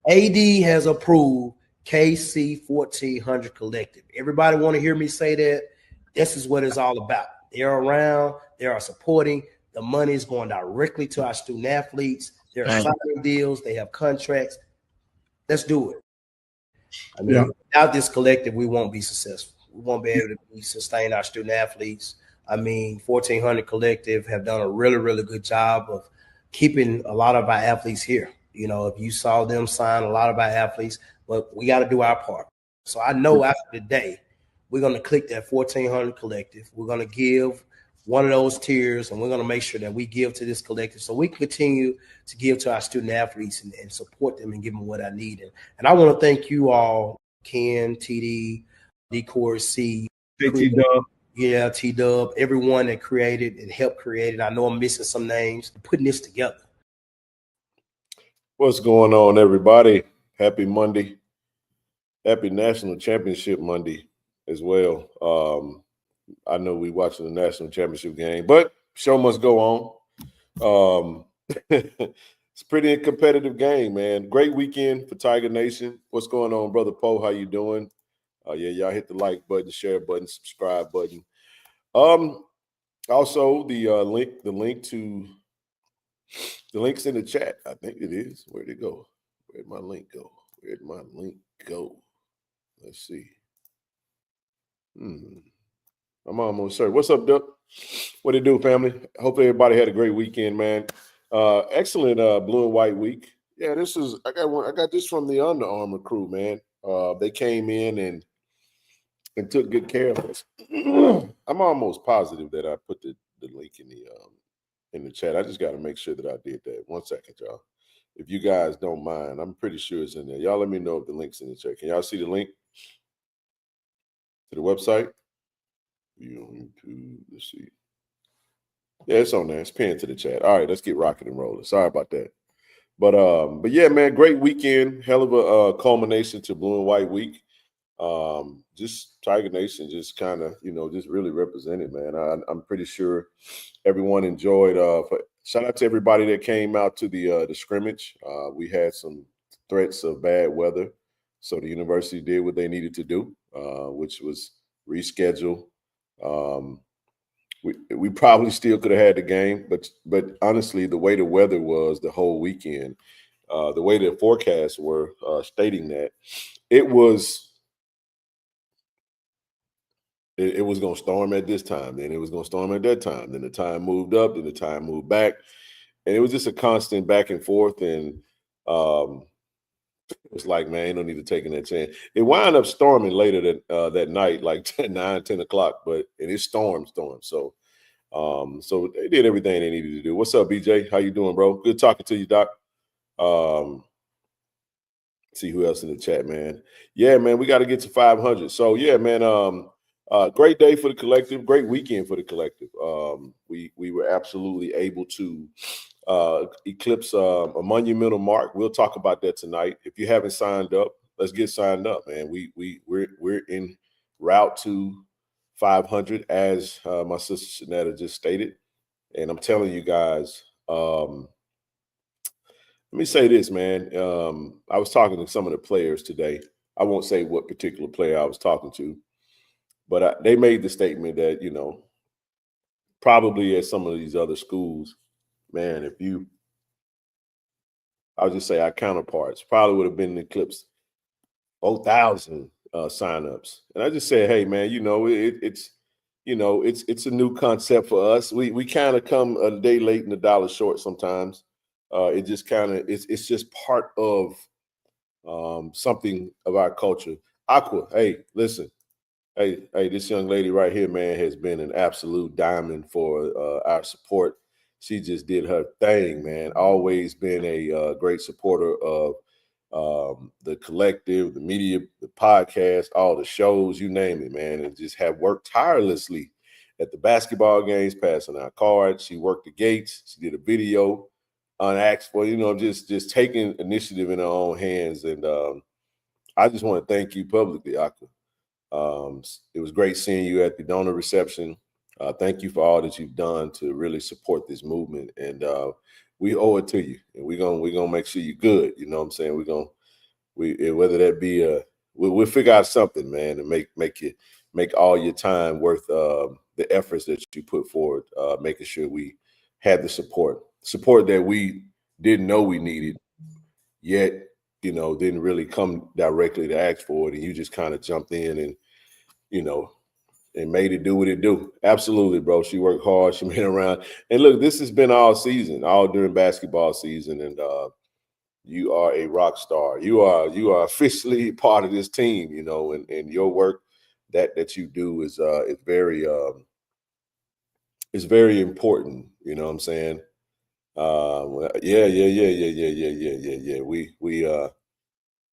AD has approved KC-1400 Collective. Everybody want to hear me say that? This is what it's all about. They're around. They are supporting. The money is going directly to our student athletes. They're signing deals. They have contracts. Let's do it. I mean, without this collective, we won't be successful. We won't be able to sustain our student athletes. I mean, 1400 Collective have done a really, really good job of keeping a lot of our athletes here. You know, if you saw them sign a lot of our athletes, but we got to do our part. So I know after today, we're going to click that 1400 Collective. We're going to give one of those tiers, and we're going to make sure that we give to this collective so we can continue to give to our student athletes and support them and give them what I need. And I want to thank you all, Ken, TD, D-Core, C, T-Dub. Yeah, T-Dub, everyone that created and helped create it. I know I'm missing some names, putting this together. What's going on, everybody? Happy Monday. Happy National Championship Monday as well. I know we watching the national championship game, but show must go on. It's pretty competitive game, man. Great weekend for Tiger Nation. What's going on, Brother Poe? How you doing? Yeah, y'all hit the like button, share button, subscribe button. Also the link's in the chat. I think it is. Where'd it go? Where'd my link go? Where'd my link go? Let's see. I'm almost certain. What's up, Duck? What it do, family? Hope everybody had a great weekend, man. Excellent blue and white week. Yeah, I got this from the Under Armour crew, man. They came in and took good care of us. I'm almost positive that I put the link in the chat. I just got to make sure that I did that. 1 second, y'all. If you guys don't mind, I'm pretty sure it's in there. Y'all let me know if the link's in the chat. Can y'all see the link to the website? Let's see. Yeah, it's on there. It's pinned to the chat. All right, let's get rocking and rolling. Sorry about that. But yeah, man, great weekend. Hell of a culmination to Blue and White Week. Just Tiger Nation just kind of, just really represented, man. I'm pretty sure everyone enjoyed. Shout out to everybody that came out to the scrimmage. We had some threats of bad weather, so the university did what they needed to do, which was reschedule. We probably still could have had the game, but honestly, the way the weather was the whole weekend, the way the forecasts were stating that it was going to storm at this time, then it was going to storm at that time, then the time moved up, then the time moved back, and it was just a constant back and forth. And it was like, man, you don't need to take that chance. It wound up storming later that night, like 9, 10 o'clock, but it stormed. So they did everything they needed to do. What's up, BJ? How you doing, bro? Good talking to you, Doc. See who else in the chat, man. Yeah, man, we got to get to 500. So yeah, man. Great day for the collective. Great weekend for the collective. We were absolutely able to eclipse a monumental mark. We'll talk about that tonight. If you haven't signed up, let's get signed up, man. We're en route to 500, as my sister Shanetta just stated. And I'm telling you guys, let me say this, man. I was talking to some of the players today. I won't say what particular player I was talking to, but they made the statement that, probably at some of these other schools, man, I'll just say our counterparts probably would have been eclipsed 4,000 signups. And I just said, hey, man, it's a new concept for us. We kind of come a day late and a dollar short sometimes. It just kind of it's just part of something of our culture. Aqua, hey, listen. Hey, this young lady right here, man, has been an absolute diamond for our support. She just did her thing, man. Always been a great supporter of the collective, the media, the podcast, all the shows, you name it, man, and just have worked tirelessly at the basketball games, passing out cards. She worked the gates. She did a video unasked for, just taking initiative in her own hands. And I just want to thank you publicly, Aqua. It was great seeing you at the donor reception. Thank you for all that you've done to really support this movement, and we owe it to you. And we're gonna make sure you're good. You know what I'm saying? We're gonna whether that be we'll figure out something, man, and make all your time worth the efforts that you put forward, making sure we had the support that we didn't know we needed, yet, didn't really come directly to ask for it. And you just kind of jumped in and, and made it do what it do. Absolutely, bro. She worked hard. She made it around. And look, this has been all season, all during basketball season. And you are a rock star. You are officially part of this team, and your work that you do is very important. You know what I'm saying? Yeah.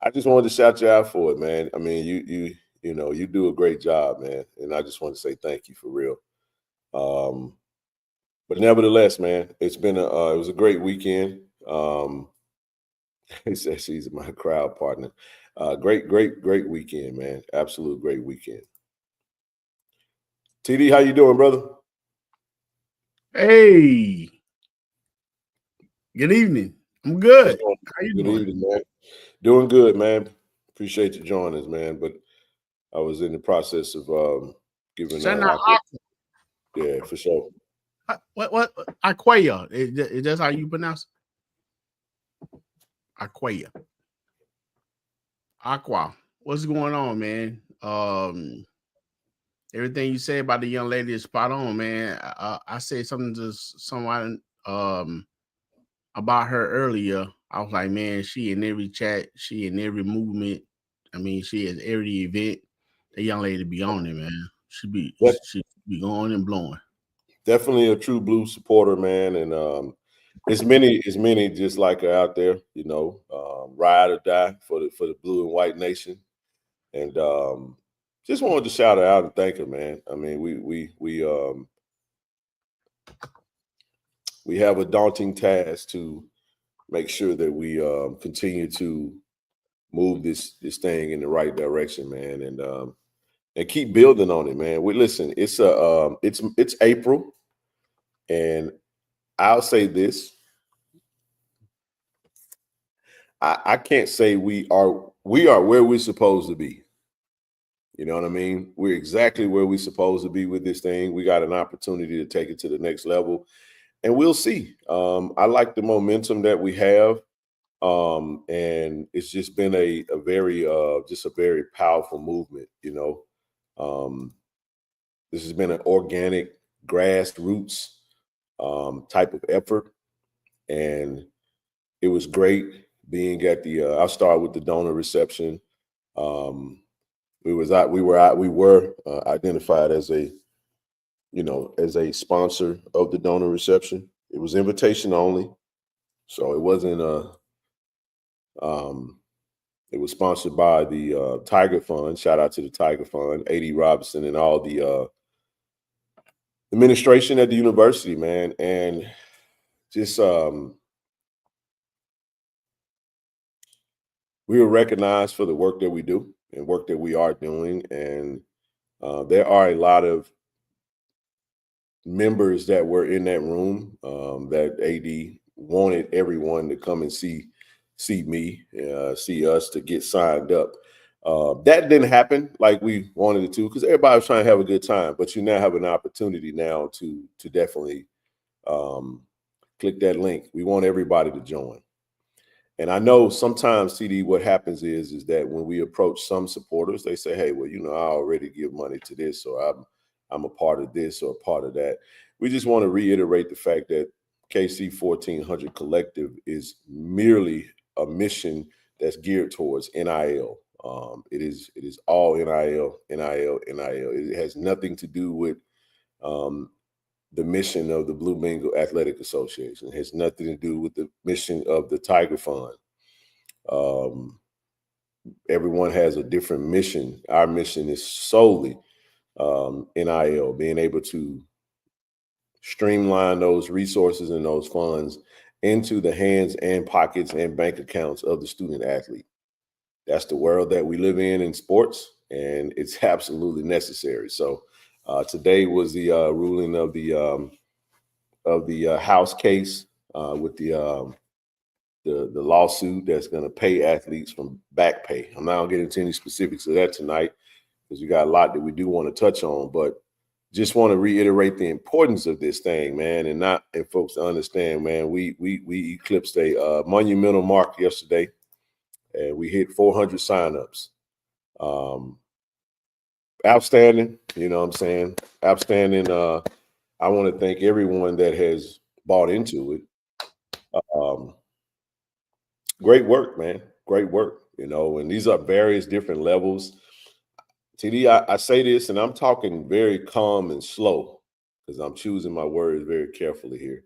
I just wanted to shout you out for it, man. I mean, you do a great job, man, and I just want to say thank you for real. But nevertheless, man, it was a great weekend. He says she's my crowd partner. Great weekend, man. Absolute great weekend. TD, how you doing, brother? Hey, good evening. I'm good. How you doing? Good evening, man. Doing good, man. Appreciate you joining us, man. But I was in the process of giving yeah, for sure. What Aquia? Is that how you pronounce it? Aquia. Aqua. What's going on, man? Everything you say about the young lady is spot on, man. I said something to someone about her earlier. I was like, man, she in every chat, she in every movement. I mean, she is every event. The young lady be on it, man. She be going and blowing. Definitely a true blue supporter, man, and it's many just like her out there, ride or die for the blue and white nation, and just wanted to shout her out and thank her, man. I mean, we have a daunting task to make sure that we continue to move this thing in the right direction, man, and keep building on it, man. Listen, it's April, and I'll say this. I can't say we are where we're supposed to be. You know what I mean? We're exactly where we're supposed to be with this thing. We got an opportunity to take it to the next level, and we'll see. I like the momentum that we have, and it's just been a very powerful movement. This has been an organic, grassroots type of effort, and it was great being at the. I'll start with the donor reception. We were identified as a sponsor of the donor reception. It was invitation only, so it wasn't it was sponsored by the Tiger Fund. Shout out to the Tiger Fund, A.D. Robinson, and all the administration at the university, man, and just we were recognized for the work that we do and work that we are doing, and there are a lot of members that were in that room that AD wanted everyone to come and see me, see us, to get signed up. That didn't happen like we wanted it to, because everybody was trying to have a good time. But you now have an opportunity now to definitely click that link. We want everybody to join. And I know sometimes, CD, what happens is that when we approach some supporters, they say, hey, well, I already give money to this, or I'm a part of this or a part of that. We just want to reiterate the fact that KC-1400 Collective is merely a mission that's geared towards NIL. It is all NIL. It has nothing to do with the mission of the Blue Bengal Athletic Association. It has nothing to do with the mission of the Tiger Fund. Everyone has a different mission. Our mission is solely NIL, being able to streamline those resources and those funds into the hands and pockets and bank accounts of the student athlete. That's the world that we live in sports, and it's absolutely necessary. So today was the ruling of the House case with the the lawsuit that's going to pay athletes from back pay. I'm not going to get into any specifics of that tonight because we got a lot that we do want to touch on, but just want to reiterate the importance of this thing, man, and folks to understand, man, we eclipsed a monumental mark yesterday, and we hit 400 signups. Outstanding, you know what I'm saying? Outstanding. I want to thank everyone that has bought into it. Great work, man. Great work, you know, and these are various different levels. TD, I say this, and I'm talking very calm and slow because I'm choosing my words very carefully here.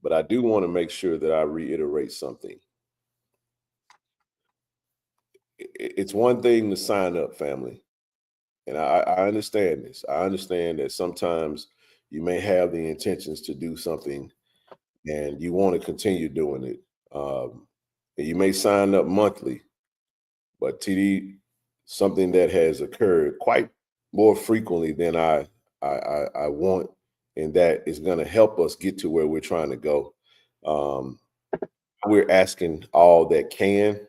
But I do want to make sure that I reiterate something. It's one thing to sign up, family. And I understand this. I understand that sometimes you may have the intentions to do something and you want to continue doing it. And you may sign up monthly, but TD, something that has occurred quite more frequently than I want, and that is going to help us get to where we're trying to go. We're asking all that can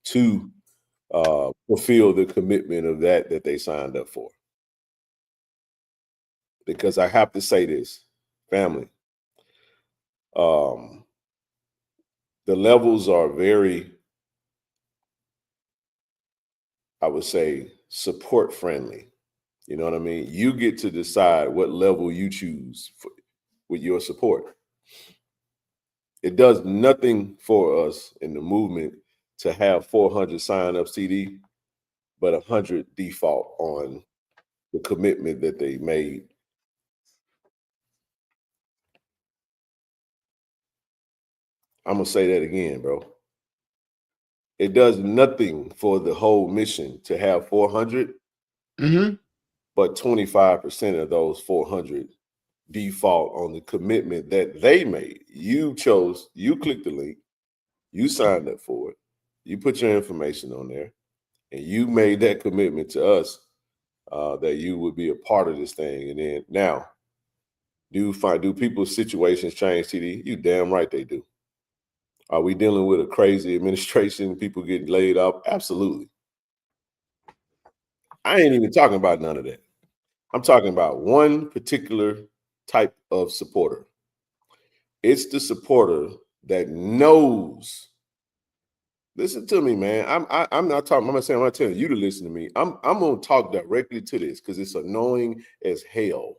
to fulfill the commitment of that they signed up for. Because I have to say this, family, the levels are very, I would say, support friendly. You know what I mean? You get to decide what level you choose with your support. It does nothing for us in the movement to have 400 sign-ups TD, but 100 default on the commitment that they made. I'm going to say that again, bro. It does nothing for the whole mission to have 400, but 25% of those 400 default on the commitment that they made. You clicked the link, you signed up for it, you put your information on there, and you made that commitment to us that you would be a part of this thing. And then now, do people's situations change, TD? You damn right they do. Are we dealing with a crazy administration, people getting laid off? Absolutely. I ain't even talking about none of that. I'm talking about one particular type of supporter. It's the supporter that knows. Listen to me, man. I'm not talking. I'm not saying I'm not telling you to listen to me. I'm gonna talk directly to this because it's annoying as hell.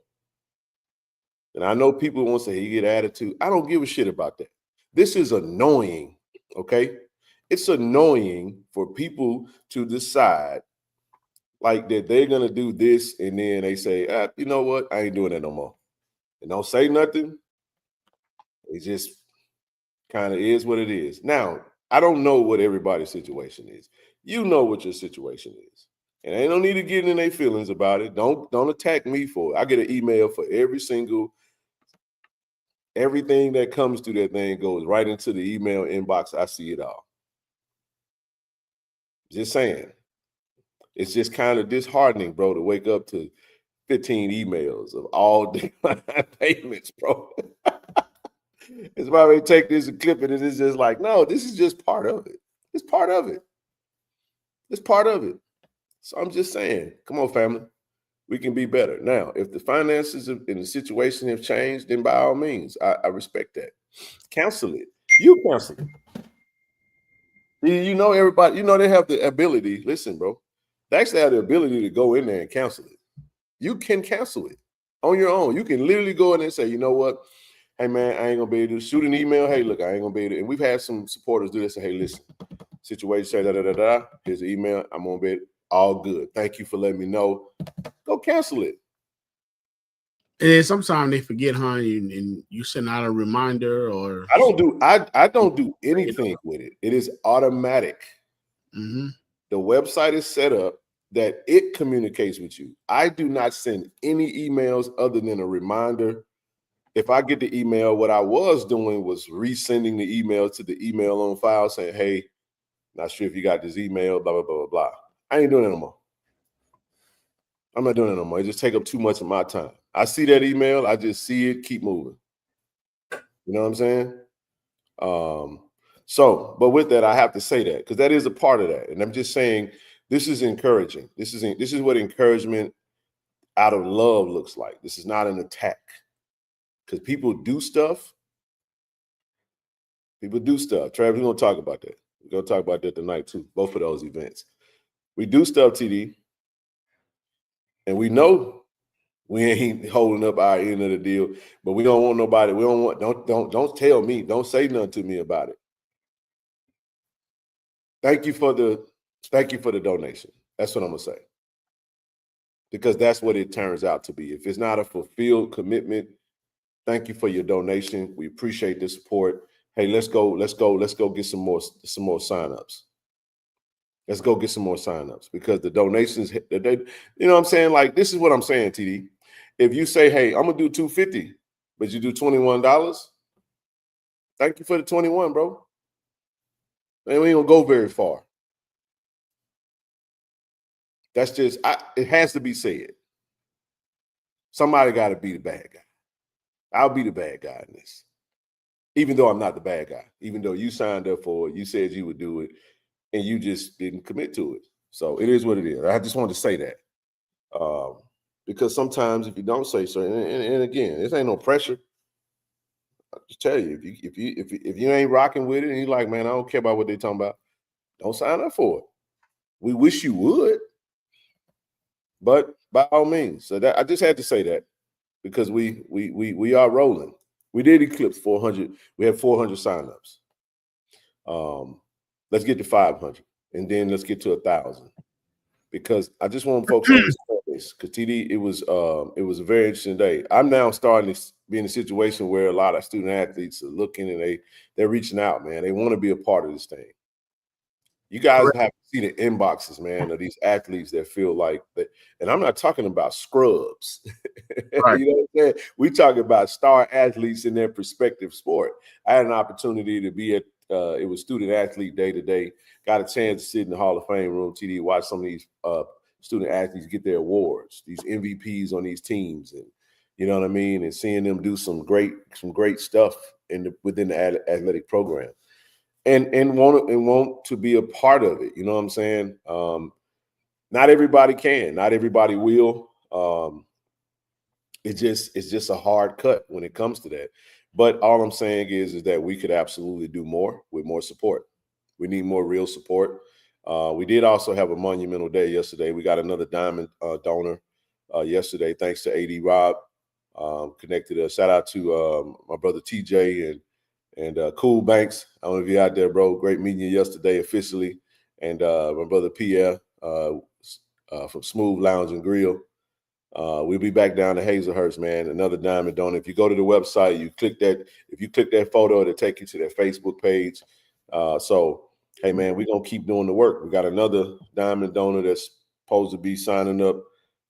And I know people want to say he get attitude. I don't give a shit about that. This is annoying, okay? It's annoying for people to decide like that they're gonna do this, and then they say, you know what? I ain't doing that no more. And don't say nothing. It just kind of is what it is. Now, I don't know what everybody's situation is. You know what your situation is. And ain't no need to get in their feelings about it. Don't attack me for it. I get an email for everything that comes through that thing goes right into the email inbox. I see it all. Just saying. It's just kind of disheartening, bro, to wake up to 15 emails of all decline payments, bro. It's why we take this and clip it, and it's just like, no, this is just part of it. It's part of it. It's part of it. So I'm just saying, come on, family. We can be better. Now, if the finances in the situation have changed, then by all means, I respect that. Cancel it. You cancel it. You know, everybody, you know, they have the ability. Listen, bro, they actually have the ability to go in there and cancel it. You can cancel it on your own. You can literally go in there and say, you know what? Hey, man, I ain't going to be able to shoot an email. Hey, look, I ain't going to be able to. And we've had some supporters do this. Say, hey, listen, situation, say da-da-da-da. Here's the email. I'm going to be all good. Thank you for letting me know. Go cancel it. And sometimes they forget, and you send out a reminder or. I don't do anything with it. It is automatic. Mm-hmm. The website is set up that it communicates with you. I do not send any emails other than a reminder. If I get the email, what I was doing was resending the email to the email on file saying, hey, not sure if you got this email, blah, blah, blah, blah, blah. I ain't doing it no more. I'm not doing it no more. It just take up too much of my time. I see that email. I just see it, keep moving. You know what I'm saying? So, but with that, I have to say that because that is a part of that. And I'm just saying this is encouraging. This is what encouragement out of love looks like. This is not an attack. Because people do stuff. People do stuff. Travis, we're going to talk about that. We're going to talk about that tonight, too. Both of those events. We do stuff, TD. And we know we ain't holding up our end of the deal. But we don't want nobody. We don't want, don't tell me. Don't say nothing to me about it. Thank you for the donation. That's what I'm going to say. Because that's what it turns out to be. If it's not a fulfilled commitment, thank you for your donation. We appreciate the support. Hey, let's go get some more signups. Let's go get some more signups because the donations, you know what I'm saying? Like, this is what I'm saying, TD. If you say, hey, I'm gonna do $250, but you do $21, thank you for the 21, bro. And we ain't gonna go very far. That's just, it has to be said. Somebody got to be the bad guy. I'll be the bad guy in this. Even though I'm not the bad guy, even though you signed up for it, you said you would do it, and you just didn't commit to it. So it is what it is. I just wanted to say that. Because sometimes if you don't say so, and again, this ain't no pressure. I'll just tell you, if you ain't rocking with it and you're like, man, I don't care about what they're talking about, don't sign up for it. We wish you would, but by all means. So that I just had to say that because we are rolling. We did eclipse 400. We have 400 signups. Let's get to 500, and then let's get to 1,000. Because I just want folks to understand this. Because TD, it was a very interesting day. I'm now starting to be in a situation where a lot of student athletes are looking and they're reaching out, man. They want to be a part of this thing. You guys have to see the inboxes, man, of these athletes that feel like that. And I'm not talking about scrubs. Right. You know what I'm saying? We talking about star athletes in their prospective sport. I had an opportunity to be at it was student athlete day today. Got a chance to sit in the Hall of Fame room, TD, watch some of these student athletes get their awards, these MVPs on these teams, and you know what I mean, and seeing them do some great stuff within the athletic program. And want to be a part of it. You know what I'm saying? Not everybody can. Not everybody will. It's just a hard cut when it comes to that. But all I'm saying is that we could absolutely do more with more support. We need more real support. We did also have a monumental day yesterday. We got another diamond donor yesterday, thanks to AD Rob. Connected us. Shout out to my brother TJ and Cool Banks. I don't know if you're out there, bro. Great meeting you yesterday officially. And my brother Pierre from Smooth Lounge and Grill. We'll be back down to Hazelhurst, man. Another diamond donor. If you go to the website, if you click that photo, it'll take you to their Facebook page. So, hey, man, we're going to keep doing the work. We got another diamond donor that's supposed to be signing up.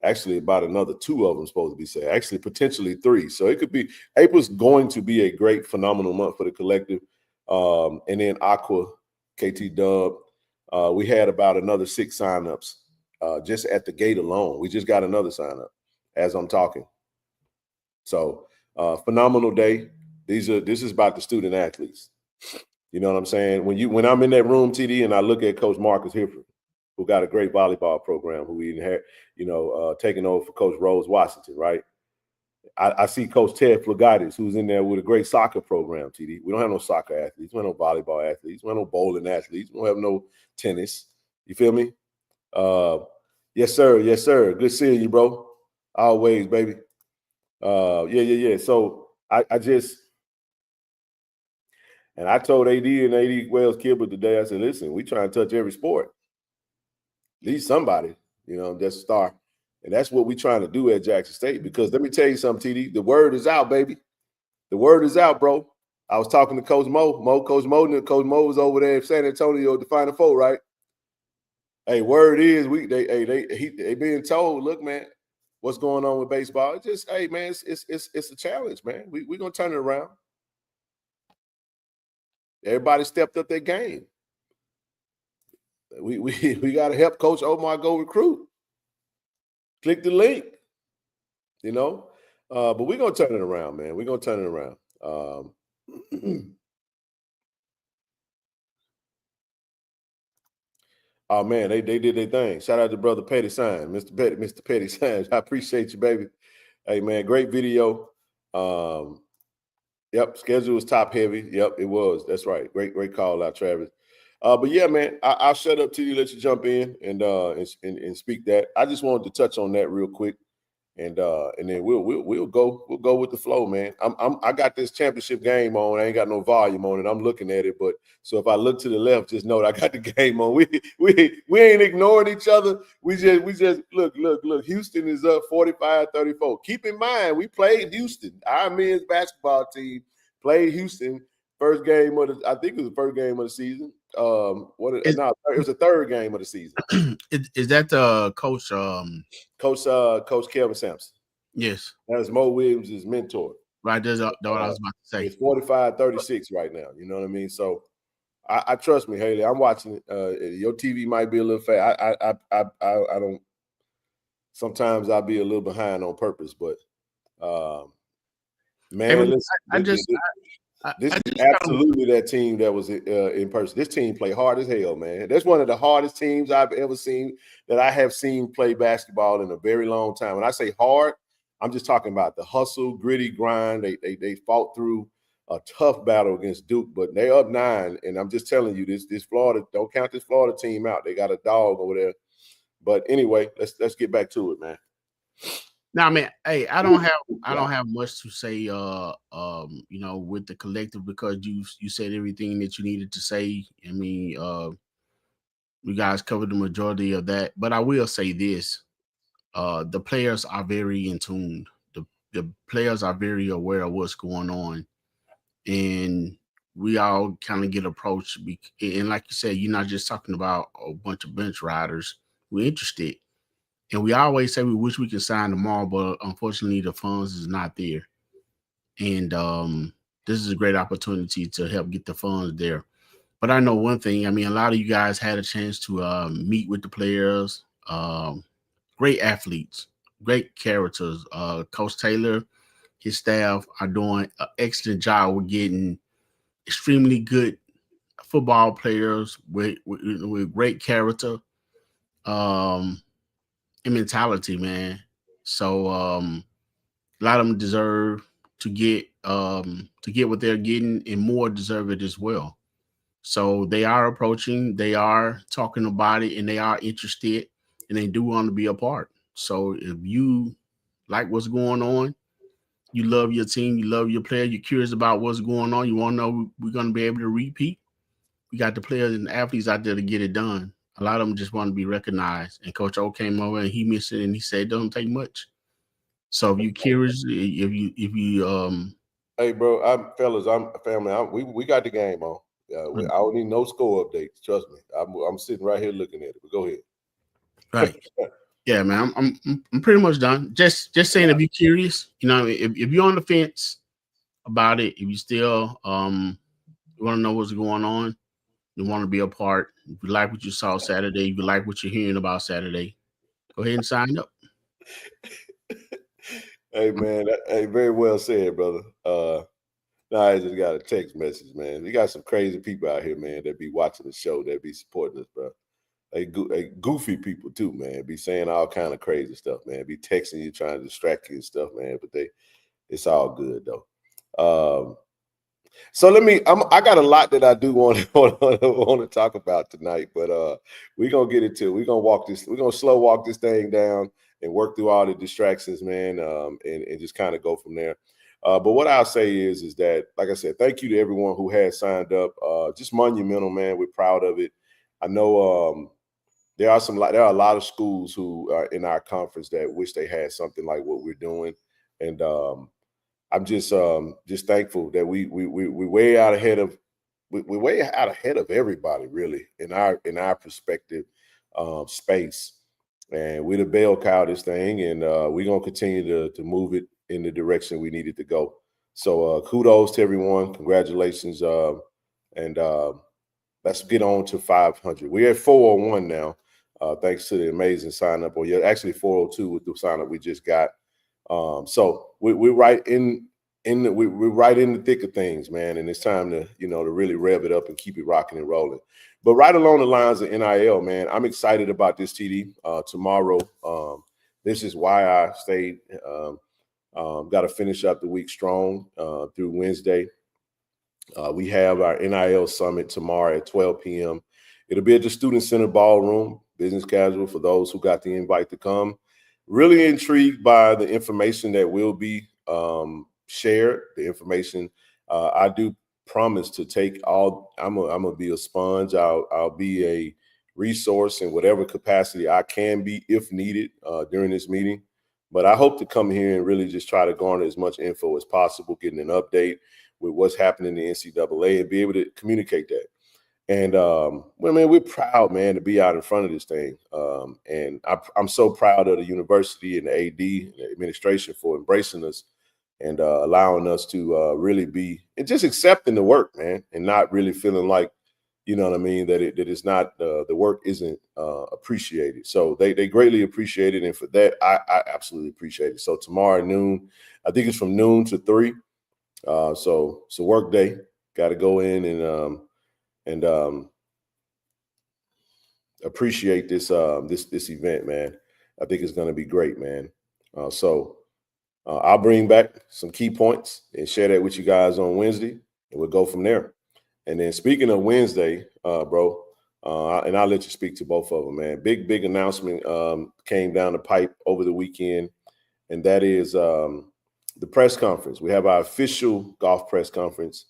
Actually, about another 2 of them supposed to be saying. Actually, potentially 3. So it could be April's going to be a great, phenomenal month for the collective. And then Aqua, KT Dub. We had about another 6 signups just at the gate alone. We just got another signup as I'm talking. So phenomenal day. This is about the student athletes. You know what I'm saying? When I'm in that room, TD, and I look at Coach Marcus Hifford, who got a great volleyball program, who we had, taking over for Coach Rose Washington, right? I see Coach Ted Flagaitis, who's in there with a great soccer program, TD. We don't have no soccer athletes. We don't have no volleyball athletes. We don't have no bowling athletes. We don't have no tennis. You feel me? Yes, sir. Yes, sir. Good seeing you, bro. Always, baby. Yeah. So I just, and I told AD and AD Wells Kilbert today, I said, listen, we try and touch every sport. At least somebody, that's a star. And that's what we're trying to do at Jackson State. Because let me tell you something, TD, the word is out, baby. The word is out, bro. I was talking to Coach Mo. Coach Mo was over there in San Antonio at the Final Four, right? Hey, word is they being told, look, man, what's going on with baseball? It's just, hey, man, it's a challenge, man. We're gonna turn it around. Everybody stepped up their game. We got to help Coach Omar go recruit. Click the link, but we're gonna turn it around, man. We're gonna turn it around. Oh man, they did their thing. Shout out to brother Petty Sign, Mr. Petty Sign. I appreciate you, baby. Hey man, great video. Yep, schedule was top heavy. Yep, it was. That's right. Great call out, Travis. But yeah, man, I'll shut up till you, let you jump in and speak that. I just wanted to touch on that real quick. And then we'll go with the flow, man. I got this championship game on. I ain't got no volume on it. I'm looking at it, but so if I look to the left, just know that I got the game on. We ain't ignoring each other. We just look. Houston is up 45-34. Keep in mind, we played Houston. Our men's basketball team played Houston first game of the. I think it was the first game of the season. It was the third game of the season. Is that the coach? Coach Kelvin Sampson. Yes. That was Mo Williams' mentor. Right, that's what I was about to say. It's 45-36 right now. You know what I mean? So I trust me, Haley. I'm watching it. Your TV might be a little fast. I don't. Sometimes I'll be a little behind on purpose, but man, this is absolutely that team that was in person. This team played hard as hell, man. That's one of the hardest teams I've ever seen that I have seen play basketball in a very long time. When I say hard, I'm just talking about the hustle, gritty grind. They fought through a tough battle against Duke, but they're up 9. And I'm just telling you, this Florida, don't count this Florida team out. They got a dog over there. But anyway, let's get back to it, man. Now, man, hey, I don't have much to say, with the collective, because you said everything that you needed to say. I mean, you guys covered the majority of that, but I will say this: the players are very in tune. The players are very aware of what's going on, and we all kind of get approached. And like you said, you're not just talking about a bunch of bench riders. We're interested. And we always say we wish we could sign them all, but unfortunately the funds is not there. And this is a great opportunity to help get the funds there. But I know one thing. I mean, a lot of you guys had a chance to meet with the players. Great athletes, great characters. Coach Taylor, his staff are doing an excellent job with getting extremely good football players with great character. And mentality, man. So a lot of them deserve to get what they're getting, and more deserve it as well. So they are approaching, they are talking about it, and they are interested, and they do want to be a part. So if you like what's going on, you love your team, you love your player, you're curious about what's going on, you want to know we're going to be able to repeat, we got the players and the athletes out there to get it done. A lot of them just want to be recognized. And Coach O came over and he missed it, and he said it doesn't take much. So if you're curious, if you hey bro, I'm family. We got the game on. I don't need no score updates. Trust me. I'm sitting right here looking at it. But go ahead. Right. Yeah, man. I'm pretty much done. Just saying, if you're curious, if you're on the fence about it, if you still want to know what's going on, you want to be a part. If you like what you saw Saturday, if you like what you're hearing about Saturday, go ahead and sign up. Hey man, hey, very well said, brother. Now I just got a text message, man. We got some crazy people out here, man, that be watching the show, that be supporting us, bro. Hey, goofy people too, man. Be saying all kind of crazy stuff, man. Be texting you, trying to distract you and stuff, man. But it's all good though. So I got a lot that I do want to talk about tonight, but we're gonna get into it. We're gonna slow walk this thing down and work through all the distractions, man, and just kind of go from there. But what I'll say is that, like I said, thank you to everyone who has signed up. Just monumental, man. We're proud of it. I know there are a lot of schools who are in our conference that wish they had something like what we're doing, and I'm just thankful that we're way out ahead of everybody, really, in our perspective space, and we're the bell cow of this thing, and we're gonna continue to move it in the direction we needed to go. So kudos to everyone, congratulations, and let's get on to 500. We're at 401 now, thanks to the amazing sign up. Or you're actually 402 with the sign up we just got. So we're right we're right in the thick of things, man, and it's time to to really rev it up and keep it rocking and rolling. But right along the lines of NIL, man, I'm excited about this, TD. Tomorrow, this is why I stayed. Got to finish up the week strong through Wednesday. We have our NIL Summit tomorrow at 12 p.m. It'll be at the Student Center Ballroom, business casual for those who got the invite to come. Really intrigued by the information that will be shared, the information. I do promise to take all. I'm gonna be a sponge. I'll be a resource in whatever capacity I can be if needed during this meeting. But I hope to come here and really just try to garner as much info as possible, getting an update with what's happening in the NCAA and be able to communicate that. And well, man, we're proud, man, to be out in front of this thing. And I'm so proud of the university and the AD and the administration for embracing us and allowing us to really be and just accepting the work, man, and not really feeling like, you know what I mean, that it's not the work isn't appreciated. So they greatly appreciate it, and for that, I absolutely appreciate it. So tomorrow at noon, I think it's from noon to 3. So it's a work day. Got to go in and appreciate this this event, man. I think it's going to be great, man. So I'll bring back some key points and share that with you guys on Wednesday, and we'll go from there. And then speaking of Wednesday, bro, and I'll let you speak to both of them, man. Big announcement came down the pipe over the weekend, and that is the press conference. We have our official golf press conference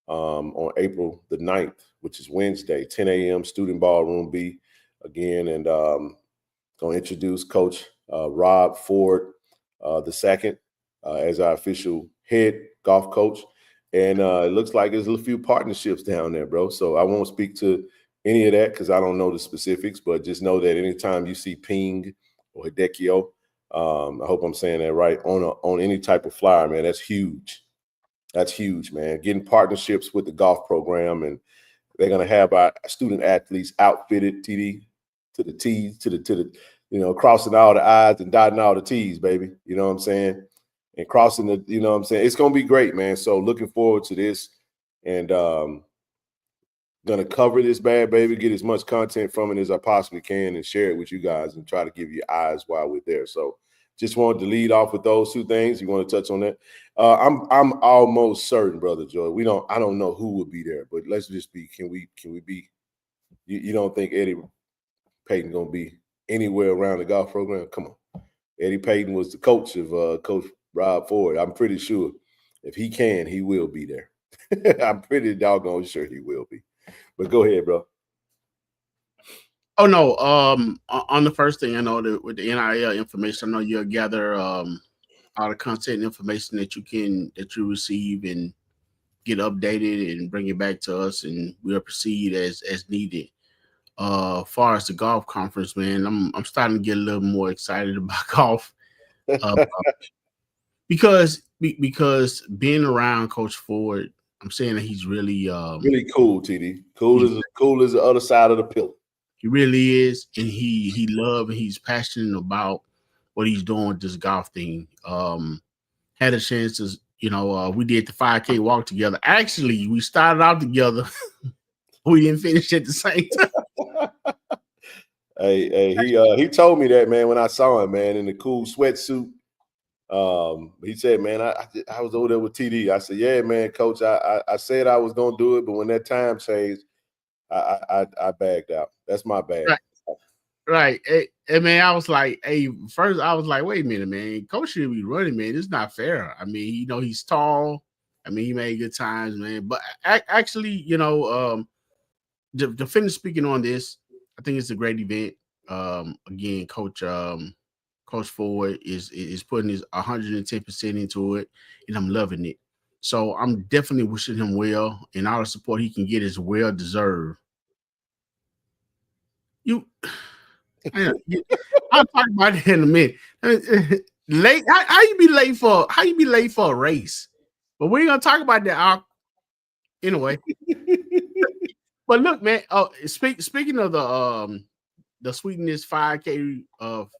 on April the 9th, which is Wednesday, 10 a.m., Student Ballroom B again. And going to introduce Coach Rob Ford II as our official head golf coach. And it looks like there's a few partnerships down there, bro. So I won't speak to any of that because I don't know the specifics, but just know that anytime you see Ping or Hidekio, I hope I'm saying that right, on any type of flyer, man, that's huge. That's huge, man. Getting partnerships with the golf program, and they're gonna have our student athletes outfitted TD to the T's, to the crossing all the I's and dotting all the T's, baby. You know what I'm saying? And crossing the, you know what I'm saying? It's gonna be great, man. So looking forward to this, and gonna cover this bad baby, get as much content from it as I possibly can, and share it with you guys, and try to give you eyes while we're there. So just wanted to lead off with those two things. You want to touch on that? I'm almost certain, Brother Joy. I don't know who will be there, but let's just be. Can we be? You don't think Eddie Payton gonna be anywhere around the golf program? Come on, Eddie Payton was the coach of Coach Rob Ford. I'm pretty sure if he can, he will be there. I'm pretty doggone sure he will be. But go ahead, bro. Oh no, on the first thing, I know that with the NIL information, I know you'll gather all the content information that you receive and get updated and bring it back to us, and we'll proceed as needed. Far as the golf conference, man, I'm starting to get a little more excited about golf. Because being around Coach Ford, I'm saying that he's really really cool, TD. Cool as the other side of the pillar. He really is, and he loves and he's passionate about what he's doing with this golf thing. Had a chance to, we did the 5K walk together. Actually, we started out together. We didn't finish at the same time. Hey, he told me that, man, when I saw him, man, in the cool sweatsuit. He said, man, I was over there with TD. I said, yeah, man, coach, I said I was gonna do it, but when that time changed, I bagged out. That's my bad. Right. Hey, man, I was like, first I was like, wait a minute, man, coach should be running, man. It's not fair. I mean, he's tall. I mean, he made good times, man. But actually, to finish speaking on this, I think it's a great event. Again, Coach Ford is putting his 110% into it, and I'm loving it. So I'm definitely wishing him well, and all the support he can get is well deserved. I'll talk about it in a minute. Late? How you be late for? How you be late for a race? But we ain't gonna talk about that. Anyway. But look, man. Oh, speaking of the Sweetness 5K of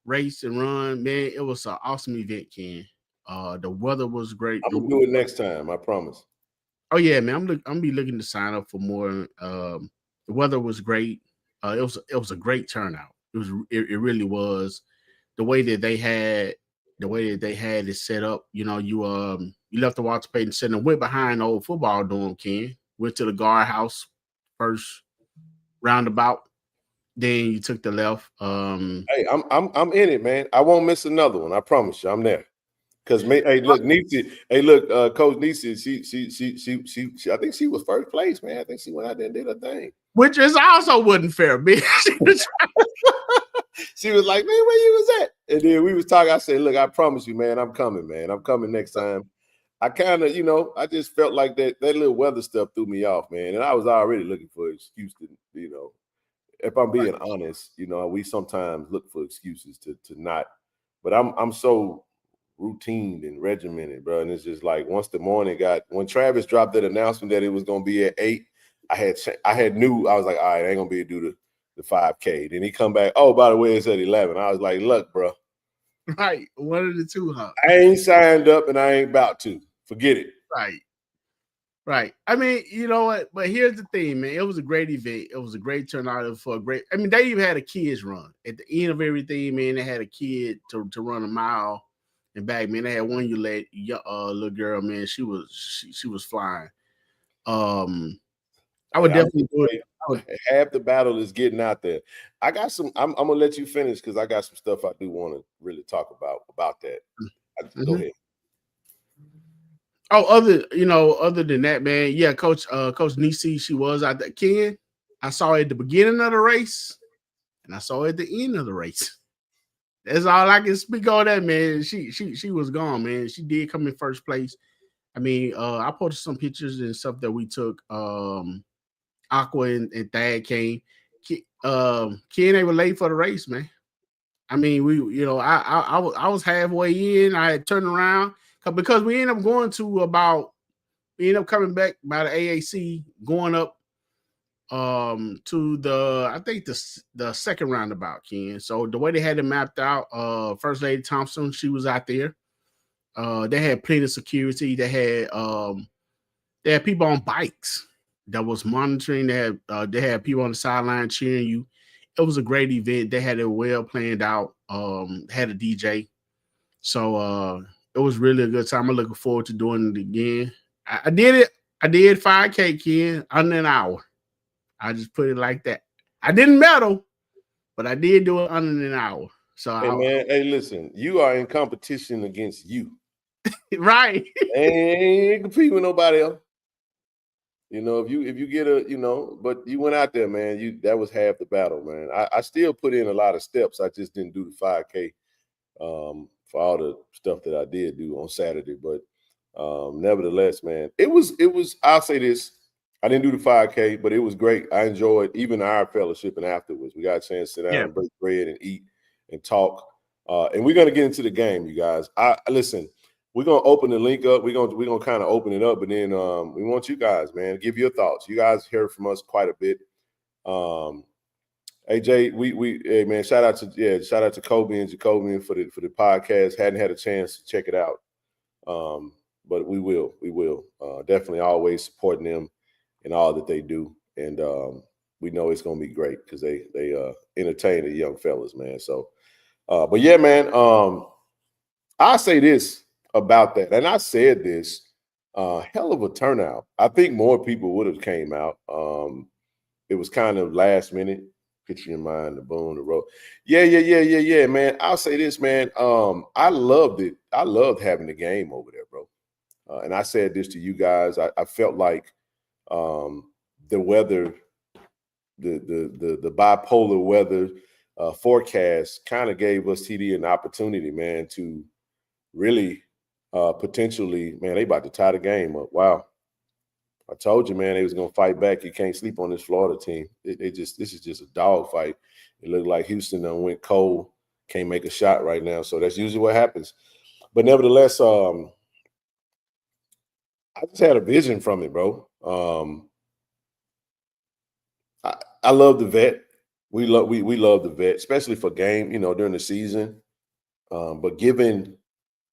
race and run, man, it was an awesome event, Ken. The weather was great. I'm gonna do it next time, I promise. Oh yeah, man. I'm be looking to sign up for more. The weather was great. It was a great turnout. It really was. The way that they had it set up. You know, you left the Walter Payton Center, went behind the old football dome, Ken. Went to the guardhouse first roundabout. Then you took the left. Hey, I'm in it, man. I won't miss another one. I promise you, I'm there. Because hey, look, Nisi, Coach Nisi, she I think she was first place, man. I think she went out there and did her thing. Which is also wasn't fair, man. She was like, man, where you was at? And then we was talking. I said, look, I promise you, man, I'm coming, man. I'm coming next time. I kind of, I just felt like that little weather stuff threw me off, man. And I was already looking for an excuse to, if I'm being honest, we sometimes look for excuses to not. But I'm so routine and regimented, bro. And it's just like once the morning when Travis dropped that announcement that it was gonna be at 8, I was like, all right, I ain't gonna be able to do the 5K. Then he come back, oh, by the way, it's at 11. I was like, look, bro. Right. One of the two, huh? I ain't signed up and I ain't about to. Forget it. Right. I mean, you know what? But here's the thing, man. It was a great event. It was a great turnout for a great. I mean, they even had a kids run at the end of everything, man. They had a kid to run a mile and back, man. They had one little girl, man. She was flying. I would definitely do it. Half the battle is getting out there. I got some. I'm gonna let you finish because I got some stuff I do want to really talk about that. Go ahead. Oh, other than that, man, yeah, Coach Nisi, she was out there. Ken, I saw her at the beginning of the race, and I saw her at the end of the race. That's all I can speak on that, man. She was gone, man. She did come in first place. I mean, I posted some pictures and stuff that we took. Aqua and Thad came. Ken, they were late for the race, man. I mean, I was halfway in. I had turned around because we ended up coming back by the AAC, going up to the second roundabout, Ken. So the way they had it mapped out, First Lady Thompson, she was out there. They had plenty of security. They had people on bikes that was monitoring. They had people on the sideline cheering you. It was a great event. They had it well planned out. Had a DJ. So it was really a good time. I'm looking forward to doing it again. I did it. I did 5K, Ken, under an hour. I just put it like that. I didn't medal, but I did do it under an hour. So hey, listen, you are in competition against you. Right. Ain't compete with nobody else. If you get but you went out there, man. That was half the battle, man. I still put in a lot of steps. I just didn't do the 5K for all the stuff that I did do on Saturday. But nevertheless, man, it was. I'll say this: I didn't do the 5K, but it was great. I enjoyed even our fellowship and afterwards. We got a chance to sit down and break bread and eat and talk. And we're gonna get into the game, you guys. Listen. We're gonna open the link up. We're gonna kind of open it up, but then we want you guys, man, give your thoughts. You guys heard from us quite a bit. AJ, hey man, shout out to Kobe and Jacobian for the podcast. Hadn't had a chance to check it out, but we will definitely always supporting them in all that they do, and we know it's gonna be great because they entertain the young fellas, man. So, but yeah, man, I'll say this about that, and I said this, hell of a turnout. I think more people would have came out. It was kind of last minute. Get you in mind, the boom, the road. Yeah, man. I'll say this, man. I loved it. I loved having the game over there, bro. And I said this to you guys. I felt like the weather, the bipolar weather forecast kind of gave us TD an opportunity, man, to really potentially, man, they about to tie the game up. Wow. I told you, man, they was going to fight back. You can't sleep on this Florida team. This is just a dog fight. It looked like Houston done went cold, can't make a shot right now. So that's usually what happens. But nevertheless, I just had a vision from it, bro. I love the vet. We love the vet, especially for game, during the season. But given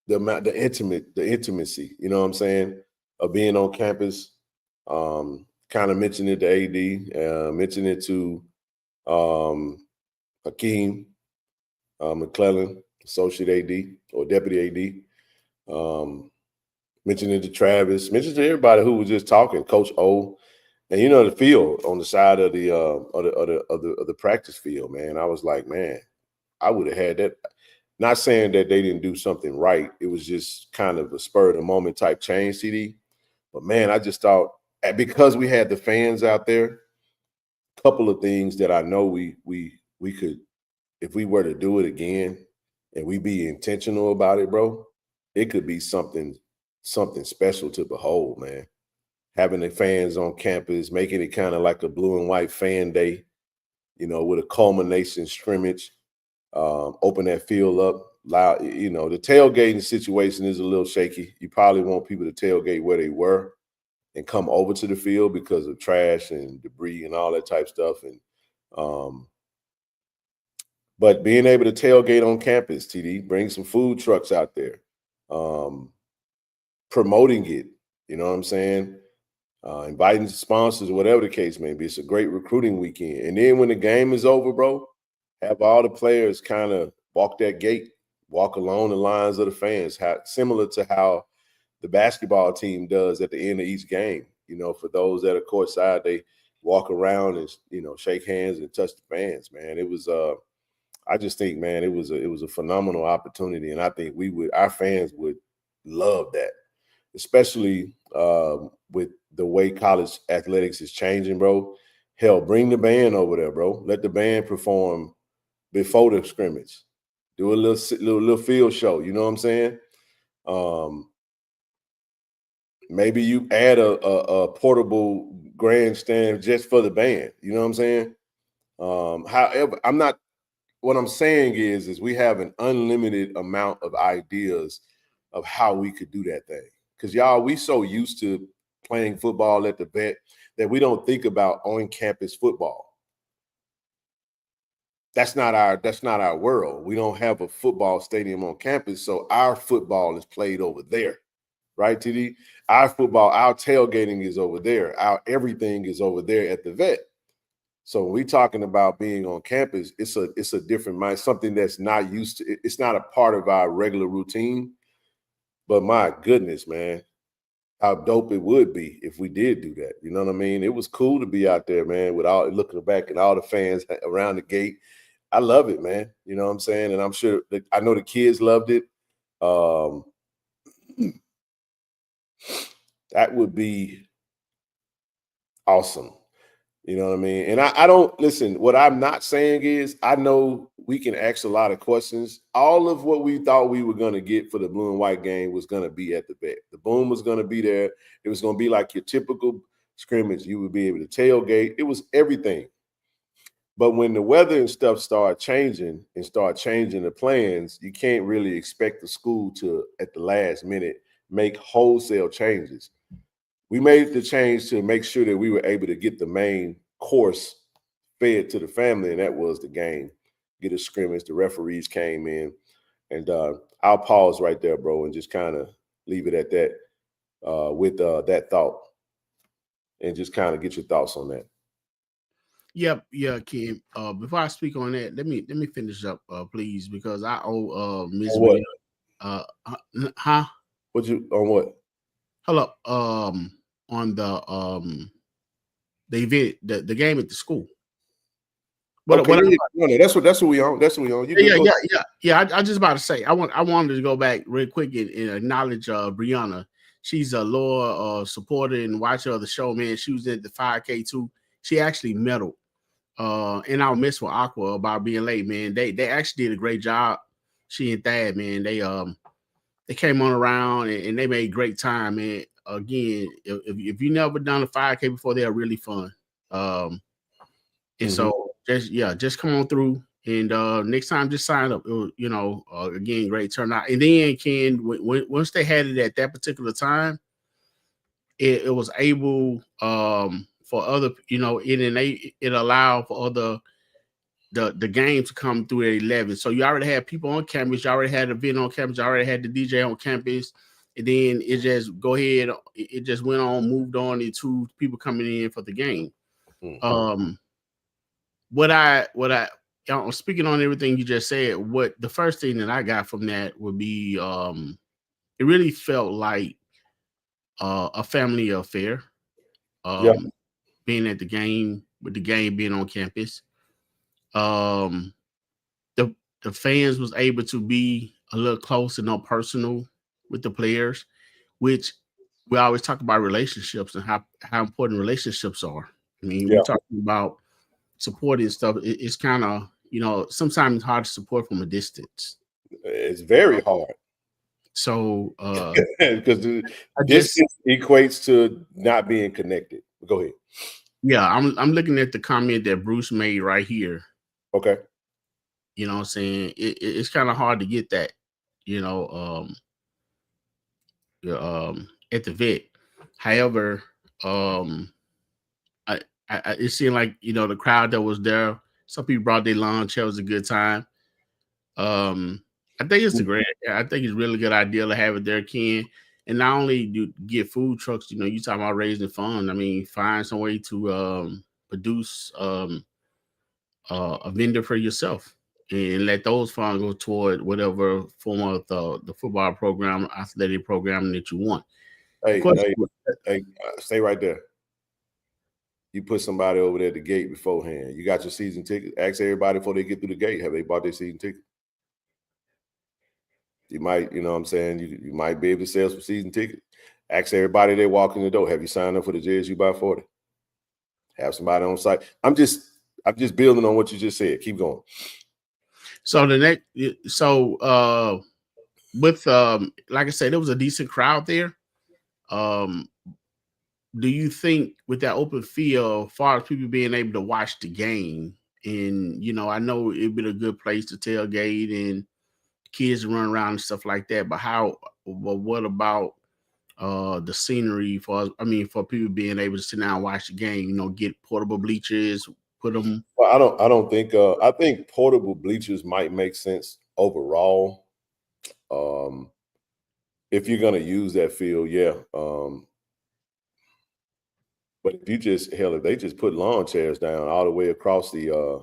the intimacy, you know what I'm saying, of being on campus, Kind of mentioned it to AD, mentioned it to Hakeem McClellan, associate AD or deputy AD. Mentioned it to Travis, mentioned to everybody who was just talking, Coach O, and the field on the side of the practice field, man. I was like, man, I would have had that. Not saying that they didn't do something right. It was just kind of a spur of the moment type change, CD. But man, I just thought because we had the fans out there, a couple of things that I know we could, if we were to do it again and we be intentional about it, bro, it could be something special to behold, man. Having the fans on campus, making it kind of like a blue and white fan day, with a culmination scrimmage, open that field up loud. The tailgating situation is a little shaky. You probably want people to tailgate where they were and come over to the field because of trash and debris and all that type stuff. And but being able to tailgate on campus, TD, bring some food trucks out there, promoting it, you know what I'm saying? Inviting sponsors, whatever the case may be. It's a great recruiting weekend. And then when the game is over, bro, have all the players kind of walk that gate, walk along the lines of the fans, similar to how the basketball team does at the end of each game. For those that are courtside, they walk around and, shake hands and touch the fans, man. It was I just think, man, it was a phenomenal opportunity. And I think our fans would love that, especially with the way college athletics is changing, bro. Hell, bring the band over there, bro. Let the band perform before the scrimmage. Do a little field show. You know what I'm saying? Maybe you add a portable grandstand just for the band. You know what I'm saying? However, what I'm saying is we have an unlimited amount of ideas of how we could do that thing. Because y'all, we so used to playing football at the vet that we don't think about on-campus football. That's not our world. We don't have a football stadium on campus, so our football is played over there, right, TD? Our tailgating is over there. Our everything is over there at the vet. So when we're talking about being on campus, it's a different mind, something that's not used to. It's not a part of our regular routine. But my goodness, man, how dope it would be if we did do that. You know what I mean? It was cool to be out there, man, looking back at all the fans around the gate. I love it, man. You know what I'm saying? And I'm sure I know the kids loved it. That would be awesome. You know what I mean? And I don't listen. What I'm not saying is I know we can ask a lot of questions. All of what we thought we were going to get for the blue and white game was going to be at the vet. The boom was going to be there. It was going to be like your typical scrimmage. You would be able to tailgate. It was everything. But when the weather and stuff start changing the plans, you can't really expect the school to, at the last minute, make wholesale changes. We made the change to make sure that we were able to get the main course fed to the family, and that was the game. Get a scrimmage. The referees came in, and I'll pause right there, bro, and just kind of leave it at that with that thought, and just kind of get your thoughts on that. Yep, yeah, Kim. Before I speak on that, let me finish up, please, because I owe Ms. What? Huh? What you on what? Hello. On the event, the game at the school. But okay, that's what we on. That's what we on. Yeah. I just about to say I wanted to go back real quick and acknowledge Brianna. She's a loyal supporter and watcher of the show, man. She was at the 5K too. She actually medaled. And I'll miss with Aqua about being late, man. They actually did a great job. She and Thad, man. They came on around and they made great time, man. Again, if you never done a 5K before, they're really fun. And so just come on through and next time just sign up. Again, great turnout. And then once they had it at that particular time, it was able for other, it allowed for other the game to come through at 11. So you already had people on campus, you already had an event on campus, you already had the DJ on campus. and then it just go ahead. It just went on, moved on into people coming in for the game. What I speaking on everything you just said, what the first thing that I got from that would be it really felt like a family affair. Being at the game, with the game being on campus. The fans was able to be a little close and more personal with the players, which we always talk about relationships and how important relationships are. I mean, we're talking about supporting stuff. It's kind of, sometimes hard to support from a distance. It's very hard. So because distance equates to not being connected. Go ahead. Yeah, I'm looking at the comment that Bruce made right here. Okay. You know what I'm saying? It's kind of hard to get that, at the vet. However, it seemed like, the crowd that was there, some people brought their lawn chair. It was a good time. I think it's I think it's a really good idea to have it there, Ken. And not only do get food trucks, you talking about raising funds. I mean, find some way to produce a vendor for yourself and let those funds go toward whatever form of the football program, athletic program that you want. Hey, stay right there. You put somebody over there at the gate beforehand. You got your season ticket. Ask everybody before they get through the gate, have they bought their season ticket? You might, you know what I'm saying? You might be able to sell some season tickets. Ask everybody they walk in the door, have you signed up for the JSU by 40? Have somebody on site. I'm just building on what you just said. Keep going. So with like I said, there was a decent crowd there. Do you think with that open field, as far as people being able to watch the game, and I know it'd been a good place to tailgate and kids run around and stuff like that, but what about the scenery for people being able to sit down and watch the game, get portable bleachers, put them? Well, I don't think I think portable bleachers might make sense overall. If you're gonna use that field, yeah. But if if they just put lawn chairs down all the way across the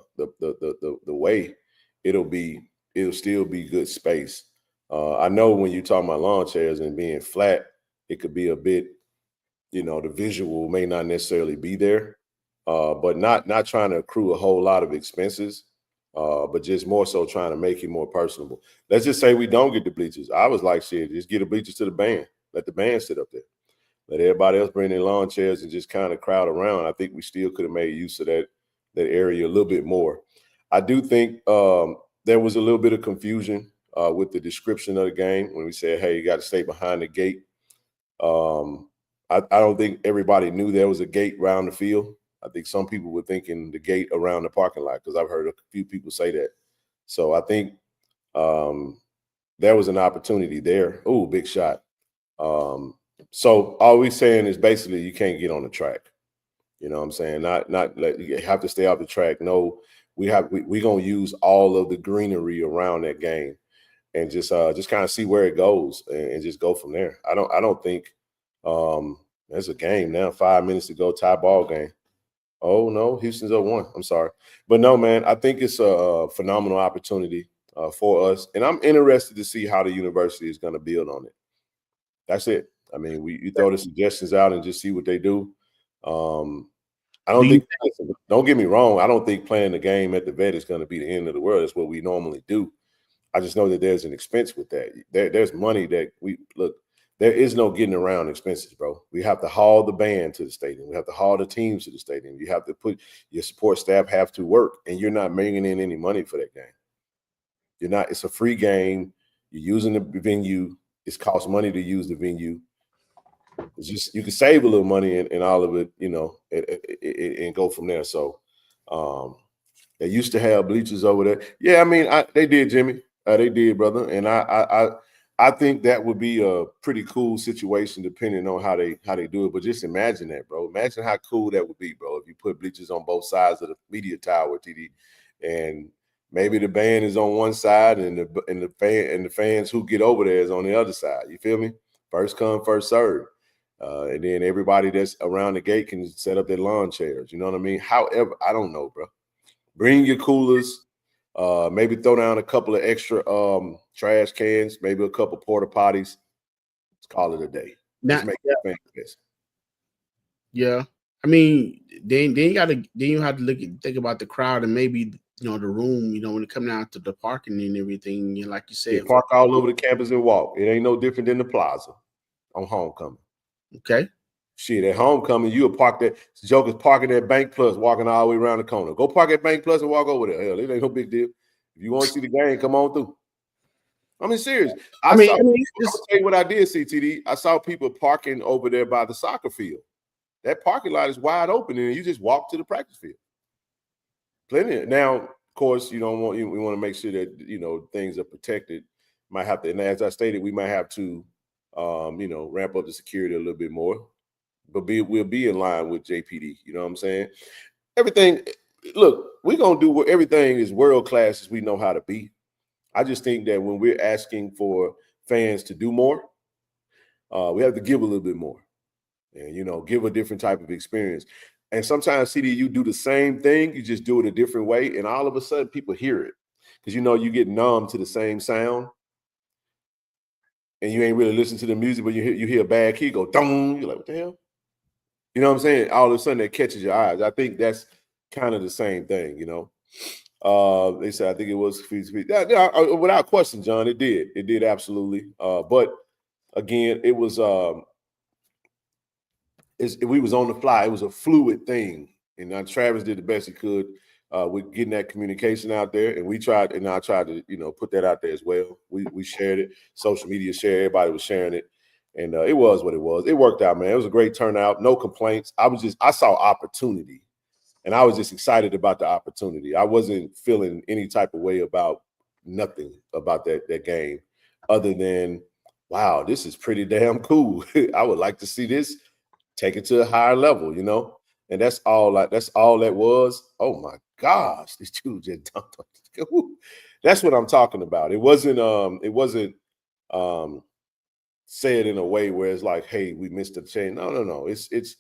way, it'll still be good space. I know when you're talking about lawn chairs and being flat, it could be a bit, the visual may not necessarily be there, but not trying to accrue a whole lot of expenses, but just more so trying to make it more personable. Let's just say we don't get the bleachers. I was like, shit, just get the bleachers to the band. Let the band sit up there. Let everybody else bring their lawn chairs and just kind of crowd around. I think we still could have made use of that area a little bit more. I do think there was a little bit of confusion with the description of the game when we said, hey, you got to stay behind the gate. I don't think everybody knew there was a gate around the field. I think some people were thinking the gate around the parking lot, because I've heard a few people say that. So I think there was an opportunity there. Oh, big shot. So all we're saying is basically you can't get on the track. You know what I'm saying? You have to stay off the track. No, we're gonna use all of the greenery around that game and just kind of see where it goes and just go from there. I don't think there's a game now, 5 minutes to go, tie ball game. Oh no, Houston's 0-1. I'm sorry. But no, man, I think it's a phenomenal opportunity for us. And I'm interested to see how the university is gonna build on it. That's it. I mean, you throw the suggestions out and just see what they do. I don't think, don't get me wrong, I don't think playing the game at the vet is going to be the end of the world. That's what we normally do. I just know that there's an expense with that. There's money that there is no getting around expenses, bro. We have to haul the band to the stadium. We have to haul the teams to the stadium. You have to put your support staff have to work, and you're not bringing in any money for that game. You're not. It's a free game. You're using the venue. It costs money to use the venue. It's just you can save a little money and all of it, and go from there. So they used to have bleachers over there. Yeah, I mean, they did, Jimmy. They did, brother. And I think that would be a pretty cool situation depending on how they do it. But just imagine that, bro. Imagine how cool that would be, bro, if you put bleachers on both sides of the media tower, TD, and maybe the band is on one side and the fans who get over there is on the other side. You feel me? First come, first serve. And then everybody that's around the gate can set up their lawn chairs. You know what I mean? However, I don't know, bro. Bring your coolers. Maybe throw down a couple of extra trash cans, maybe a couple porta potties. Let's call it a day. Let's make it fantastic. Yeah. I mean, then you have to think about the crowd and maybe the room, when it come down to the parking and everything, and like you said, park all over the campus and walk. It ain't no different than the plaza on homecoming. Okay. Shit, at homecoming, you'll park that. Jokers parking at Bank Plus, walking all the way around the corner. Go park at Bank Plus and walk over there. Hell, it ain't no big deal. If you want to see the game, come on through. I mean, serious. I'll tell you what I did, CTD. I saw people parking over there by the soccer field. That parking lot is wide open, and you just walk to the practice field. Plenty. Now, of course, we want to make sure that things are protected. Might have to, and as I stated, we might have to, ramp up the security a little bit more. But we'll be in line with JPD. You know what I'm saying? Everything. Look, we're gonna do everything is world class as we know how to be. I just think that when we're asking for fans to do more, we have to give a little bit more, and give a different type of experience. And sometimes CDU do the same thing, you just do it a different way, and all of a sudden people hear it because you get numb to the same sound, and you ain't really listening to the music, but you hear a bad key go dong. You're like, what the hell? You know what I'm saying? All of a sudden that catches your eyes. I think that's kind of the same thing, They said, I think it was without question, John, it did. It did absolutely. But again, it was we was on the fly. It was a fluid thing. And Travis did the best he could with getting that communication out there. And I tried to, put that out there as well. We shared it. Social media shared. Everybody was sharing it. And it was what it was. It worked out, man. It was a great turnout. No complaints. I saw opportunity, and I was just excited about the opportunity. I wasn't feeling any type of way about nothing about that game other than, wow, this is pretty damn cool. I would like to see this take it to a higher level, And that's all that was. Oh my gosh, these two just dunked on. That's what I'm talking about. It wasn't said in a way where it's like, hey, we missed a chain. No. It's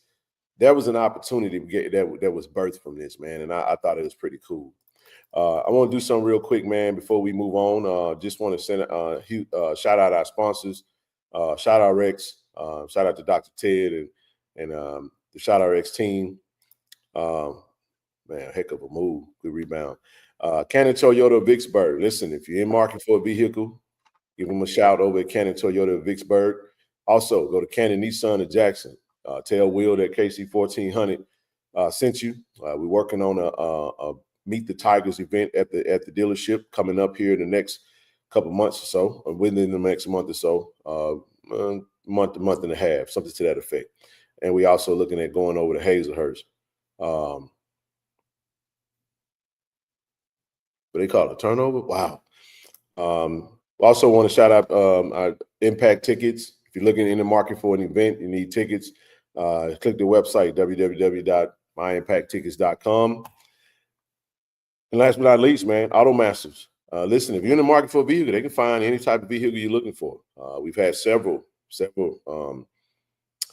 there was an opportunity to get that was birthed from this, man. And I thought it was pretty cool. I want to do something real quick, man, before we move on. Just want to send shout out our sponsors, Shout Out Rex, shout out to Dr. Ted and the Shout Out Rex team. Man, heck of a move. Good rebound. Cannon Toyota of Vicksburg. Listen, if you're in market for a vehicle, give them a shout over at Cannon Toyota of Vicksburg. Also, go to Cannon Nissan of Jackson. Tell Will that KC-1400 sent you. We're working on a Meet the Tigers event at the dealership coming up here in the next couple months or so, or within the next month or so, month and a half, something to that effect. And we also looking at going over to Hazelhurst. What they call it, a turnover? Wow. Also want to shout out our Impact Tickets. If you're looking in the market for an event, you need tickets, click the website, www.myimpacttickets.com. And last but not least, man, Automasters. Listen, if you're in the market for a vehicle, they can find any type of vehicle you're looking for. We've had several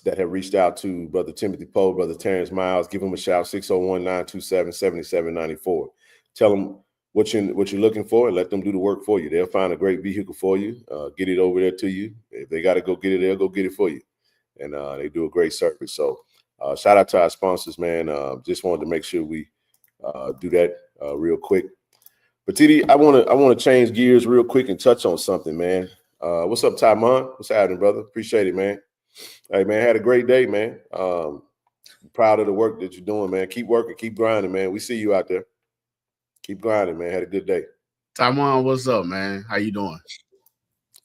that have reached out to Brother Timothy Poe, Brother Terrence Miles. Give them a shout, 601-927-7794. Tell them what you're looking for and let them do the work for you. They'll find a great vehicle for you, get it over there to you. If they got to go get it, they'll go get it for you. And they do a great service. So shout out to our sponsors, man. Just wanted to make sure we do that real quick. But TD, I want to change gears real quick and touch on something, man. What's up, Tymon? What's happening, brother? Appreciate it, man. Hey, man, had a great day, man. Proud of the work that you're doing, man. Keep working, keep grinding, man. We see you out there. Keep grinding, man. Had a good day. Tymon, what's up, man? How you doing?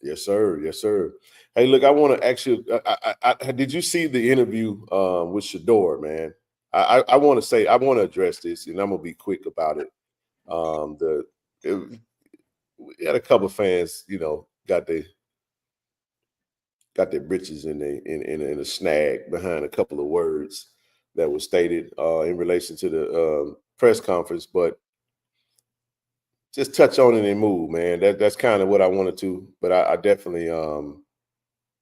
Yes, sir. Yes, sir. Hey, look, I want to ask you, did you see the interview with Shedeur, man? I want to address this, and I'm going to be quick about it. We had a couple of fans, got their britches in a snag behind a couple of words that were stated in relation to the press conference, but just touch on it and move, man. That's kind of what I wanted to, but I definitely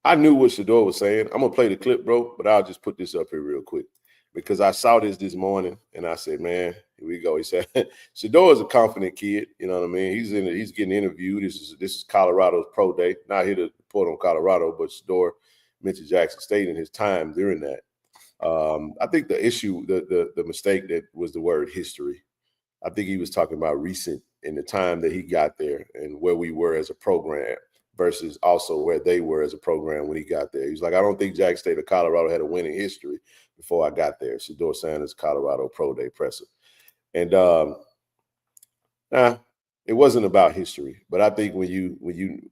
I knew what Shedeur was saying. I'm gonna play the clip, bro, but I'll just put this up here real quick because I saw this morning and I said, man, here we go. He said, Shedeur is a confident kid. You know what I mean? He's getting interviewed. This is Colorado's pro day. Not here to report on Colorado, but Shedeur mentioned Jackson State in his time during that. I think the issue, the mistake that was the word history. I think he was talking about recent in the time that he got there and where we were as a program versus also where they were as a program when he got there. He was like, I don't think Jackson State or Colorado had a winning history before I got there. Shedeur Sanders, Colorado Pro Day presser. And it wasn't about history, but I think when you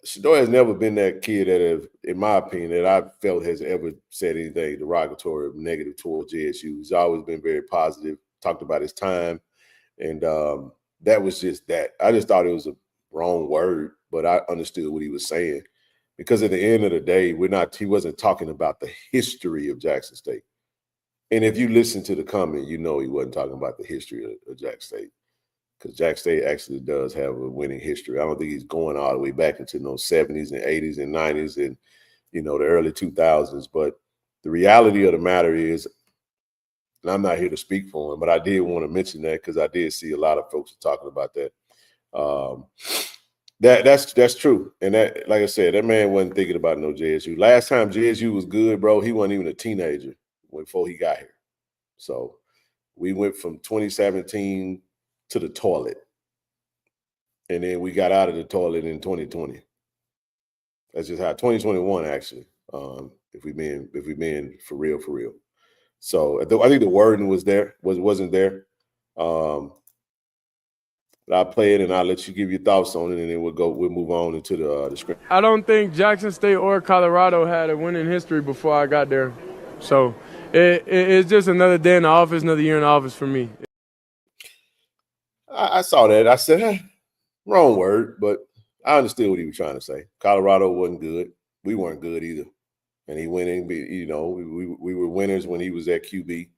Shedeur has never been that kid that, in my opinion, that I felt has ever said anything derogatory or negative towards JSU. He's always been very positive, talked about his time. And that was just that. I just thought it was a wrong word, but I understood what he was saying. Because at the end of the day, he wasn't talking about the history of Jackson State. And if you listen to the comment, you know he wasn't talking about the history of Jackson State. Because Jackson State actually does have a winning history. I don't think he's going all the way back into those 70s and 80s and 90s and, the early 2000s. But the reality of the matter is, and I'm not here to speak for him, but I did want to mention that because I did see a lot of folks talking about that. That's true. And that, like I said, that man wasn't thinking about no JSU. Last time JSU was good, bro, he wasn't even a teenager before he got here. So we went from 2017 to the toilet. And then we got out of the toilet in 2020. That's just how 2021 actually. If we being for real. So I think the wording wasn't there. But I'll play it and I'll let you give your thoughts on it, and then we'll move on into the script. I don't think Jackson State or Colorado had a winning history before I got there. So it's just another day in the office, another year in the office for me. I saw that. I said, wrong word, but I understood what he was trying to say. Colorado wasn't good. We weren't good either. And he went in, we were winners when he was at QB.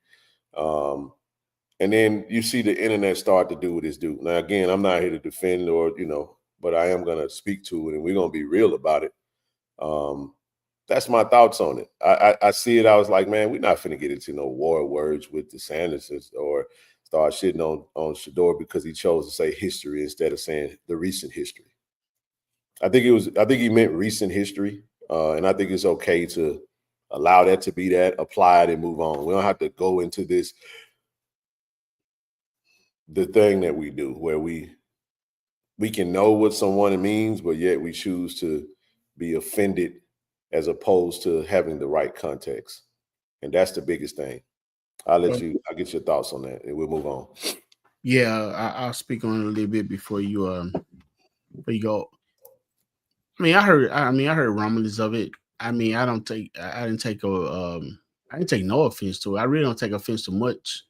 And then you see the internet start to do what it's do. Now, again, I'm not here to defend or, but I am going to speak to it and we're going to be real about it. That's my thoughts on it. I see it. I was like, man, we're not finna get into no war words with the Sandersons or start shitting on Shedeur because he chose to say history instead of saying the recent history. I think he meant recent history. And I think it's okay to allow that to be that, apply it and move on. We don't have to go into the thing that we do where we can know what someone means, but yet we choose to be offended as opposed to having the right context. And that's the biggest thing. I'll get your thoughts on that and we'll move on. Yeah, I'll speak on it a little bit before you go. I heard rumblings of it. I didn't take no offense to it. I really don't take offense to much,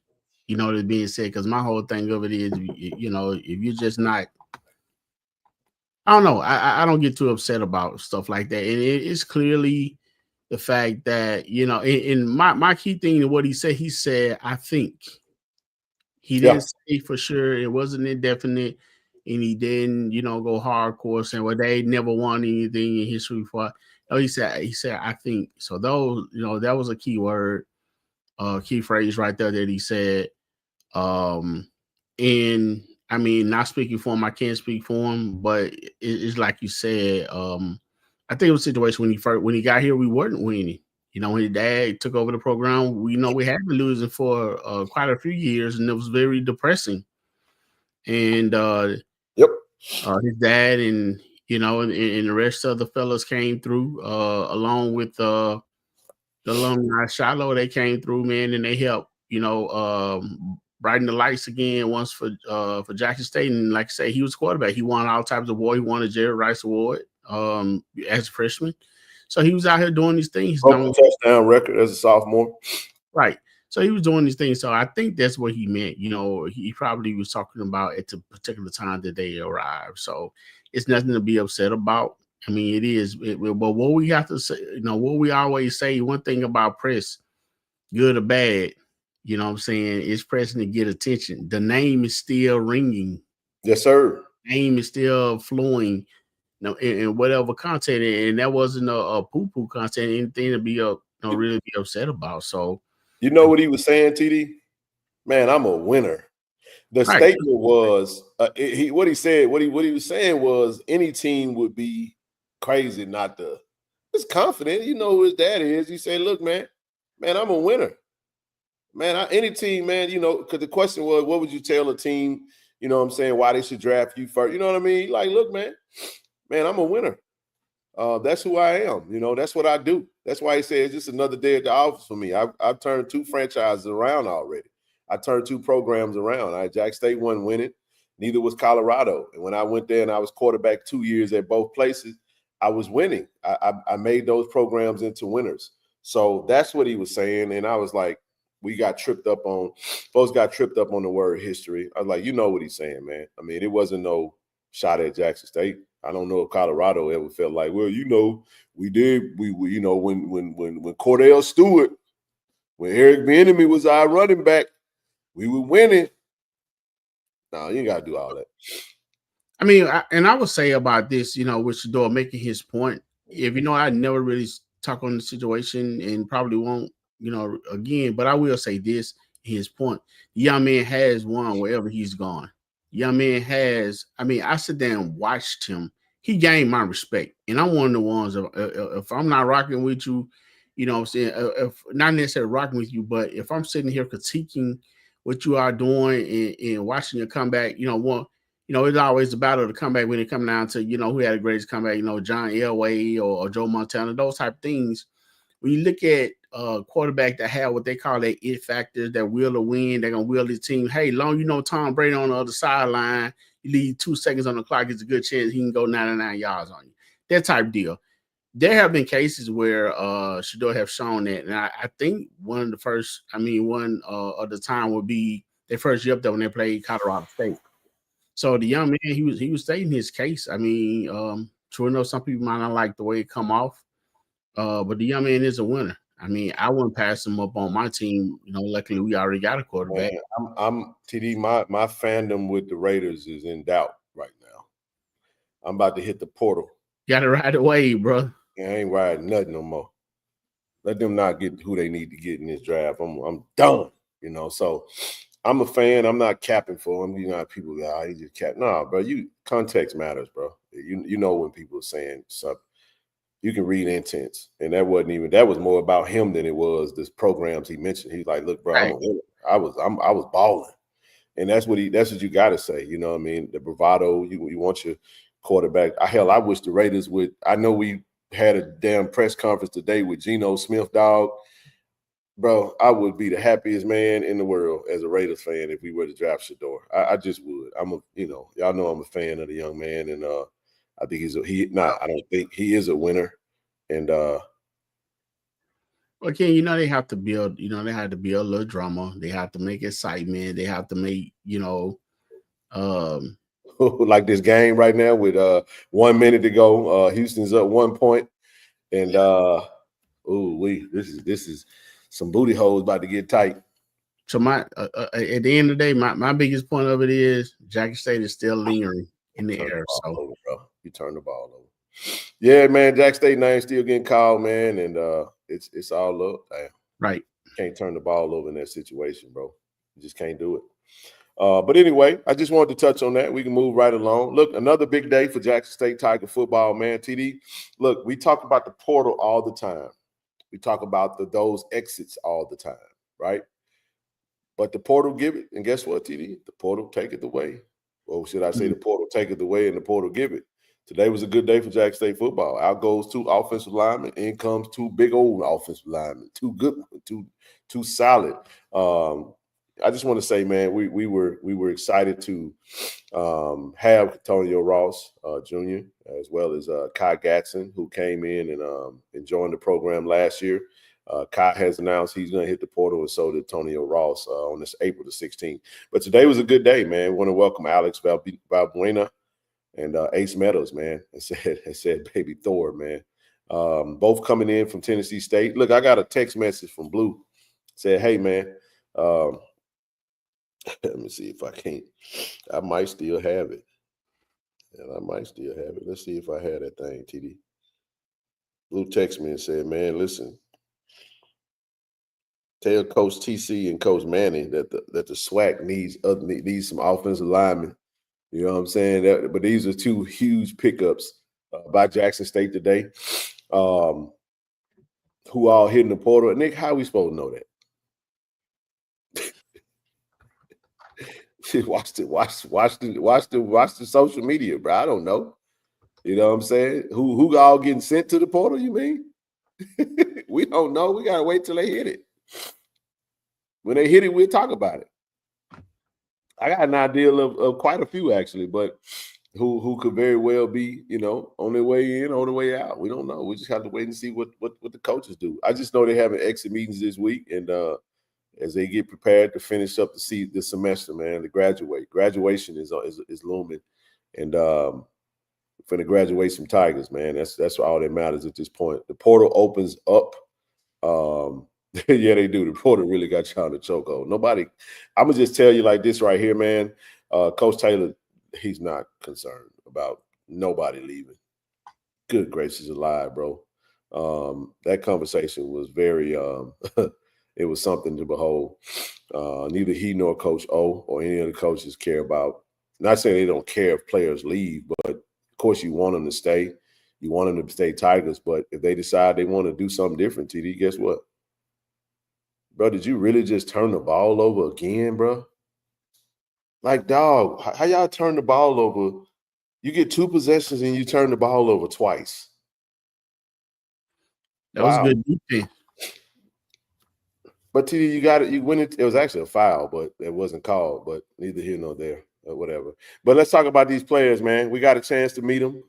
that's being said, because my whole thing of it is, if you're just not, I don't know, I don't get too upset about stuff like that. And it's clearly the fact that, in my key thing in what he said, I think. He didn't say for sure. It wasn't indefinite. And he didn't, go hardcore saying, well, they never won anything in history before. No, he said, I think. So those, that was a key word, key phrase right there that he said. And not speaking for him, I can't speak for him, but it's like you said, I think it was a situation when he got here, we weren't winning. When his dad took over the program, we had been losing for quite a few years, and it was very depressing. And his dad and and the rest of the fellas came through, along with the alumni Shiloh. They came through, man, and they helped brighten the lights again once for Jackson State. And like I say, he was quarterback. He won all types of awards. He won a Jerry Rice Award as a freshman. So he was out here doing these things. Touchdown record as a sophomore. Right. So he was doing these things. So I think that's what he meant. He probably was talking about at the particular time that they arrived. So it's nothing to be upset about. It is. But what we have to say, what we always say, one thing about press, good or bad, what I'm saying, is pressing to get attention. The name is still ringing. Yes, sir. Name is still flowing. in whatever content, and that wasn't a poo-poo content, anything to be really be upset about. So you know what he was saying, TD? Man, I'm a winner. The right. statement was what he said. What he was saying was any team would be crazy not to. He's confident. You know who his dad is. He said, "Look, man, I'm a winner. Man, any team, man. You know, because the question was, what would you tell a team? You know what I'm saying? Why they should draft you first? You know what I mean? Like, look, man, I'm a winner. That's who I am. You know, that's what I do. That's why he said it's just another day at the office for me. I've turned 2 franchises around already. I turned 2 programs around. Jack State wasn't winning. Neither was Colorado. And when I went there and I was quarterback 2 years at both places, I was winning. I made those programs into winners. So that's what he was saying. And I was like, folks got tripped up on the word history. I was like, you know what he's saying, man. I mean, it wasn't no shot at Jackson State. I don't know if Colorado ever felt like, well, you know, we did. We you know, when Cordell Stewart, when Eric Bieniemy was our running back, we were winning. No, you ain't got to do all that. I mean, I would say about this, you know, with Shedeur making his point, if you know, I never really talk on the situation and probably won't, you know, again, but I will say this, his point. The young man has won wherever he's gone. Young man has, I mean, I sit there and watched him. He gained my respect. And I'm one of the ones, if I'm not rocking with you, you know what I'm saying, if not necessarily rocking with you, but if I'm sitting here critiquing what you are doing and watching your comeback, you know, it's always a battle to come back when it comes down to, you know, who had the greatest comeback, you know, John Elway or Joe Montana, those type of things. When you look at quarterback that have what they call that it factor, that will to win, they're going to will the team. Hey, long you know Tom Brady on the other sideline, you leave 2 seconds on the clock, it's a good chance he can go 99 yards on you. That type deal. There have been cases where Shedeur have shown that. And I think one of the time would be their first year up there when they played Colorado State. So the young man, he was stating his case. I mean, true enough, some people might not like the way it come off. But the young man is a winner. I mean, I wouldn't pass him up on my team. You know, luckily we already got a quarterback. Man, I'm TD. My fandom with the Raiders is in doubt right now. I'm about to hit the portal. Got to ride away, bro. I ain't riding nothing no more. Let them not get who they need to get in this draft. I'm done. You know, so I'm a fan. I'm not capping for him. You know, people go, he just cap. Nah, bro. Context matters, bro. You know when people are saying something. You can read intents, and that was more about him than it was the programs he mentioned. He's like, look, bro, right. I was balling, and that's what you got to say. You know what I mean? The bravado. You want your quarterback. I wish the Raiders would. I know we had a damn press conference today with Geno Smith, dog. Bro, I would be the happiest man in the world as a Raiders fan if we were to draft Shedeur. I just would. Y'all know I'm a fan of the young man, and I think I don't think he is a winner. And again, you know, they have to build, you know, they had to build a little drama. They have to make excitement. They have to make, you know, like this game right now with 1 minute to go. Houston's up 1 point. And this is some booty holes about to get tight. So at the end of the day, my biggest point of it is Jackson State is still lingering in the air. So over, bro. You turn the ball over. Yeah, man. Jack State name still getting called, man, and it's all up. Damn. Right. You can't turn the ball over in that situation, bro. You just can't do it. But anyway, I just wanted to touch on that. We can move right along. Look, another big day for Jackson State Tiger football, man. TD, look, we talk about the portal all the time. We talk about those exits all the time, right? But the portal give it, and guess what, TD? The portal take it away. Or should I say the portal take it away and the portal give it? Today was a good day for Jackson State football. Out goes 2 offensive linemen. In comes 2 big old offensive linemen. 2 good, 2 solid. I just want to say, man, we were excited to have Antonio Ross Jr. as well as Kai Gatson, who came in and joined the program last year. Kai has announced he's going to hit the portal, and so did Antonio Ross on this April the 16th. But today was a good day, man. We want to welcome Alex Valbuena and Ace Meadows, man. I said baby Thor, man. Both coming in from Tennessee State. Look, I got a text message from Blue. Said, hey, man, let me see if I can't. I might still have it. And I might still have it. Let's see if I had that thing, TD. Blue texted me and said, man, listen, tell Coach TC and Coach Manning that the SWAC needs some offensive linemen. You know what I'm saying? But these are two huge pickups by Jackson State today. Who all hitting the portal? Nick, how are we supposed to know that? Watch the social media, bro. I don't know. You know what I'm saying? Who all getting sent to the portal, you mean? We don't know. We gotta wait till they hit it. When they hit it, we'll talk about it. I got an idea of quite a few actually, but who could very well be, on their way in, on their way out. We don't know. We just have to wait and see what the coaches do. I just know they're having exit meetings this week, and as they get prepared to finish up the semester, man, to graduate. Graduation is looming, and for the graduate some Tigers, man. That's all that matters at this point. The portal opens up. Yeah, they do. The portal really got you on the chokehold. Nobody. I'm gonna just tell you like this right here, man. Coach Taylor, he's not concerned about nobody leaving. Good gracious alive, bro. That conversation was very. It was something to behold. Neither he nor Coach O or any of the coaches care about. Not saying they don't care if players leave, but of course you want them to stay. You want them to stay Tigers, but if they decide they want to do something different, TD, guess what? Bro, did you really just turn the ball over again, bro? Like, dog, how y'all turn the ball over? You get 2 possessions and you turn the ball over twice. That was good defense. But TD, you got it. You win it. It was actually a foul, but it wasn't called. But neither here nor there, or whatever. But let's talk about these players, man. We got a chance to meet them,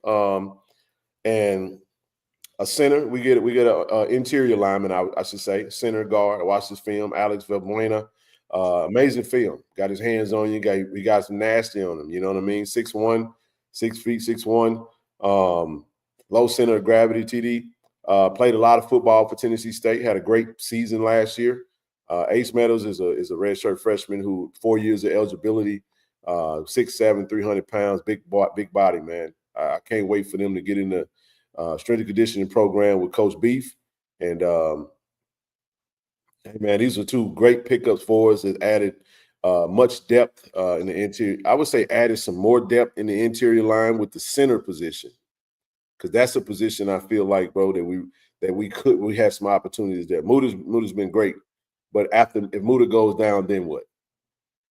and a center. We get an interior lineman, I should say, center guard. I watched this film, Alex Valbuena. Amazing film. Got his hands on you. We got some nasty on him. You know what I mean? 6'1", 6 feet, 6'1". Low center of gravity. TD played a lot of football for Tennessee State. Had a great season last year. Ace Meadows is a redshirt freshman who 4 years of eligibility. 6'7", 300 pounds, big body, man. I can't wait for them to get in the strength and conditioning program with Coach Beef. And, hey, man, these are 2 great pickups for us that added much depth in the interior. I would say added some more depth in the interior line with the center position, because that's a position I feel like, bro, that we have some opportunities there. Muda's been great, but if Muda goes down, then what?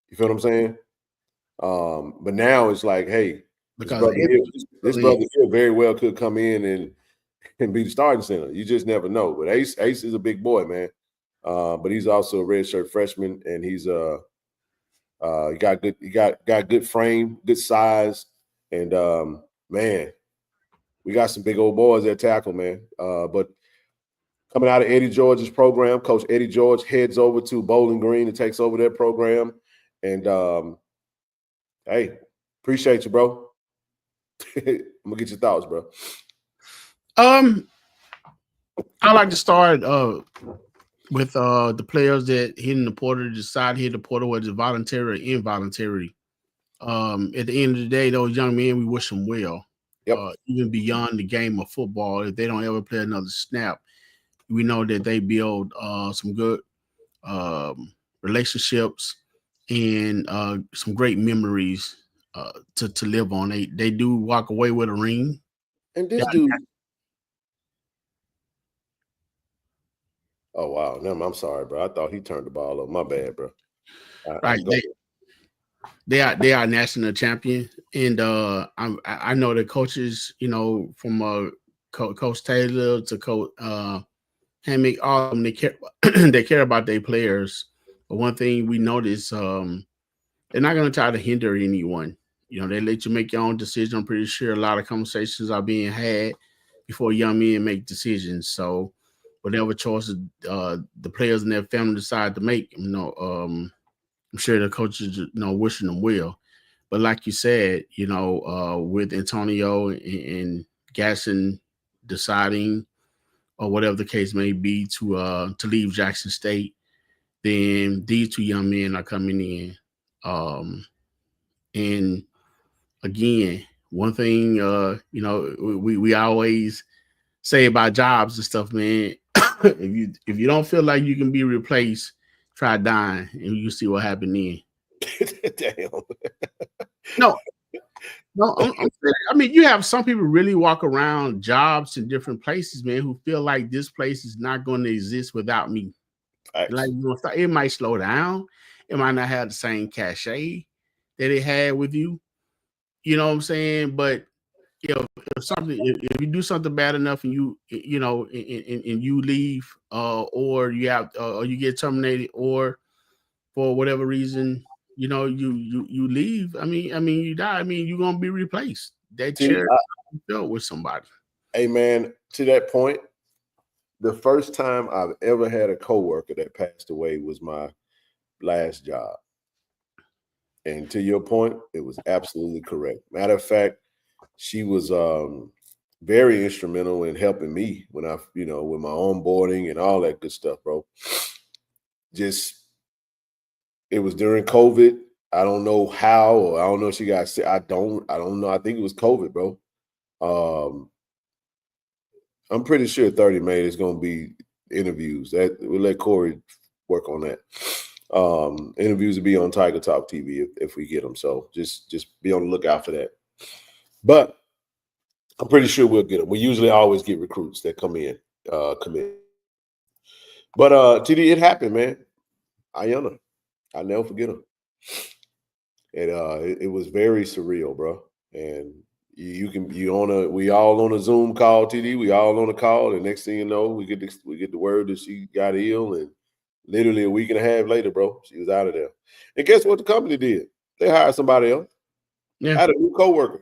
You feel what I'm saying? But now it's like, hey, this brother here very well could come in and be the starting center. You just never know. But Ace is a big boy, man. But he's also a redshirt freshman, and he's he got good frame, good size, and man, we got some big old boys at tackle, man. But coming out of Eddie George's program, Coach Eddie George heads over to Bowling Green and takes over their program. And hey, appreciate you, bro. I'm gonna get your thoughts, bro. I like to start with the players that hit in the portal, decide to hit the portal, whether it's voluntary or involuntary. At the end of the day, those young men, we wish them well. Yep. Even beyond the game of football, if they don't ever play another snap, we know that they build some good relationships and some great memories to live on. They do walk away with a ring. And this dude. Oh wow! No, I'm sorry, bro. I thought he turned the ball over. My bad, bro. Right. They are national champion, and I know the coaches, from Coach Taylor to Coach Hammock, all of them, they care about their players. But one thing we notice, they're not going to try to hinder anyone. They let you make your own decision. I'm pretty sure a lot of conversations are being had before young men make decisions. So whatever choices the players and their family decide to make, I'm sure the coaches, wishing them well. But like you said, with Antonio and Gasson deciding, or whatever the case may be, to leave Jackson State, then these 2 young men are coming in. And again, one thing, you know, we always say about jobs and stuff, man. if you don't feel like you can be replaced, try dying, and you see what happened then. Damn. No, I mean, you have some people really walk around jobs in different places, man, who feel like this place is not going to exist without me. Like, you know, it might slow down. It might not have the same cachet that it had with you. You know what I'm saying? But if you do something bad enough and you know, and you leave, or you have, or you get terminated, or for whatever reason, you know, you leave. I mean, you die. I mean, you're gonna be replaced. That chair filled with somebody. Hey, man, to that point, the first time I've ever had a coworker that passed away was my last job. And to your point, it was absolutely correct. Matter of fact, she was very instrumental in helping me when I, you know, with my onboarding and all that good stuff, bro. Just, it was during COVID. I don't know how, or I don't know if she got sick. I don't know. I think it was COVID, bro. I'm pretty sure 30 May is going to be interviews. That we'll let Corey work on that. Interviews will be on Tiger Talk TV if we get them. So just be on the lookout for that. But I'm pretty sure we'll get them. We usually always get recruits that come in, commit. But TD, it happened, man. Ayanna, I'll never forget him. And it was very surreal, bro. And we all on a Zoom call, TD. We all on a call, and next thing you know, we get the word that she got ill, and literally a week and a half later, bro, she was out of there. And guess what the company did? They hired somebody else. Yeah. I had a new coworker.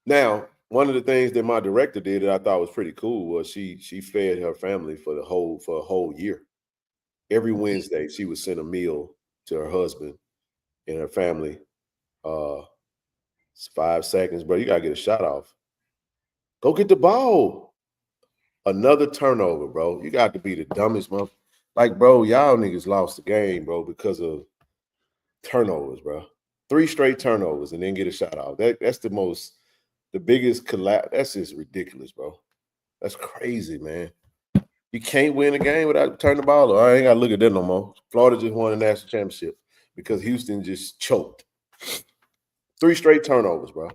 Now, one of the things that my director did that I thought was pretty cool was she fed her family for a whole year. Every Wednesday, she would send a meal to her husband and her family. 5 seconds, bro. You gotta get a shot off. Go get the ball. Another turnover, bro. You got to be the dumbest motherfucker. Like, bro, y'all niggas lost the game, bro, because of turnovers, bro. 3 straight turnovers and then get a shot off. That's the biggest collapse. That's just ridiculous, bro. That's crazy, man. You can't win a game without turning the ball over. I ain't got to look at that no more. Florida just won a national championship because Houston just choked. 3 straight turnovers, bro.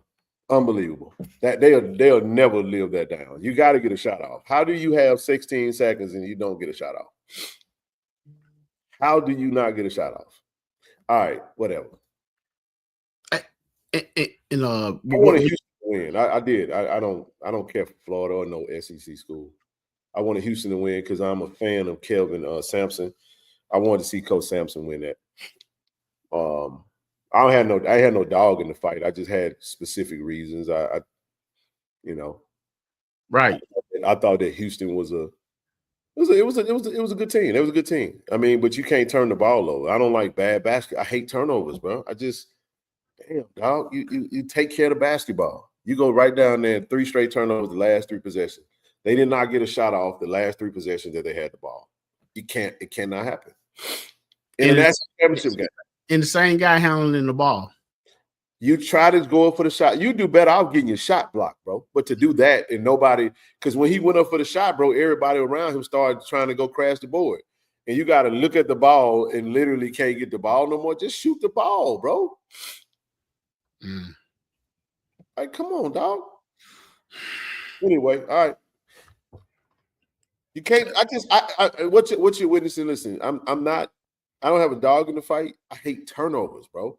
Unbelievable. That they'll never live that down. You got to get a shot off. How do you have 16 seconds and you don't get a shot off? How do you not get a shot off? All right, whatever. I want Houston to win. I did. I don't care for Florida or no SEC school. I wanted Houston to win because I'm a fan of Kelvin Sampson. I wanted to see Coach Sampson win that. I had no dog in the fight. I just had specific reasons. I right. I thought that Houston was a good team. It was a good team. I mean, but you can't turn the ball over. I don't like bad basketball. I hate turnovers, bro. Damn, dog. You take care of the basketball. You go right down there, 3 straight turnovers the last 3 possessions. They did not get a shot off the last 3 possessions that they had the ball. It cannot happen. In the national championship game. And the same guy handling the ball. You try to go up for the shot. You do better off getting your shot blocked, bro. But to do that and nobody, because when he went up for the shot, bro, everybody around him started trying to go crash the board. And you got to look at the ball and literally can't get the ball no more. Just shoot the ball, bro. Like, come on, dog. Anyway, all right. You can't. What you're witnessing? Listen, I don't have a dog in the fight. I hate turnovers, bro.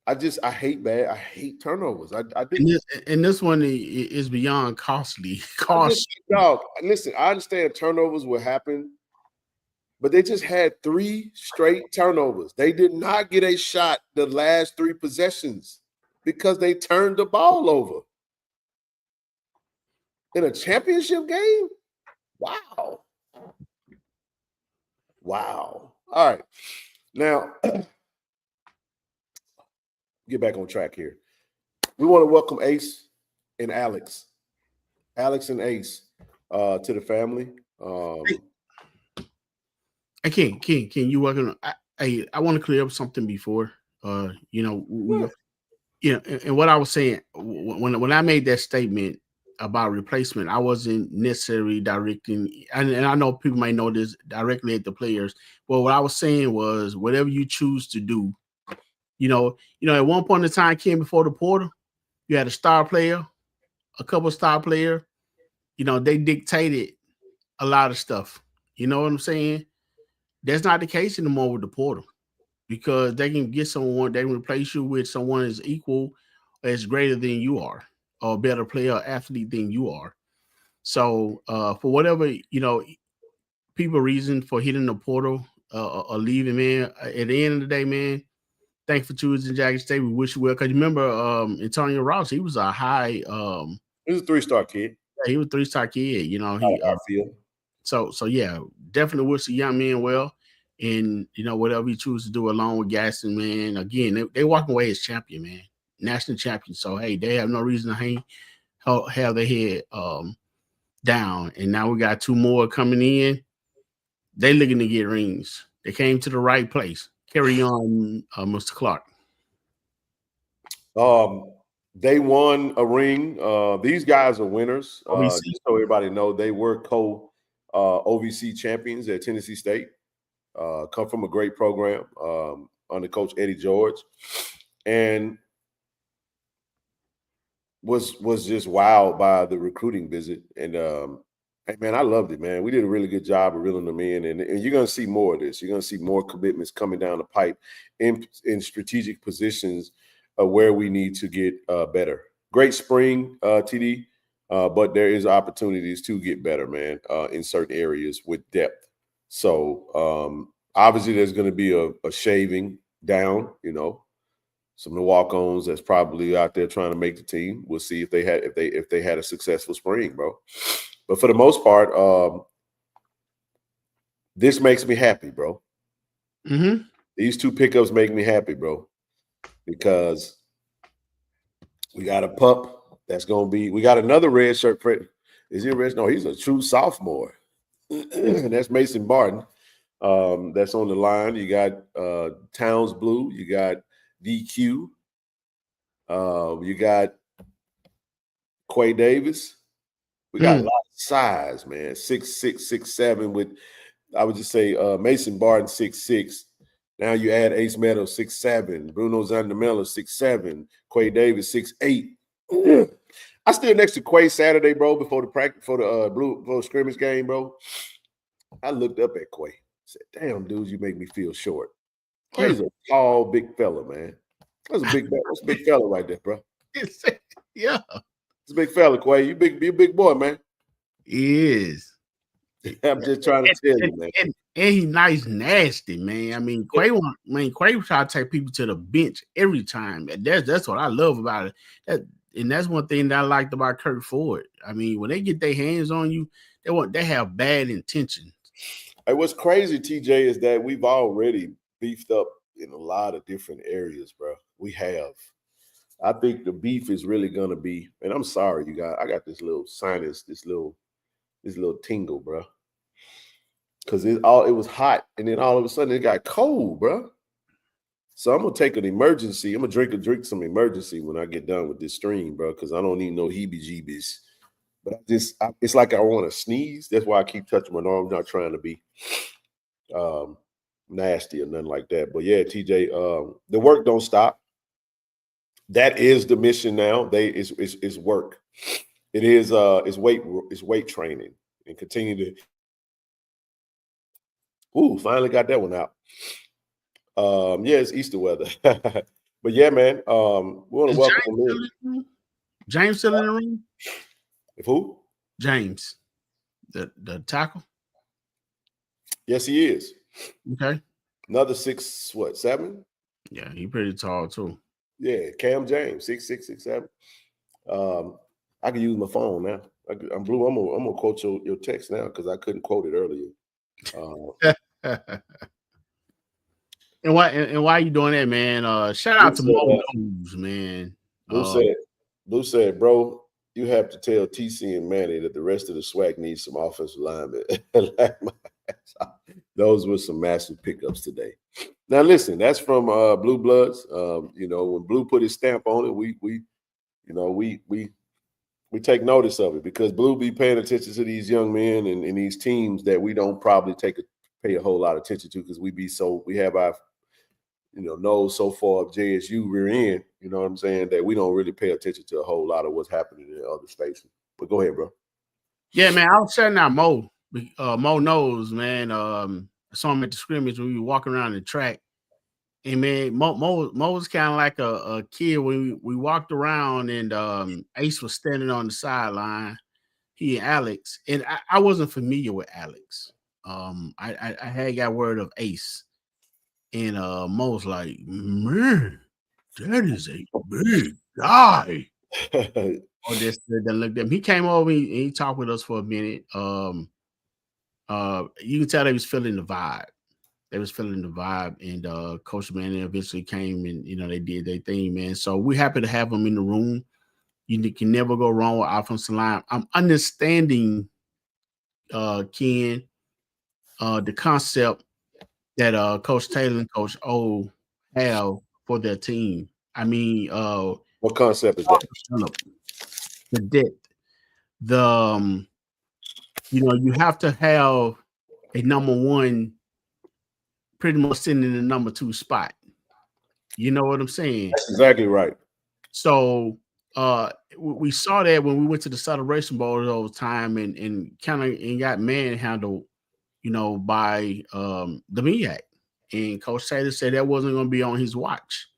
I hate turnovers. I do. And this one is beyond costly. Dog, listen, I understand turnovers will happen, but they just had 3 straight turnovers. They did not get a shot the last 3 possessions because they turned the ball over. In a championship game? Wow. Wow. All right. Now, get back on track here. We want to welcome Ace and Alex. Alex and Ace to the family. King, you welcome. I want to clear up something before. and what I was saying when I made that statement about replacement, I wasn't necessarily directing, and I know people might know this directly at the players. But what I was saying was, whatever you choose to do, at one point in time, came before the portal, you had a star player, a couple star player. They dictated a lot of stuff. You know what I'm saying? That's not the case anymore with the portal, because they can get someone, they can replace you with someone as equal, as greater than you are, or a better player or athlete than you are. So for whatever, people reason for hitting the portal or leaving, man, at the end of the day, man, thanks for choosing Jackson State. We wish you well. Because you remember Antonio Ross, he was a high he was a 3-star kid. Yeah, he was a 3-star kid. He I feel. So yeah, definitely wish the young man well. And whatever he chooses to do along with Gaston, man, again, they walking away as champion, man. National champion. So hey, they have no reason to have their head down. And now we got 2 more coming in. They looking to get rings. They came to the right place. Carry on, Mr. Clark. They won a ring. These guys are winners. Just so everybody know, they were OVC champions at Tennessee State. Come from a great program under Coach Eddie George, and was just wowed by the recruiting visit. And hey, man, I loved it, man. We did a really good job of reeling them in, and you're going to see more of this. You're going to see more commitments coming down the pipe in strategic positions where we need to get better. Great spring, TD, but there is opportunities to get better, man, in certain areas with depth. So obviously there's going to be a shaving down, some of the walk-ons that's probably out there trying to make the team. We'll see if they had a successful spring, bro. But for the most part, this makes me happy, bro. Mm-hmm. These 2 pickups make me happy, bro, because we got a pup that's going to be – we got another red shirt. Is he a red? No, he's a true sophomore. And that's Mason Barton. That's on the line. You got Towns Blue. You got DQ. You got Quay Davis. We got a lot of size, man. 6'6", 6'7", with, I would just say, Mason Barton 6'6". Now you add Ace Meadows 6'7", Bruno Zandamela 6'7", Quay Davis 6'8". I stood next to Quay Saturday, bro, before the practice, for the scrimmage game, bro. I looked up at Quay. Said, "Damn, dudes, you make me feel short." Quay's a tall, big fella, man. That's a big fella right there, bro. Yeah. It's a big fella, Quay. You a big boy, man. He is. I'm just trying to tell you, man. And he nice, nasty, man. I mean, Quay try to take people to the bench every time. That's what I love about it. And that's one thing that I liked about Kirk Ford. I mean, when they get their hands on you, they have bad intentions. Hey, what's crazy, TJ, is that we've already beefed up in a lot of different areas, bro. We have. I think the beef is really gonna be, and I'm sorry, you guys. I got this little sinus, this little tingle, bro. Because it was hot, and then all of a sudden it got cold, bro. So I'm gonna take an emergency. I'm gonna drink some emergency when I get done with this stream, bro. Because I don't need no heebie-jeebies. But it's like I want to sneeze. That's why I keep touching my arm. I'm not trying to be nasty or nothing like that. But yeah, TJ, the work don't stop. That is the mission now. It's work. It is it's weight training and continue to. Ooh, finally got that one out. Yeah, it's Easter weather. But yeah, man, we want to welcome him in. James still in the room? If who? James, the tackle. Yes, he is. Okay. Another 6'7"? Yeah, he pretty tall too. Yeah, Cam James, 6'6", 6'7". I can use my phone now. I'm Blue. I'm gonna quote your text now because I couldn't quote it earlier. And why are you doing that, man? Shout out to Mo News, man. Blue said, bro, you have to tell TC and Manny that the rest of the SWAC needs some offensive linemen. Those were some massive pickups today. Now listen, that's from Blue Bloods. You know, when Blue put his stamp on it, we take notice of it because Blue be paying attention to these young men and these teams that we don't probably pay a whole lot of attention to because we have our nose so far of JSU rear end, you know what I'm saying, that we don't really pay attention to a whole lot of what's happening in other states. But go ahead, bro. Yeah, man, I was shouting out Mo. Mo knows, man. I saw him at the scrimmage when we were walking around the track. And man, Mo was kind of like a kid when we walked around and Ace was standing on the sideline. He and Alex, and I wasn't familiar with Alex. I had got word of Ace. And Mo was like, man, that is a big guy. Or just looked at him. He came over and he talked with us for a minute. You can tell they was feeling the vibe. They was feeling the vibe, and Coach Manning eventually came and they did their thing, man. So we're happy to have them in the room. You can never go wrong with offensive line. I'm understanding, Ken, the concept that Coach Taylor and Coach O have for their team. I mean, what concept is that? The depth. You have to have a number one pretty much sitting in the number two spot. You know what I'm saying? That's exactly right. So we saw that when we went to the Celebration Bowl all the time and kind of got manhandled, by the MEAC. And Coach Taylor said that wasn't going to be on his watch.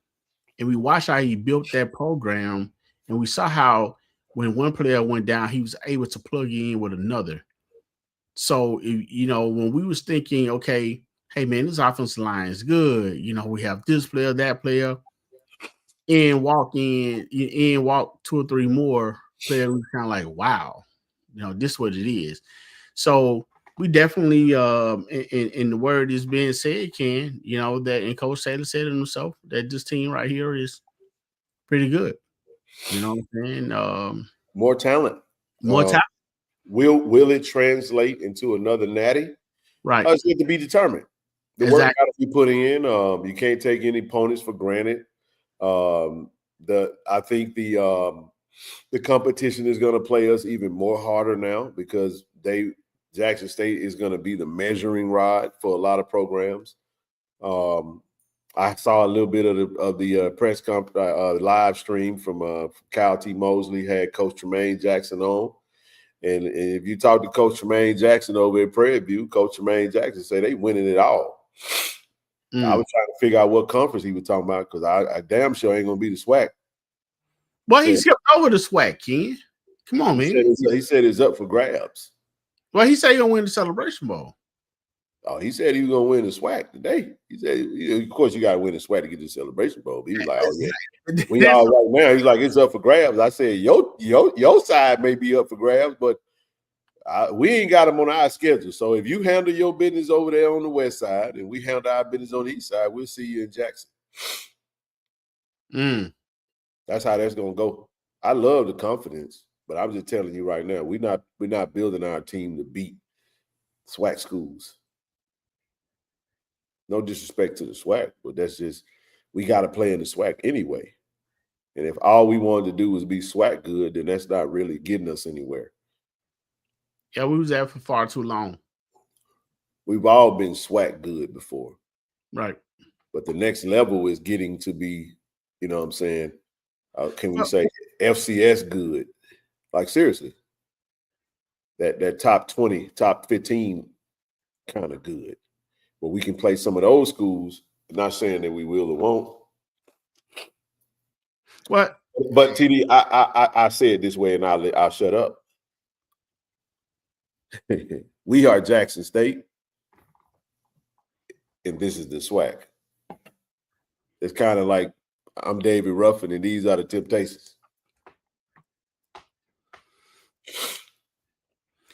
And we watched how he built that program, and we saw how when one player went down, he was able to plug in with another. So, when we was thinking, okay, hey, man, this offensive line is good. We have this player, that player, and walk two or three more players. We kind of like, wow, this is what it is. So we definitely, in the word is being said, Ken, that, and Coach Taylor said it himself, that this team right here is pretty good. You know what I'm saying? More talent. More talent. Will it translate into another natty? Right. It's yet to be determined. The work got to be put in. You can't take any opponents for granted. I think the competition is going to play us even more harder now because Jackson State is going to be the measuring rod for a lot of programs. I saw a little bit of the press live stream from Kyle T. Mosley, had Coach Tremaine Jackson on. And if you talk to Coach Tremaine Jackson over at Prairie View, Coach Tremaine Jackson say they winning it all. I was trying to figure out what conference he was talking about because I damn sure ain't going to be the SWAC. Well, he skipped over the SWAC, Ken. Come on, man. He said it's up for grabs. Well, he said he's going to win the Celebration Bowl. Oh, he said he was going to win the SWAC today. He said, of course, you got to win the SWAC to get the Celebration Bowl. But he was like, oh, yeah. We all right now. He's like, it's up for grabs. I said, your side may be up for grabs, but we ain't got them on our schedule. So if you handle your business over there on the west side and we handle our business on the east side, we'll see you in Jackson. That's how that's going to go. I love the confidence, but I'm just telling you right now, we're not building our team to beat SWAC schools. No disrespect to the SWAC, but that's just, we got to play in the SWAC anyway. And if all we wanted to do was be SWAC good, then that's not really getting us anywhere. Yeah, we was there for far too long. We've all been SWAC good before. Right. But the next level is getting to be, you know what I'm saying, can we say FCS good? Like, seriously. That top 20, top 15 kind of good. But we can play some of those schools, not saying that we will or won't. What? But TD, I say it this way, and I'll shut up. We are Jackson State, and this is the SWAC. It's kind of like I'm David Ruffin, and these are the Temptations.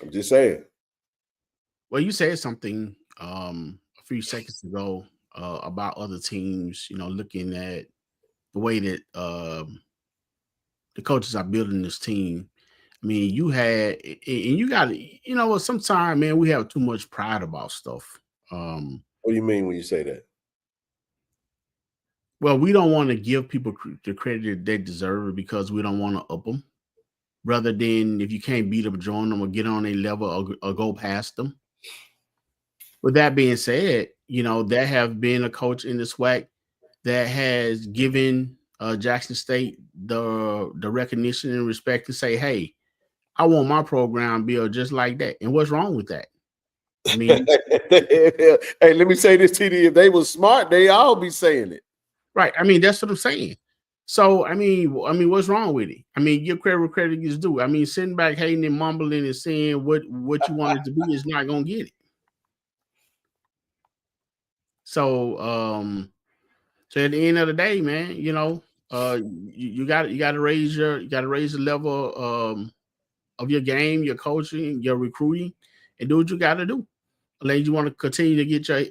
I'm just saying. Well, you said something a few seconds ago about other teams, looking at the way that the coaches are building this team. I mean, you had, and you got, sometimes, man, we have too much pride about stuff. What do you mean when you say that? Well, we don't want to give people the credit they deserve because we don't want to up them. Rather than if you can't beat them, join them or get on a level or go past them. With that being said, there have been a coach in the SWAC that has given Jackson State the recognition and respect to say, hey, I want my program built just like that. And what's wrong with that? I mean, hey, let me say this, TD. If they were smart, they all be saying it. Right. I mean, that's what I'm saying. So, I mean, what's wrong with it? I mean, give credit where credit is due. I mean, sitting back, hating and mumbling and saying what you want it to be is not going to get it. So, so at the end of the day, man, you got to raise the level of your game, your coaching, your recruiting, and do what you got to do. Unless you want to continue to get your,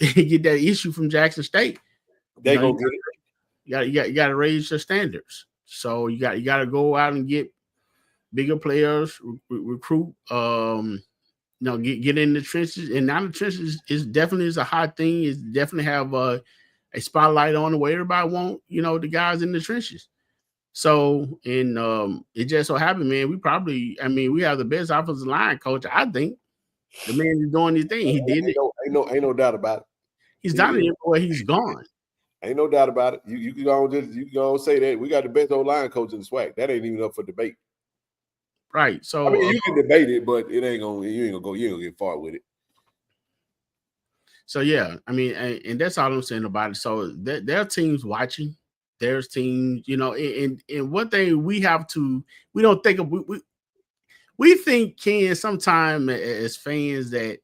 get that issue from Jackson State. They go get it. You got to raise your standards. So you got to go out and get bigger players, recruit. Get in the trenches, and now the trenches is definitely a hot thing. It's definitely have a spotlight on the way everybody want the guys in the trenches. So and it just so happened, man. We have the best offensive line coach. I think the man is doing his thing. He did it. Ain't no doubt about it. He's done it where he's gone. Ain't no doubt about it. You can go say that we got the best O-line coach in the SWAC. That ain't even up for debate. Right. So I mean, you can debate it, but you ain't gonna get far with it. So yeah, I mean, and that's all I'm saying about it. So there are teams watching. There's teams, and one thing we don't think of. We think Ken sometime as fans that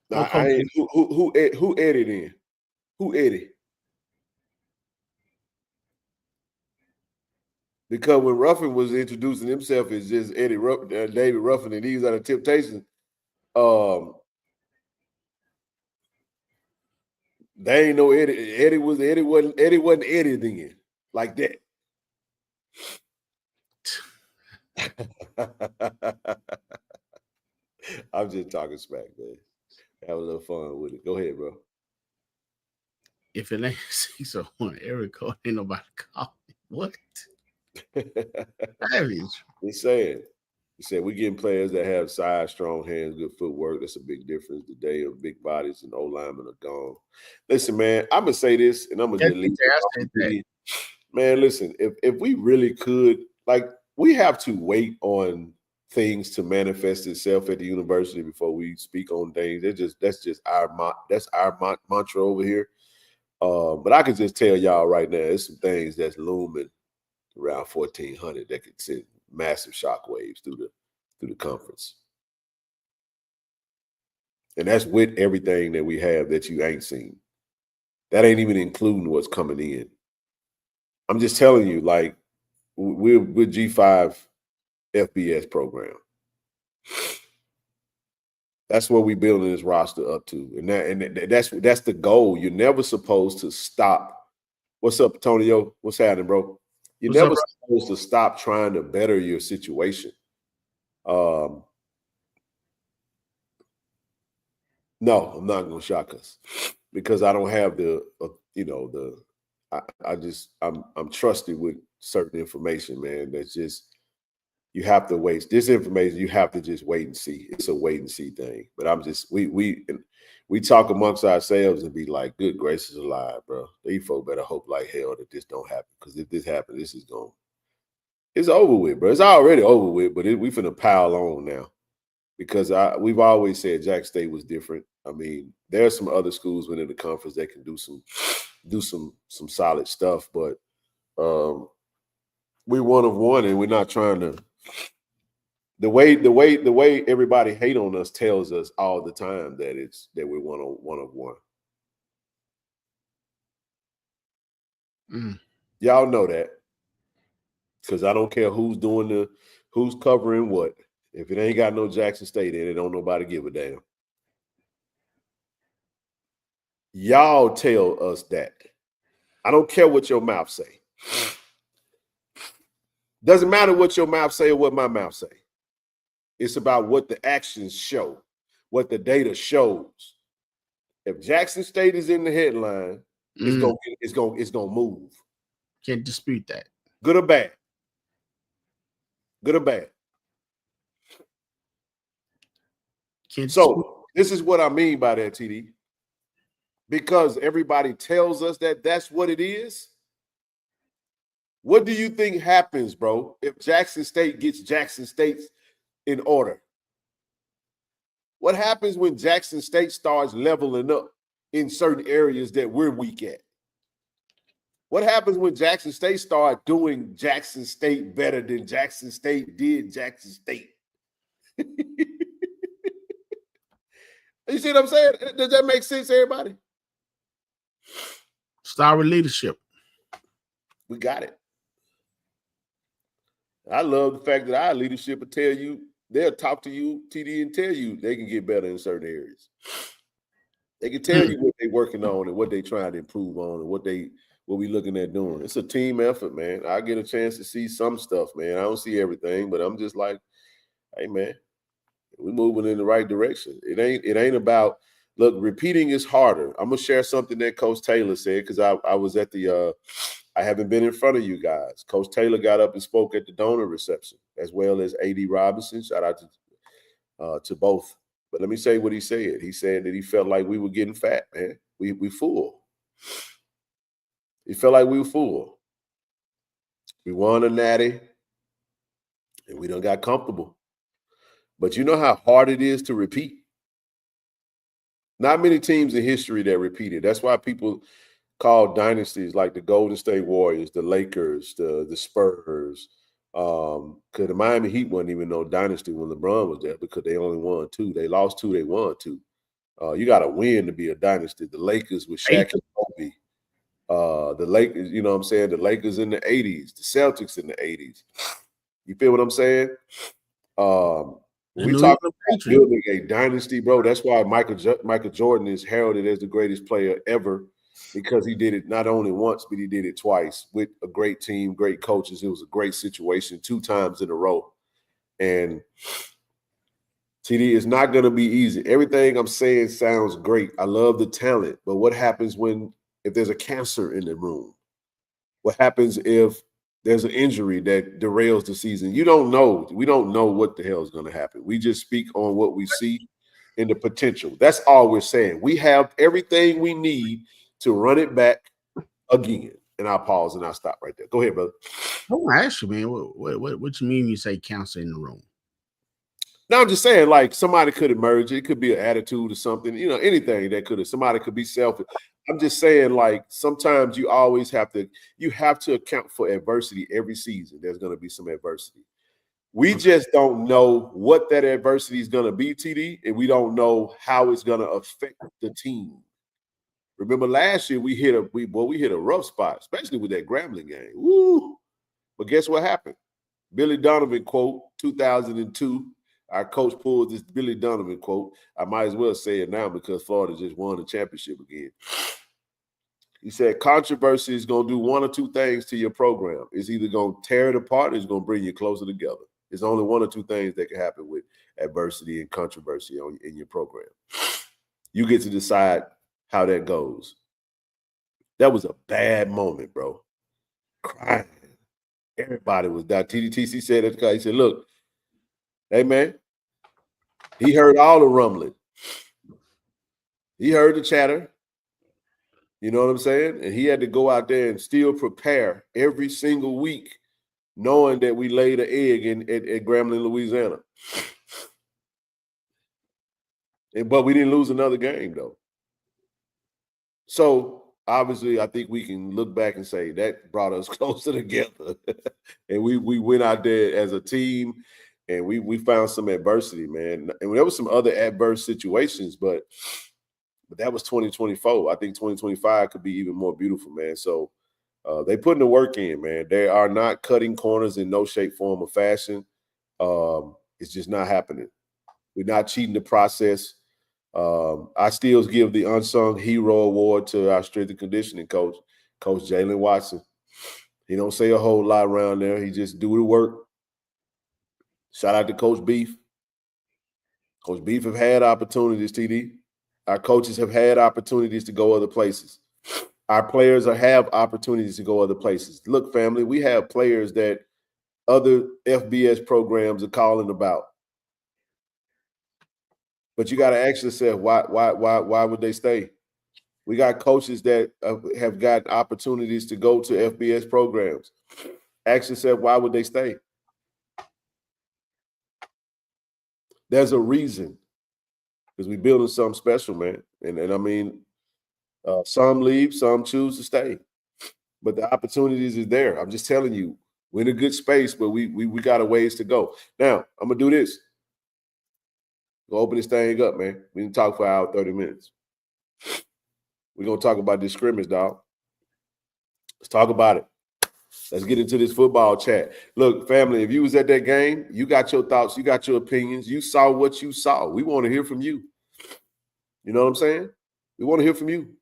who Eddie then? Who Eddie? Because when Ruffin was introducing himself as just David Ruffin, and he was out of Temptation, they ain't no Eddie. Eddie wasn't Eddie then like that. I'm just talking smack, man. Have a little fun with it. Go ahead, bro. If it ain't 601 Eric code, ain't nobody call me. What? He said we getting players that have size, strong hands, good footwork. That's a big difference today. Of big bodies and old linemen are gone. Listen, man, I'm gonna say this, and I'm gonna just leave it. Man, listen, if we really could, like, we have to wait on things to manifest itself at the university before we speak on things. That's just our mantra over here. But I can just tell y'all right now, there's some things that's looming around 1400 that could send massive shockwaves through the conference. And that's with everything that we have that you ain't seen. That ain't even including what's coming in. I'm just telling you, like, we're G5 FBS program. That's what we're building this roster up to. And that's the goal. You're never supposed to stop. What's up, Antonio? What's happening, bro? You're never supposed to stop trying to better your situation. No, I'm not going to shock us because I don't have I'm trusted with certain information, man. That's just, you have to wait. This information, you have to just wait and see. It's a wait and see thing. But I'm just, we talk amongst ourselves and be like, good gracious alive, bro. These folk better hope like hell that this don't happen. Because if this happens, this is going, it's over with, bro. It's already over with, but we finna pile on now. Because we've always said Jack State was different. I mean, there are some other schools within the conference that can do some solid stuff, but we're one of one, and we're not trying to. The way everybody hate on us tells us all the time that we're one of one. Y'all know that, because I don't care who's covering what. If it ain't got no Jackson State in it, don't nobody give a damn. Y'all tell us that. I don't care what your mouth say. Doesn't matter what your mouth say or what my mouth say. It's about what the actions show, what the data shows. If Jackson State is in the headline It's gonna move. Can't dispute that. Good or bad? Good or bad? So this is what I mean by that, TD. Because everybody tells us that that's what it is. What do you think happens, bro, if Jackson State gets Jackson State in order? What happens when Jackson State starts leveling up in certain areas that we're weak at? What happens when Jackson State start doing Jackson State better than Jackson State did Jackson State? You see what I'm saying? Does that make sense, everybody? Start with leadership. We got it. I love the fact that our leadership will tell you, they'll talk to you, TD, and tell you they can get better in certain areas. They can tell you what they're working on and what they're trying to improve on and what we looking at doing. It's a team effort, man. I get a chance to see some stuff, man. I don't see everything, but I'm just like, hey, man, we're moving in the right direction. It ain't about, look, repeating is harder. I'm gonna share something that Coach Taylor said, because I was at the I haven't been in front of you guys. Coach Taylor got up and spoke at the donor reception, as well as AD Robinson. Shout out to both. But let me say what he said. He said that he felt like we were getting fat, man. We full. He felt like we were full. We won a natty, and we done got comfortable. But you know how hard it is to repeat? Not many teams in history that repeated. That's why people call dynasties like the Golden State Warriors, the Lakers, the Spurs. Because the Miami Heat wasn't even no dynasty when LeBron was there, because they only won 2. They lost 2, they won 2. You got to win to be a dynasty. The Lakers with Shaq and Kobe. The Lakers, you know what I'm saying? The Lakers in the 80s, the Celtics in the 80s. You feel what I'm saying? We talk about building a dynasty, bro. That's why Michael Jordan is heralded as the greatest player ever, because he did it not only once, but he did it twice with a great team, great coaches. It was a great situation 2 times in a row. And TD, is not going to be easy. Everything I'm saying sounds great. I love the talent, but what happens if there's a cancer in the room? What happens if there's an injury that derails the season? You don't know. We don't know what the hell is going to happen. We just speak on what we see and the potential. That's all we're saying. We have everything we need to run it back again. And I'll pause and I'll stop right there. Go ahead, brother. I want to ask you, man, what you mean you say cancer in the room? No, I'm just saying, like, somebody could emerge. It could be an attitude or something, anything that somebody could be selfish. I'm just saying, like, sometimes you always have to account for adversity every season. There's going to be some adversity. We just don't know what that adversity is going to be, TD, and we don't know how it's going to affect the team. Remember last year we hit a rough spot, especially with that Grambling game. Woo! But guess what happened? Billy Donovan quote, 2002. Our coach pulled this Billy Donovan quote. I might as well say it now because Florida just won the championship again. He said, controversy is going to do 1 or 2 things to your program. It's either going to tear it apart or it's going to bring you closer together. There's only 1 or 2 things that can happen with adversity and controversy in your program. You get to decide how that goes. That was a bad moment, bro. Crying. Everybody was down. TDTC said that. He said, look, hey, man, he heard all the rumbling. He heard the chatter. You know what I'm saying? And he had to go out there and still prepare every single week, knowing that we laid an egg at Grambling, Louisiana. But we didn't lose another game, though. So, obviously, I think we can look back and say that brought us closer together. And we went out there as a team, and we found some adversity, man. And there was some other adverse situations, but that was 2024. I think 2025 could be even more beautiful, man. So they putting the work in, man. They are not cutting corners in no shape, form, or fashion. It's just not happening. We're not cheating the process. I still give the unsung hero award to our strength and conditioning coach, Coach Jalen Watson. He don't say a whole lot around there. He just do the work. Shout out to Coach Beef. Coach Beef have had opportunities, TD. Our coaches have had opportunities to go other places. Our players have opportunities to go other places. Look, family, we have players that other FBS programs are calling about. But you got to ask yourself, why would they stay? We got coaches that have got opportunities to go to FBS programs. Ask yourself, why would they stay? There's a reason, because we're building something special, man. And I mean, some leave, some choose to stay, but the opportunities is there. I'm just telling you, we're in a good space, but we got a ways to go. Now, I'm gonna do this. We'll open this thing up, man. We can talk for an hour, 30 minutes. We're gonna talk about this scrimmage, dog. Let's talk about it. Let's get into this football chat. Look, family, if you was at that game, you got your thoughts, you got your opinions, you saw what you saw. We want to hear from you. You know what I'm saying? We want to hear from you.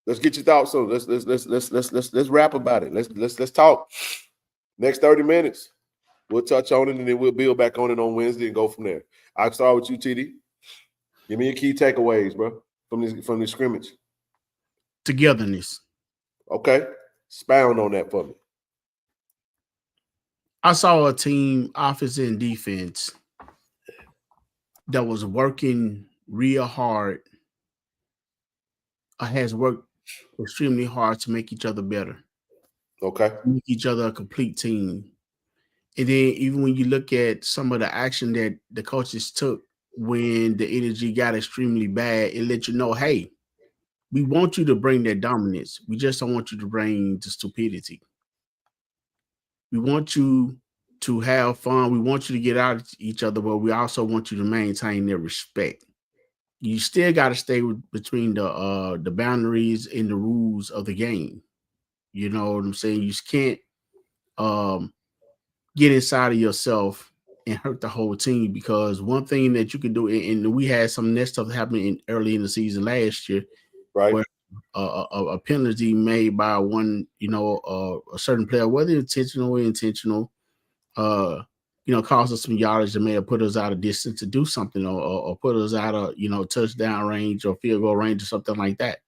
Let's get your thoughts on it. Let's rap about it. Let's talk. Next 30 minutes, we'll touch on it, and then we'll build back on it on Wednesday and go from there. I'll start with you, TD. Give me your key takeaways, bro, from this scrimmage. Togetherness. Okay. Expound on that for me. I saw a team, offense and defense, that was working real hard, has worked extremely hard to make each other better. Okay. Make each other a complete team. And then even when you look at some of the action that the coaches took when the energy got extremely bad, it let you know, hey, we want you to bring that dominance. We just don't want you to bring the stupidity. We want you to have fun. We want you to get out of each other, but we also want you to maintain their respect. You still got to stay between the boundaries and the rules of the game. You know what I'm saying? You just can't get inside of yourself and hurt the whole team, because one thing that you can do, and we had some of that stuff happening early in the season last year, right? Where a penalty made by one, a certain player, whether intentional or intentional, caused us some yardage that may have put us out of distance to do something, or put us out of, touchdown range or field goal range or something like that.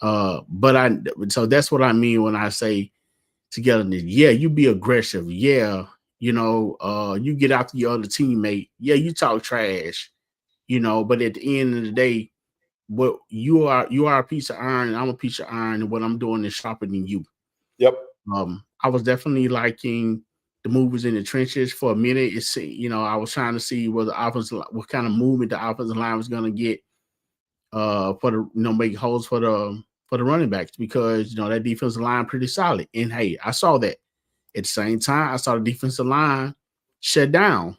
So that's what I mean when I say togetherness. Yeah, you be aggressive. Yeah, you get after your other teammate. Yeah, you talk trash, but at the end of the day, what you are a piece of iron, and I'm a piece of iron, and what I'm doing is sharper than you. Yep. I was definitely liking the movers in the trenches for a minute. I was trying to see what kind of movement the offensive line was going to get for the make holes for the running backs, because that defensive line pretty solid. And hey, I saw that. At the same time, I saw the defensive line shut down.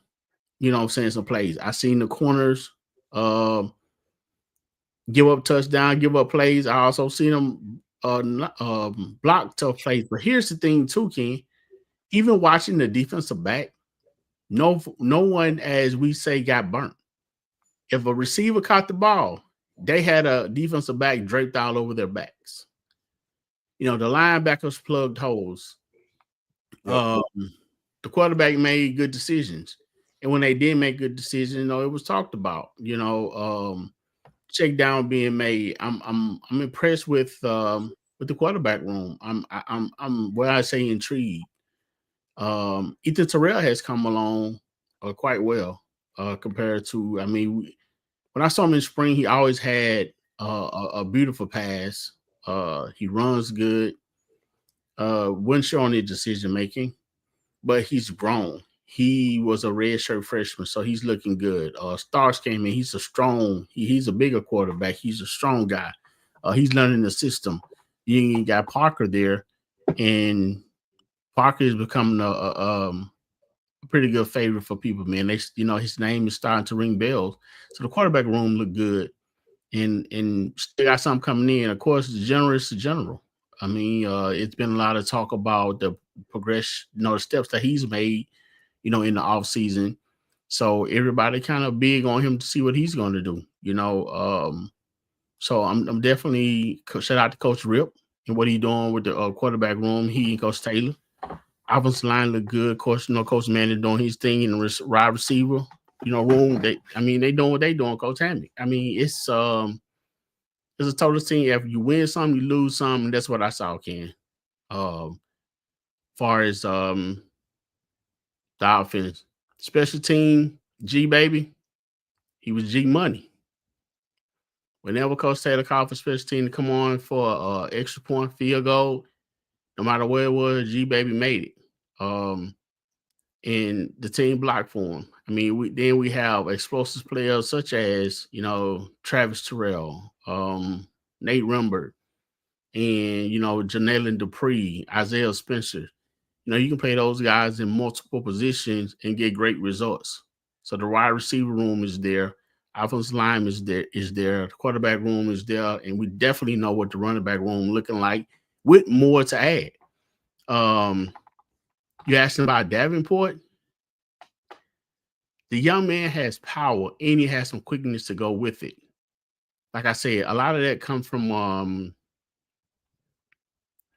Some plays. I seen the corners give up touchdown, give up plays. I also seen them block tough plays. But here's the thing too, Ken. Even watching the defensive back, no one, as we say, got burnt. If a receiver caught the ball, they had a defensive back draped all over their backs. The linebackers plugged holes. Yep. The quarterback made good decisions. And when they did make good decisions, it was talked about. Check down being made. I'm impressed with the quarterback room. I'm where I say intrigued. Ethan Terrell has come along quite well compared to. I mean, when I saw him in spring, he always had a beautiful pass. He runs good. Wasn't sure on his decision making, but he's grown. He was a redshirt freshman, so he's looking good. Stars came in. He's a strong. He's a bigger quarterback. He's a strong guy. He's learning the system. You got Parker there, and Parker is becoming a pretty good favorite for people, man. His name is starting to ring bells. So the quarterback room looked good, and still got something coming in. Of course, the general is the general. I mean, it's been a lot of talk about the progression, the steps that he's made, in the off season. So everybody kind of big on him to see what he's going to do, So I'm definitely shout out to Coach Rip and what he's doing with the quarterback room. He and Coach Taylor. Offensive line look good. Of course, Coach Manning doing his thing in the wide receiver, room. They doing what they doing. Coach Hammock. I mean, it's a it's a total team. If you win some, you lose some, and that's what I saw, Ken. Far as the offense, special team, G baby, he was G money. Whenever Coach Taylor called for special team to come on for extra point, field goal, no matter where it was, G baby made it. And the team blocked for him. I mean, we have explosive players such as, you know, Travis Terrell, Nate Rumbert, and, you know, Janellen Dupree, Isaiah Spencer. You know, you can play those guys in multiple positions and get great results. So the wide receiver room is there. Offensive line is there. The quarterback room is there. And we definitely know what the running back room looking like with more to add. You asked him about Davenport. The young man has power and he has some quickness to go with it. Like I said, a lot of that comes from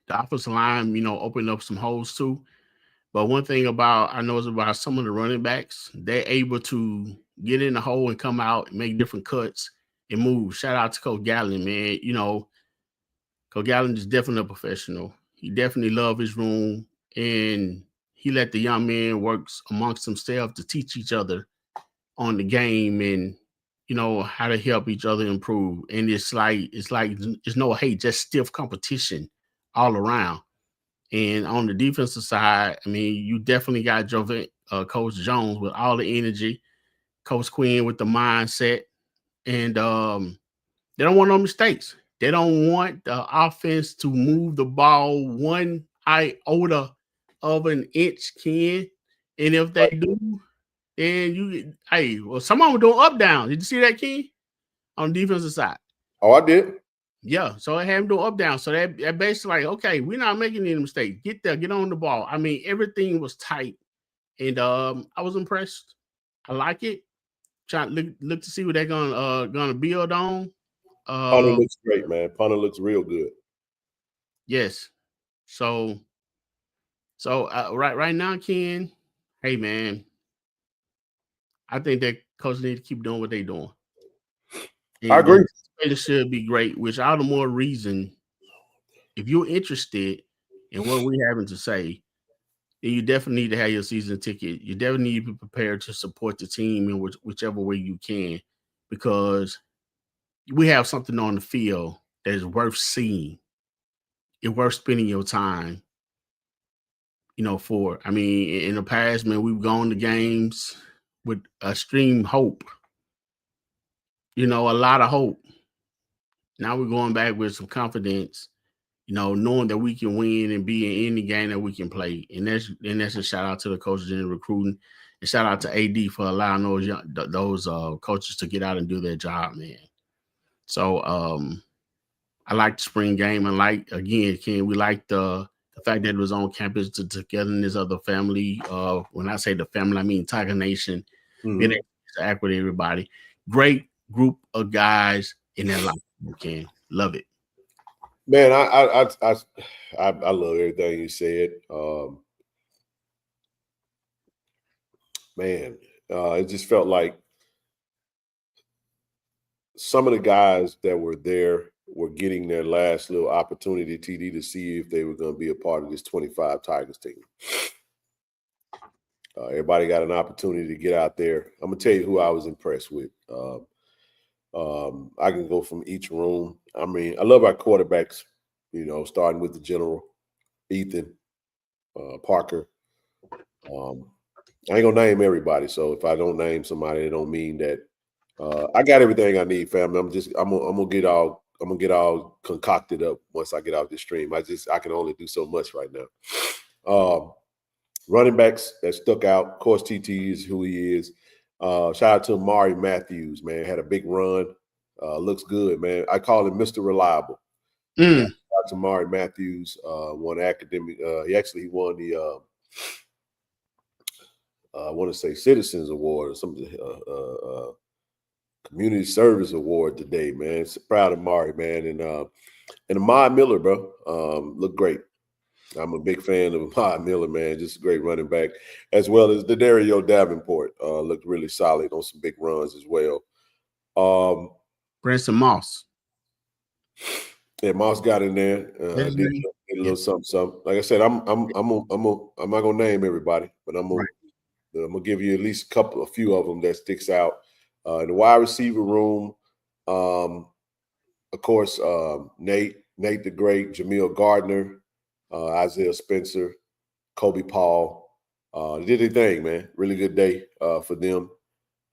the offensive line, you know, opening up some holes too. But one thing I know is about some of the running backs, they're able to get in the hole and come out and make different cuts and move. Shout out to Coach Gallen, man. You know, Coach Gallen is definitely a professional. He definitely loves his room, and he let the young men work amongst themselves to teach each other on the game and, you know, how to help each other improve. And it's no hate, just stiff competition all around. And on the defensive side, I mean, you definitely got Coach Jones with all the energy, Coach Quinn with the mindset, and they don't want no mistakes. They don't want the offense to move the ball 1 iota of an inch, Ken. And if they do, then some of them doing up down. Did you see that, Ken? On the defensive side. Oh, I did. Yeah, so I had him do up down. So that basically like, okay, we're not making any mistakes. Get there, get on the ball. I mean, everything was tight, and I was impressed. I like it. Trying to look to see what they're gonna build on. Punter looks great, man. Punter looks real good. Yes. So right now, Ken, hey man, I think that coach need to keep doing what they're doing. And I agree. It should be great, which all the more reason, if you're interested in what we're having to say, then you definitely need to have your season ticket. You definitely need to be prepared to support the team in whichever way you can, because we have something on the field that is worth seeing. It's worth spending your time, you know, for. I mean, in the past, man, we've gone to games with extreme hope, you know, a lot of hope. Now we're going back with some confidence, you know, knowing that we can win and be in any game that we can play. And that's a shout out to the coaches in recruiting, and shout out to AD for allowing those coaches to get out and do their job, man. So I like the spring game, and we like the fact that it was on campus togetherness of the family. When I say the family, I mean Tiger Nation, being able to act with everybody. Great group of guys in their life. Okay, love it. Man, I love everything you said. Man, it just felt like some of the guys that were there were getting their last little opportunity, TD, to see if they were going to be a part of this 25 Tigers team. Everybody got an opportunity to get out there. I'm going to tell you who I was impressed with. I can go from each room. I mean, I love our quarterbacks, you know, starting with the general, Ethan, Parker. I ain't gonna name everybody, so if I don't name somebody, it don't mean that I got everything I need, family. I'm gonna get all concocted up once I get out this stream. I can only do so much right now. Running backs that stuck out. Of course, TT is who he is. Shout out to Amari Matthews, man. Had a big run. Looks good, man. I call him Mr. Reliable. Shout out to Amari Matthews. Won academic. He won the I want to say Citizens Award or something. Community Service Award today, man. So proud of Amari, man. And Ahmad Miller, bro, looked great. I'm a big fan of Ahmad Miller, man. Just a great running back, as well as the Dario Davenport. Looked really solid on some big runs as well. Branson Moss. Yeah, Moss got in there. Did a little something. Like I said, I'm not gonna name everybody, but I'm gonna give you at least a few of them that sticks out. In the wide receiver room, of course, Nate the Great, Jamil Gardner, Isaiah Spencer, Kobe Paul. They did their thing, man. Really good day for them.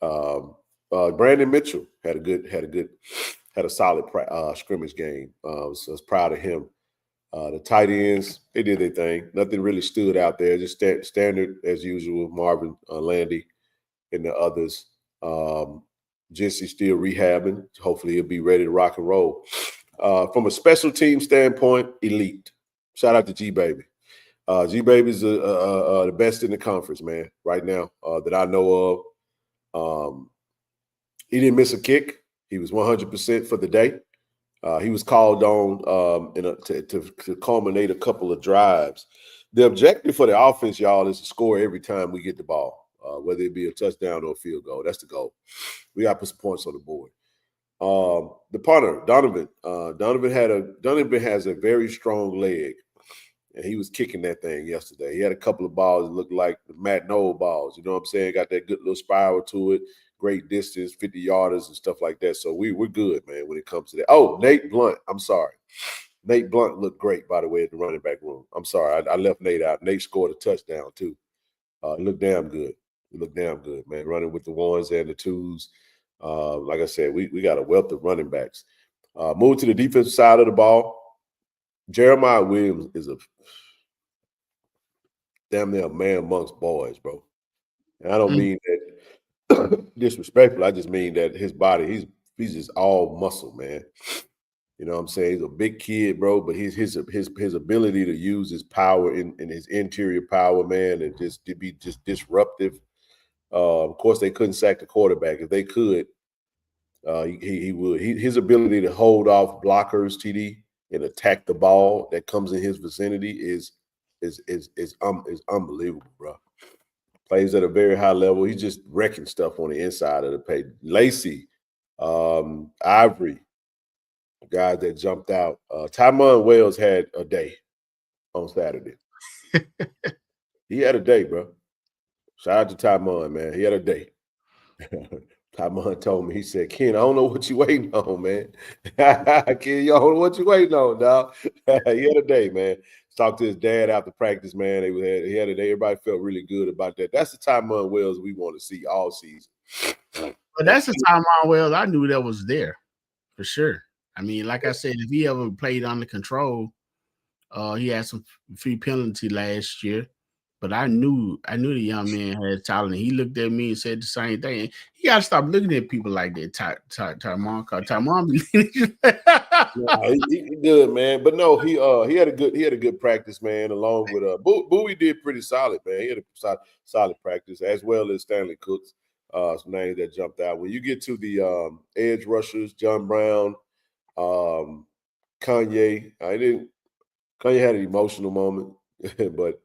Brandon Mitchell had a solid scrimmage game. So I was proud of him. The tight ends, they did their thing. Nothing really stood out there. Just standard as usual. Marvin Landy and the others. Jesse still rehabbing. Hopefully he'll be ready to rock and roll. From a special team standpoint, elite. Shout out to G-Baby. G-Baby's the best in the conference, man, right now that I know of. He didn't miss a kick. He was 100% for the day. He was called on to culminate a couple of drives. The objective for the offense, y'all, is to score every time we get the ball, whether it be a touchdown or a field goal. That's the goal. We got to put some points on the board. The punter, Donovan. Donovan has a very strong leg, and he was kicking that thing yesterday. He had a couple of balls that looked like the Matt Knoll balls. You know what I'm saying? Got that good little spiral to it. Great distance, 50-yarders and stuff like that. So we're good, man, when it comes to that. Oh, Nate Blunt. I'm sorry. Nate Blunt looked great, by the way, at the running back room. I'm sorry. I left Nate out. Nate scored a touchdown, too. It looked damn good. Man, running with the ones and the twos. Like I said, we got a wealth of running backs. Move to the defensive side of the ball. Jeremiah Williams is a damn near a man amongst boys, bro. And I don't mean that disrespectful. I just mean that his body, he's just all muscle, man. You know what I'm saying? He's a big kid, bro, but his ability to use his power in his interior power, man, and just to be just disruptive. Of course, they couldn't sack the quarterback. If they could, he would. His ability to hold off blockers, TD, and attack the ball that comes in his vicinity is unbelievable, bro. Plays at a very high level. He's just wrecking stuff on the inside of the page. Lacey, Ivory, guys that jumped out. Tymon Wells had a day on Saturday. He had a day, bro. Shout out to Tymon, man. He had a day. Tymon told me, he said, Ken, I don't know what you waiting on, man. Ken, you don't know what you waiting on, dog. He had a day, man. Talked to his dad after practice, man. He had a day. Everybody felt really good about that. That's the Tymon Wells we want to see all season. But that's the Tymon Wells I knew that was there for sure. I mean, like I said, if he ever played under control, he had some free penalty last year. But I knew the young man had talent. He looked at me and said the same thing. He got to stop looking at people like that. Tymon, he good, man. But no, he had a good practice, man. Along with Bowie did pretty solid, man. He had a solid practice, as well as Stanley Cooks. Some names that jumped out. When you get to the edge rushers, John Brown, Kanye, Kanye had an emotional moment, but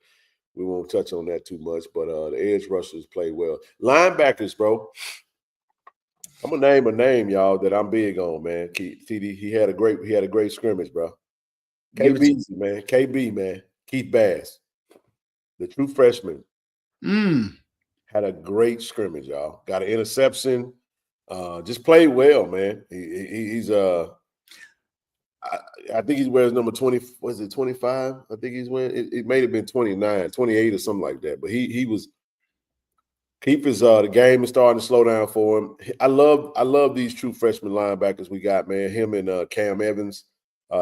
we won't touch on that too much, but the edge rushers played well. Linebackers, bro. I'm gonna name a name, y'all, that I'm big on, man. TD, he had a great scrimmage, bro. KB, man. Keith Bass, the true freshman, had a great scrimmage, y'all. Got an interception. Just played well, man. He's I think he's wearing number 20. Was it 25? I think he's wearing it may have been 29, 28 or something like that. But he was the game is starting to slow down for him. I love these true freshman linebackers we got, man. Him and Cam Evans.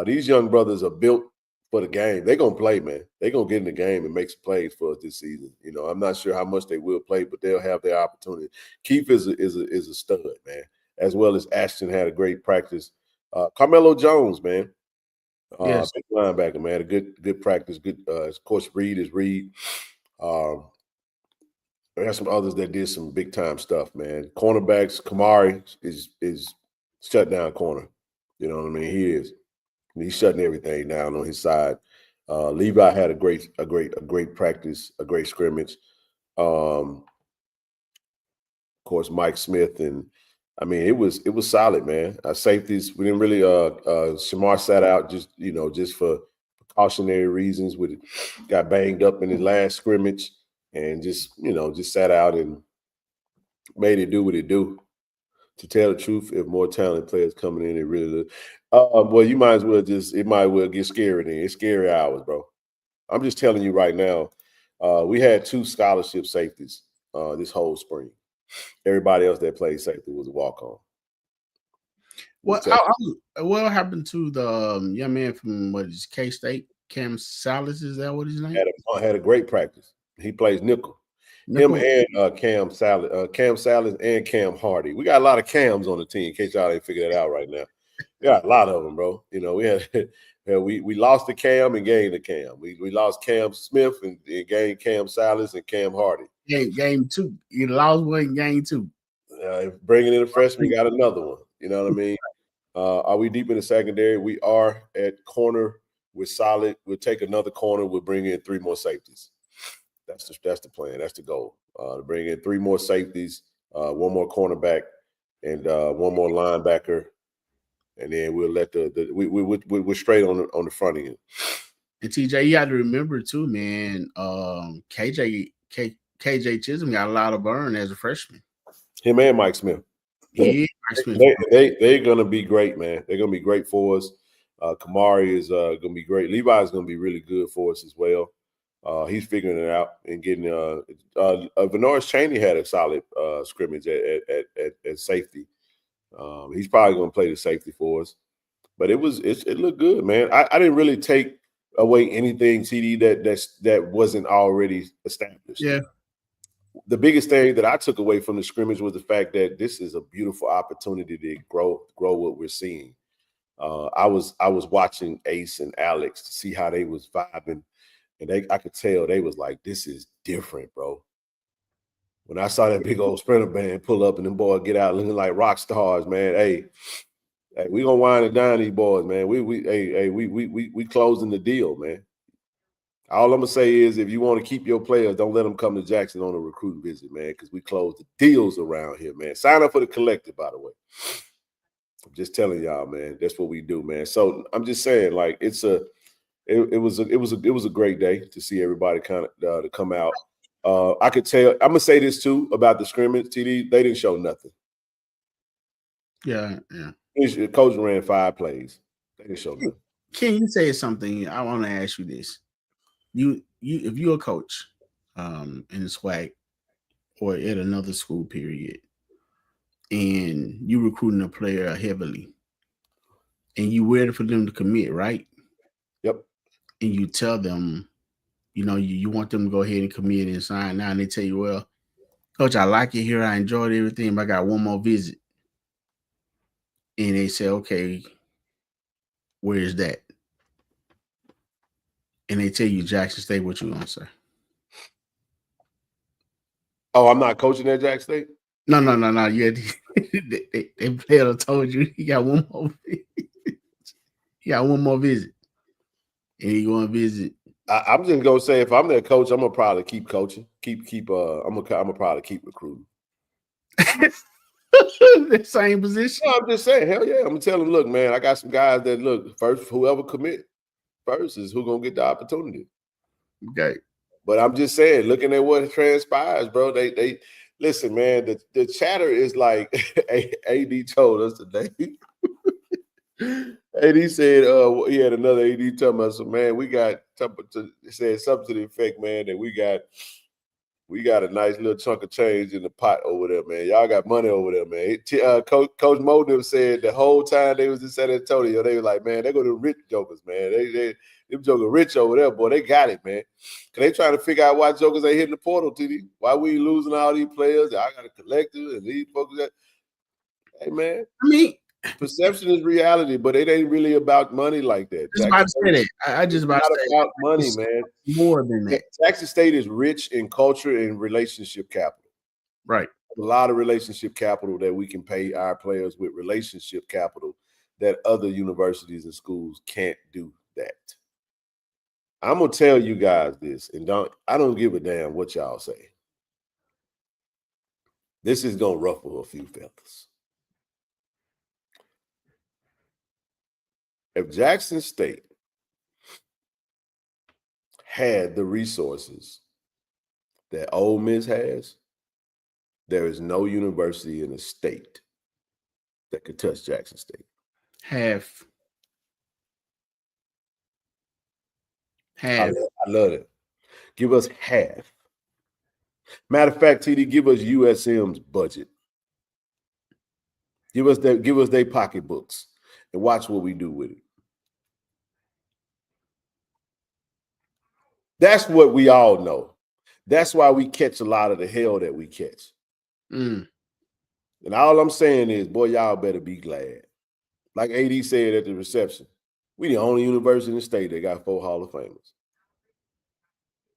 These young brothers are built for the game. They're gonna play, man. They're gonna get in the game and make some plays for us this season. You know, I'm not sure how much they will play, but they'll have their opportunity. Keith is a stud, man. As well as Ashton had a great practice. Carmelo Jones, man. Yes. Big linebacker, man. A good practice. Good. Of course, Reed is Reed. There are some others that did some big time stuff, man. Cornerbacks, Kamari is shut down corner. You know what I mean? He is. He's shutting everything down on his side. Levi had a great practice, a great scrimmage. Of course, Mike Smith and I mean, it was solid, man. Our safeties, we didn't really Shamar sat out just for precautionary reasons. Got banged up in his last scrimmage and just sat out and made it do what it do. To tell the truth, if more talented players coming in, it really well, you might as well it might well get scary then. It's scary hours, bro. I'm just telling you right now, we had 2 scholarship safeties this whole spring. Everybody else that played safety was a walk-on. What happened to the young man from K-State, Cam Salas? Is that what his name? Had a great practice. He plays nickel. Him and Cam Salas and Cam Hardy. We got a lot of Cams on the team. In case y'all ain't figured that out right now, we got a lot of them, bro. We had we lost the Cam and gained the Cam. We lost Cam Smith and gained Cam Salas and Cam Hardy. Game 2. You lost one, game 2. Bringing in a freshman, got another one. You know what I mean? Are we deep in the secondary? We are at corner. We're solid. We'll take another corner. We'll bring in 3 more safeties. That's the plan. That's the goal. To bring in 3 more safeties, 1 more cornerback, and 1 more linebacker, and then we'll let we're straight on the front end. And TJ, you got to remember too, man. KJ Chisholm got a lot of burn as a freshman. Him and Mike Smith. Yeah, Mike Smith. They're gonna be great, man. They're gonna be great for us. Kamari is gonna be great. Levi is gonna be really good for us as well. He's figuring it out and getting. Vanoris Chaney had a solid scrimmage at safety. He's probably going to play the safety for us, but it looked good, man. I didn't really take away anything, TD, that wasn't already established. Yeah. The biggest thing that I took away from the scrimmage was the fact that this is a beautiful opportunity to grow what we're seeing. I was watching Ace and Alex to see how they was vibing. And I could tell they was like, this is different, bro. When I saw that big old Sprinter band pull up and them boys get out looking like rock stars, man. Hey, we gonna wind it down, these boys, man. We closing the deal, man. All I'm gonna say is, if you want to keep your players, don't let them come to Jackson on a recruiting visit, man, because we close the deals around here, man. Sign up for the collective, by the way. I'm just telling y'all, man. That's what we do, man. So I'm just saying, like, it was a great day to see everybody kind of to come out. I could tell. I'm gonna say this too about the scrimmage. TD, they didn't show nothing. Yeah. The coach ran 5 plays. They didn't show nothing. Can you say something? I want to ask you this. You if you're a coach in the SWAC or at another school period, and you recruiting a player heavily, and you ready for them to commit, right? Yep. And you tell them, you want them to go ahead and commit and sign now, and they tell you, well, Coach, I like it here. I enjoyed everything, but I got 1 more visit. And they say, okay, where is that? And they tell you Jackson State, what you gonna say? Oh, I'm not coaching at Jackson State? No. Yeah, they player told you he got 1 more visit. He got 1 more visit. And he going to visit. I'm just gonna say, if I'm their coach, I'm gonna probably keep coaching. I'm gonna probably keep recruiting. The same position. No, I'm just saying, hell yeah. I'm gonna tell them, look, man, I got some guys that look first. Whoever commit first is who gonna get the opportunity. Okay. But I'm just saying, looking at what transpires, bro. They listen, man. The chatter is like AD told us today. AD said he had another AD telling us, man, we got said something to the effect, man, that we got a nice little chunk of change in the pot over there, man. Y'all got money over there, man. Coach Mo said the whole time they was in San Antonio, they were like, man, they go to rich jokers, man. Them jokers rich over there, boy. They got it, man. Cause they trying to figure out why jokers ain't hitting the portal, TD. Why we losing all these players? I got a collective and these folks. Hey, man. I mean, perception is reality, but it ain't really about money like that. Just about to say that. I just about to say about money, man. More than that. Jackson State is rich in culture and relationship capital. Right. A lot of relationship capital that we can pay our players with relationship capital that other universities and schools can't do that. I'm gonna tell you guys this, and I don't give a damn what y'all say. This is gonna ruffle a few feathers. if Jackson State had the resources that Ole Miss has, there is no university in the state that could touch Jackson State. Half. I love it. Give us half. Matter of fact, TD, give us USM's budget. Give us their pocketbooks and watch what we do with it. That's what we all know. That's why we catch a lot of the hell that we catch. And all I'm saying is, boy, y'all better be glad. Like AD said at the reception, we the only university in the state that got 4 Hall of Famers.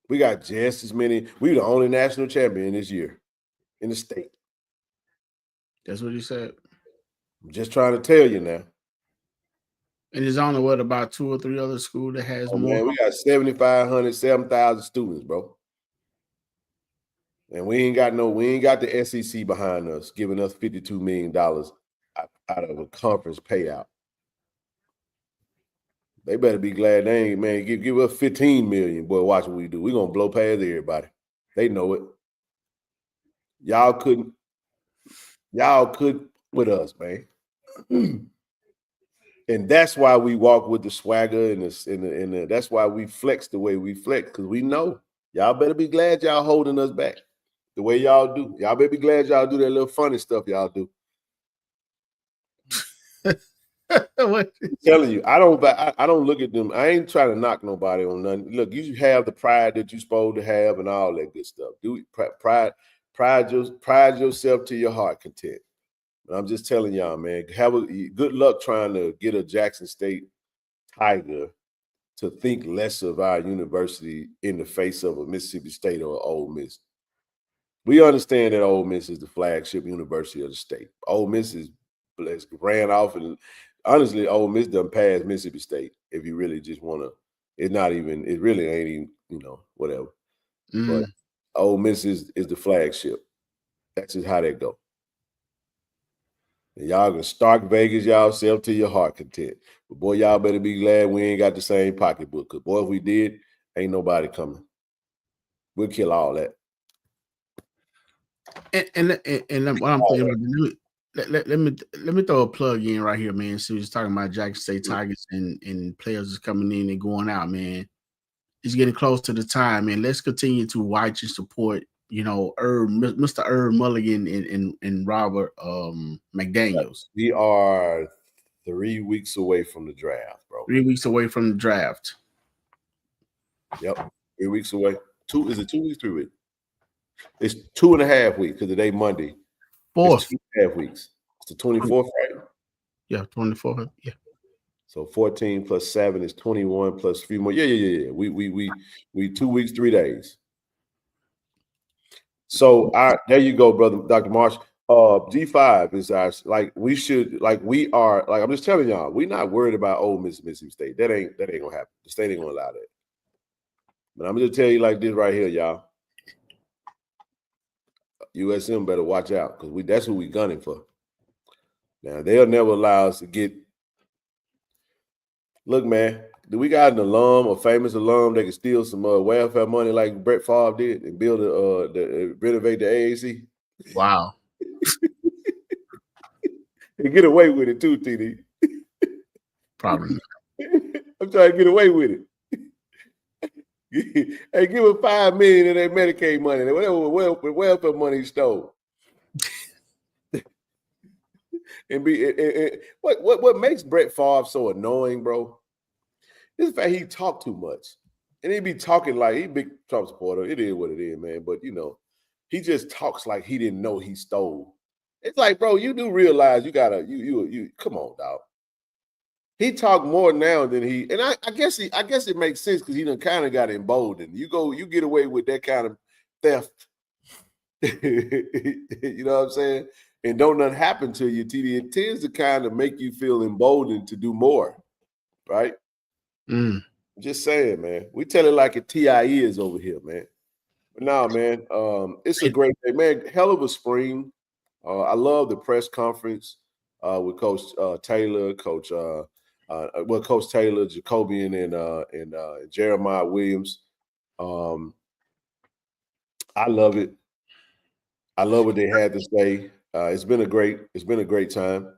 We got just as many. We the only national champion this year in the state. That's what he said. I'm just trying to tell you now. And there's only what about 2 or 3 other schools that has more. Man, we got 7,500, 7,000 students, bro. And we ain't got the SEC behind us giving us $52 million out of a conference payout. They better be glad they ain't, man, give us 15 million. Boy, watch what we do. We're gonna blow past everybody. They know it. Y'all couldn't with us, man. And that's why we walk with the swagger and that's why we flex the way we flex, because we know y'all better be glad y'all holding us back the way y'all do. Y'all better be glad y'all do that little funny stuff y'all do. I'm telling you, I don't look at them. I ain't trying to knock nobody on nothing. Look, you have the pride that you're supposed to have and all that good stuff. Do pride yourself to your heart content. But I'm just telling y'all, man, good luck trying to get a Jackson State Tiger to think less of our university in the face of a Mississippi State or Ole Miss. We understand that Ole Miss is the flagship university of the state. Ole Miss ran off, and honestly, Ole Miss done passed Mississippi State. If you really just want to, it really ain't even, whatever. But Ole Miss is the flagship. That's just how that go. And y'all can Stark Vegas y'all self to your heart content. But boy, y'all better be glad we ain't got the same pocketbook. Because boy, if we did, ain't nobody coming. We'll kill all that. And what I'm thinking about, let me throw a plug in right here, man. So he's talking about Jackson State Tigers and players is coming in and going out, man. It's getting close to the time, man. Let's continue to watch and support, Mr. Herb Mulligan and Robert McDaniels. We are 3 weeks away from the draft, bro. 3 weeks away from the draft. Yep, 3 weeks away. Is it 2 weeks, 3 weeks? It's 2.5 weeks because today Monday. 4. 2.5 weeks. It's the 24th, right? Yeah, 24th. Yeah. So 14 plus 7 is 21 plus 3 more. Yeah. We 2 weeks, 3 days. So there you go, brother, Dr. Marsh. G5 is our I'm just telling y'all, we're not worried about Ole Miss, Mississippi State. That ain't gonna happen. The state ain't gonna allow that. But I'm gonna tell you like this right here, y'all. USM better watch out because that's who we gunning for. Now they'll never allow us to get. Look, man, do we got an alum, a famous alum that can steal some welfare money like Brett Favre did and build renovate the AAC? Wow. And get away with it too, TD. Probably. I'm trying to get away with it. Hey, give him $5 million in that Medicaid money, whatever welfare money he stole. What makes Brett Favre so annoying, bro, is the fact he talk too much. And he be talking like he big Trump supporter. It is what it is, man. But he just talks like he didn't know he stole. It's like, bro, you do realize you gotta you come on, dog. He talked more now than and I guess it makes sense because he done kind of got emboldened. You get away with that kind of theft. You know what I'm saying? And don't nothing happen to you, TD. It tends to kind of make you feel emboldened to do more, right? Just saying, man. We tell it like a TIE is over here, man. But no, man, it's a great day, man. Hell of a spring. I love the press conference with Coach Taylor, Coach well, Coach Taylor, Jacobian, and Jeremiah Williams. I love it. I love what they had to say. It's been a great time.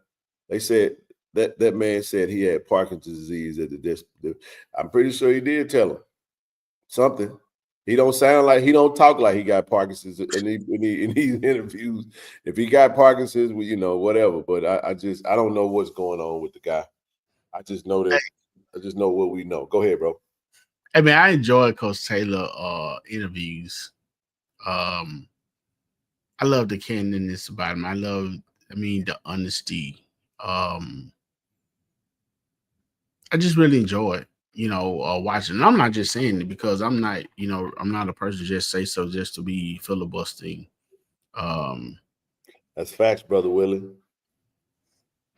They said that man said he had Parkinson's disease at the desk. I'm pretty sure he did tell him something. He don't talk like he got Parkinson's in these interviews. If he got Parkinson's, well, you know, whatever. But I don't know what's going on with the guy. I just know what we know. Go ahead, bro. I mean, I enjoy Coach Taylor interviews. I love the candidness about him. The honesty. I just really enjoy it, watching. And I'm not just saying it because I'm not a person to just say so just to be filibustering. That's facts, Brother Willie.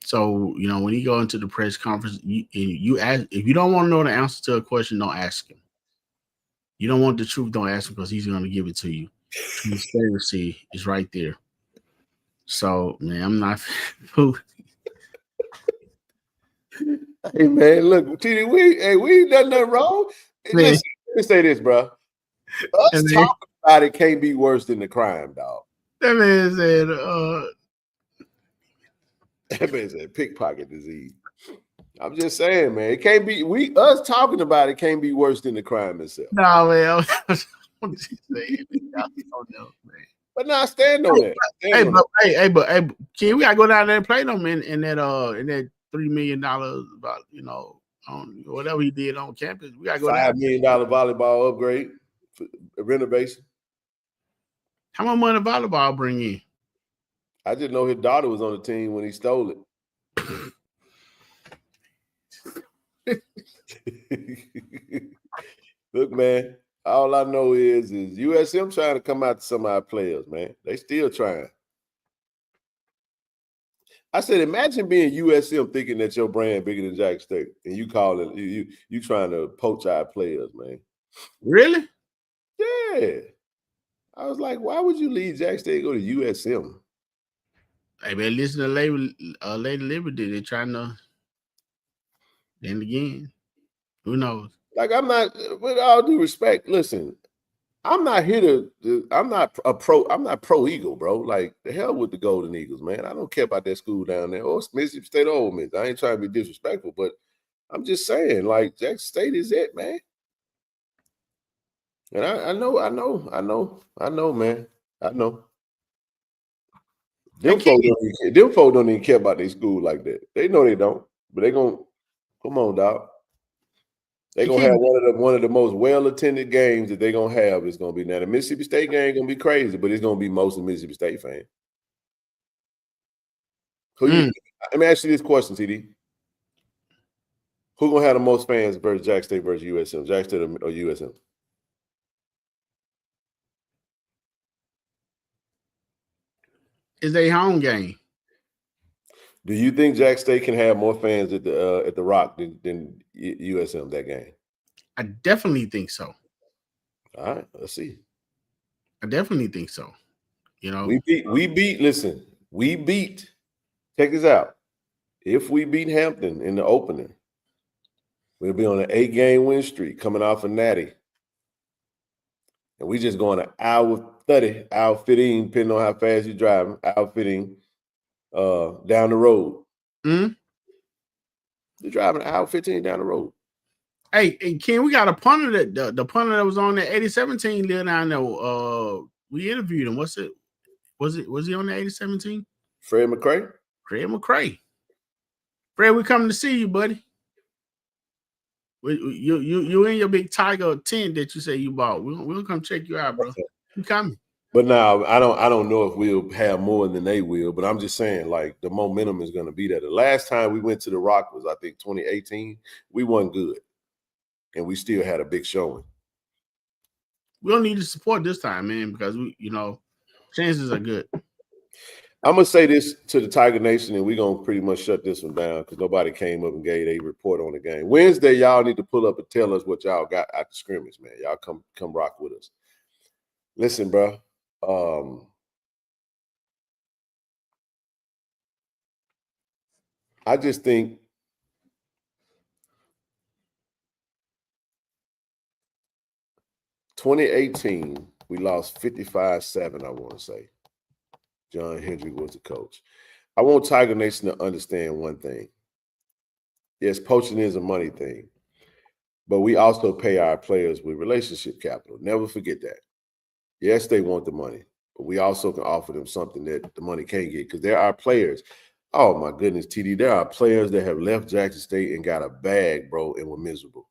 So, when you go into the press conference, you ask, if you don't want to know the answer to a question, don't ask him. You don't want the truth, don't ask him because he's going to give it to you. Transparency is right there. So, man, I'm not. Hey, man, look, TD, we ain't done nothing wrong. Listen, let me say this, bro. Us talking about it can't be worse than the crime, dog. That man said pickpocket disease. I'm just saying, man, it can't be. Us talking about it can't be worse than the crime itself. No, man. I'm just saying, man. But now stand on that. But Ken, we gotta go down there and play them in that $3 million about on whatever he did on campus. We gotta go $5 million volleyball upgrade, renovation. How much money volleyball bring in? I just know his daughter was on the team when he stole it. Look, man, all I know is USM trying to come out to some of our players, man. They still trying. I said, imagine being USM thinking that your brand bigger than Jack State, and you calling you trying to poach our players, man. Really? Yeah. I was like, why would you leave Jack State and go to USM? Hey, man, listen to Lady Liberty. They're trying to. Then again, who knows? Like, I'm not, with all due respect, listen, I'm not here I'm not pro Eagle, bro. Like, the hell with the Golden Eagles, man. I don't care about that school down there. Or Mississippi State or Ole Miss. I ain't trying to be disrespectful, but I'm just saying, like, Jack State is it, man. And I know, man. I know. Them folks don't even care about their school like that. They know they don't, but they gonna come on, dog. They're gonna have one of the most well-attended games that they're gonna have is gonna be now. The Mississippi State game gonna be crazy, but it's gonna be mostly Mississippi State fans. Let me ask you this question, TD. Who gonna have the most fans versus Jack State versus USM? Jack State or USM? It's a home game. Do you think Jack State can have more fans at the Rock than USM that game? I definitely think so. All right, let's see. I definitely think so. We beat. Check this out. If we beat Hampton in the opener, we'll be on an 8-game win streak coming off of Natty. And we just going an hour 30, hour 15, depending on how fast you're driving, hour 15 down the road. Mm-hmm. You're driving an hour 15 down the road. Hey, Ken, we got a punter the punter that was on the 87 team live down there. We interviewed him. Was he on the 87 team? Fred McCray? Fred McCray. Fred, we coming to see you, buddy. You in your big Tiger tent that you say you bought. We'll come check you out, bro. You coming? But now I don't know if we'll have more than they will. But I'm just saying, like, the momentum is going to be there. The last time we went to the Rock was, I think, 2018. We weren't good, and we still had a big showing. We don't need to support this time, man, because chances are good. I'm gonna say this to the Tiger Nation, and we're gonna pretty much shut this one down because nobody came up and gave a report on the game. Wednesday, y'all need to pull up and tell us what y'all got at the scrimmage, man. Y'all come rock with us. Listen, bro. I just think 2018, we lost 55-7, I want to say. John Hendrick was the coach. I want Tiger Nation to understand one thing. Yes, poaching is a money thing, but we also pay our players with relationship capital. Never forget that. Yes, they want the money, but we also can offer them something that the money can't get because there are players. Oh, my goodness, TD, there are players that have left Jackson State and got a bag, bro, and were miserable.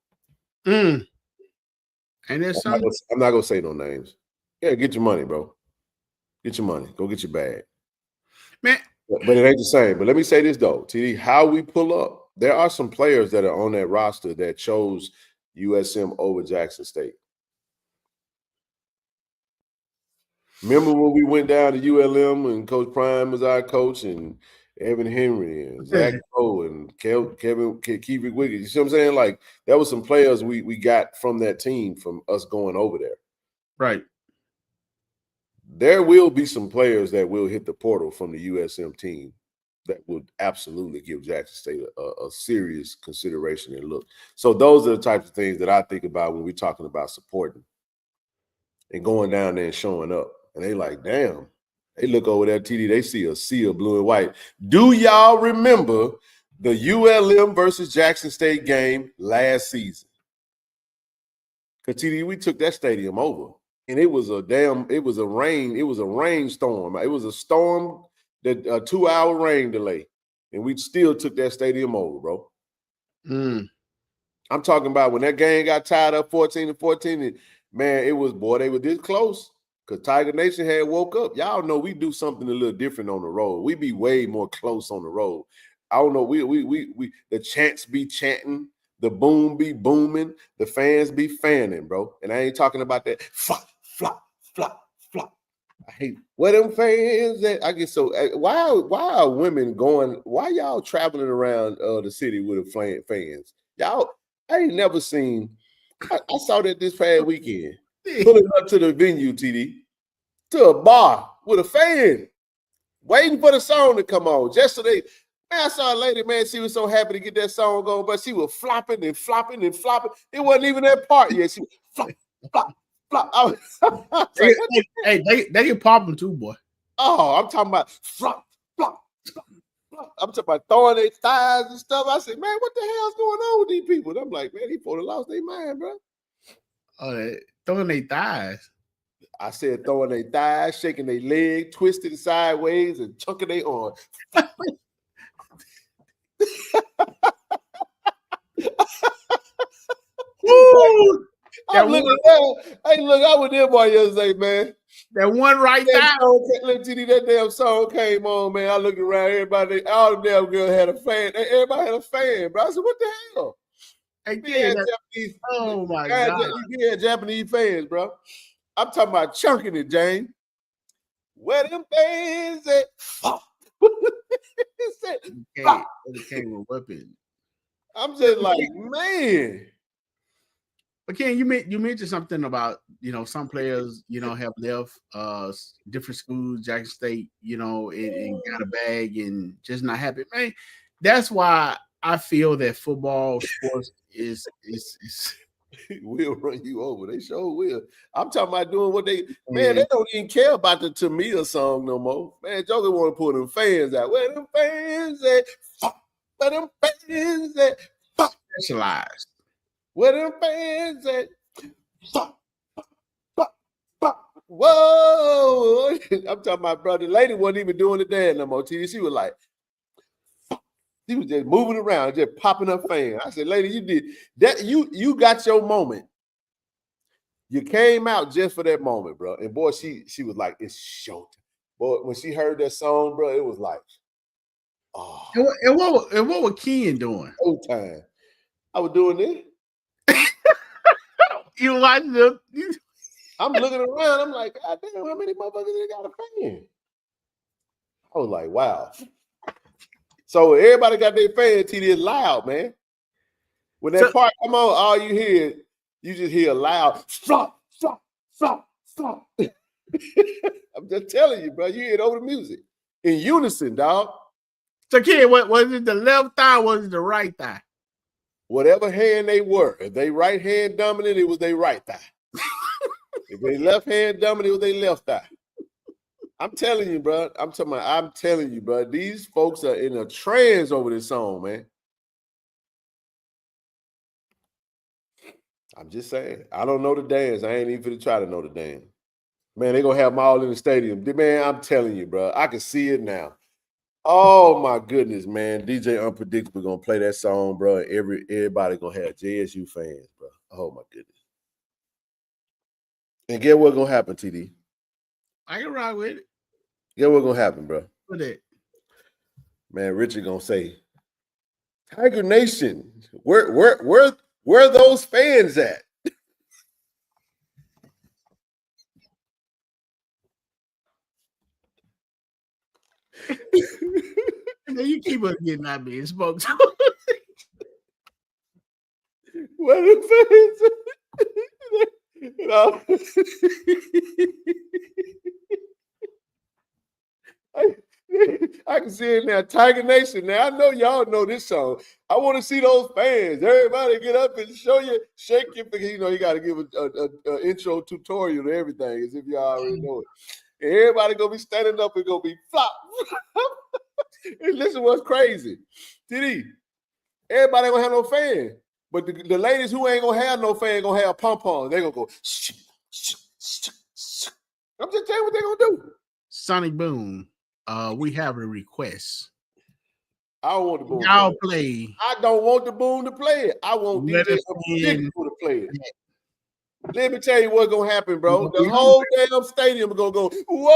And there's I'm not going to say no names. Yeah, get your money, bro. Get your money. Go get your bag. Man. But it ain't the same. But let me say this, though, TD, how we pull up. There are some players that are on that roster that chose USM over Jackson State. Remember when we went down to ULM and Coach Prime was our coach and Evan Henry and Zach Poe and Kevin Keevick Wiggins. You see what I'm saying? Like, that was some players we got from that team from us going over there. Right. There will be some players that will hit the portal from the USM team that would absolutely give Jackson State a serious consideration and look. So those are the types of things that I think about when we're talking about supporting and going down there and showing up. And they like, damn, they look over there, TD, they see a sea of blue and white. Do y'all remember the ULM versus Jackson State game last season? Because TD, we took that stadium over. And it was a rainstorm. It was a storm, a 2-hour rain delay. And we still took that stadium over, bro. I'm talking about when that game got tied up 14-14, and man, they were this close. Because Tiger Nation had woke up. Y'all know we do something a little different on the road. We be way more close on the road. I don't know. We the chants be chanting, the boom be booming, the fans be fanning, bro. And I ain't talking about that flop, flop, flop, flop. I hate where them fans at. I get so why are women going? Why y'all traveling around the city with the fans? Y'all, I ain't never seen. I saw that this past weekend. Pulling up to the venue, TD, to a bar with a fan, waiting for the song to come on. Yesterday, man, I saw a lady, man, she was so happy to get that song going, but she was flopping and flopping and flopping. It wasn't even that part yet. She was flop, flop, flop. Hey, they get popping too, boy. Oh, I'm talking about flop, flop, flop, flop. I'm talking about throwing their thighs and stuff. I said, man, what the hell's going on with these people? And I'm like, man, these people lost their mind, bro. Oh, throwing their thighs. I said throwing their thighs, shaking their leg, twisting sideways, and chunking their arm. I'm looking around. Hey, look, I was there by yesterday, man. That one right there. That damn song came on, man. I looked around, everybody, all the damn girls had a fan. Everybody had a fan, bro. I said, what the hell? Again, oh my God. You had Japanese fans, bro. I'm talking about chunking it, Jane. Where them fans at? It came with weapon. I'm just like, man. But Ken, you mentioned something about, some players, have left different schools, Jackson State, and got a bag and just not happy. Man, that's why I feel that football sports is will run you over. They sure will. I'm talking about doing what they they don't even care about the Tamia song no more. Man, Joker want to pull them fans out. Where them fans at? Where them fans at? Specialized. Where them fans at? Whoa! I'm talking about, brother. The lady wasn't even doing the dance no more. She was like, she was just moving around, just popping her fan. I said, lady, you did that. You got your moment. You came out just for that moment, bro. And boy, she was like, it's showtime. Boy, when she heard that song, bro, it was like, oh. And what was Ken doing? Showtime. I was doing it. You watching them? I'm looking around. I'm like, God damn, how many motherfuckers they got a fan? I was like, wow. So everybody got their fan till it's loud, man. When that part come on, all you hear, you just hear a loud flop, flop, flop, flop. I'm just telling you, bro. You hear it over the music in unison, dog. So, Ken, was it the left thigh or was it the right thigh? Whatever hand they were. If they right hand dominant, it was their right thigh. They left hand dominant with their left eye. I'm telling you, bro. I'm telling you, bro. These folks are in a trance over this song, man. I'm just saying. I don't know the dance. I ain't even finna try to know the dance. Man, they gonna have them all in the stadium. Man, I'm telling you, bro. I can see it now. Oh my goodness, man. DJ Unpredictable gonna play that song, bro. Everybody gonna have JSU fans, bro. Oh my goodness. And get what's gonna happen, TD? I can ride with it. Get what's gonna happen, bro? What that? Man, Richard gonna say, Tiger Nation, where those fans at? You keep on getting out being spoke to. Where the fans? No. I can see it now. Tiger Nation. Now I know y'all know this song. I want to see those fans. Everybody get up and shake your finger. You know, you got to give a intro tutorial to everything as if y'all already know it. And everybody gonna be standing up and gonna be flop. And listen, what's crazy, TD? Everybody ain't gonna have no fan, but the ladies who ain't gonna have no fan gonna have pom poms. They gonna go. I'm just telling you what they gonna do. Sonny Boom, we have a request. I don't want the boom. Y'all play. I don't want the boom to play it. I want DJ Unpredictable to play it. Let me tell you what's gonna happen, bro. The whole damn stadium is gonna go, whoa,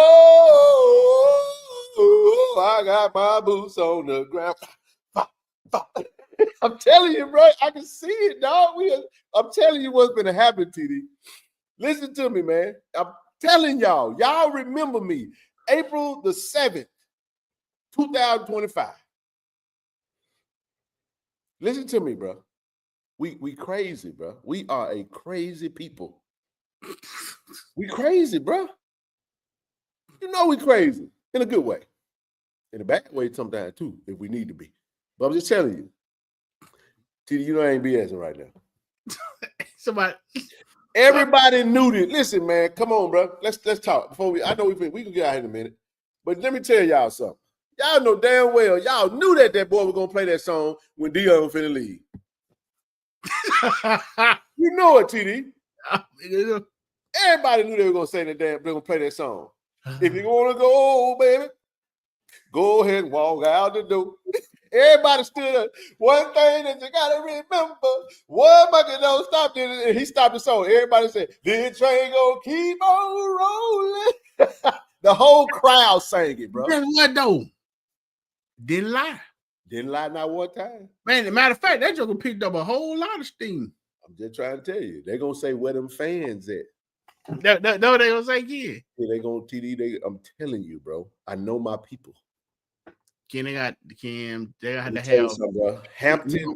I got my boots on the ground. I'm telling you, bro, I can see it, dog. I'm telling you what's gonna happen, TD. Listen to me, man. I'm telling y'all remember me. April the 7th, 2025. Listen to me, bro. We crazy, bro. We are a crazy people. We crazy, bro. You know we crazy in a good way. In a bad way sometimes too, if we need to be. But I'm just telling you. TD, you know I ain't BSing right now. Everybody knew this. Listen, man, come on, bro. Let's talk before I know we can get out here in a minute. But let me tell y'all something. Y'all know damn well y'all knew that boy was gonna play that song when Dion was finna leave. You know it, TD. Everybody knew they were gonna say that they're gonna play that song. If you wanna go, baby, go ahead and walk out the door. Everybody stood up. One thing that you gotta remember, one bucket don't stop. And he stopped the song. Everybody said, "This train gonna keep on rolling." The whole crowd sang it, bro. Guess what though? Didn't lie. Didn't lie not one time. Man, as a matter of fact, that joker picked up a whole lot of steam. I'm just trying to tell you. They're gonna say where them fans at. No, they gonna say yeah. They gonna TD. I'm telling you, bro. I know my people. They got to have bro. Hampton.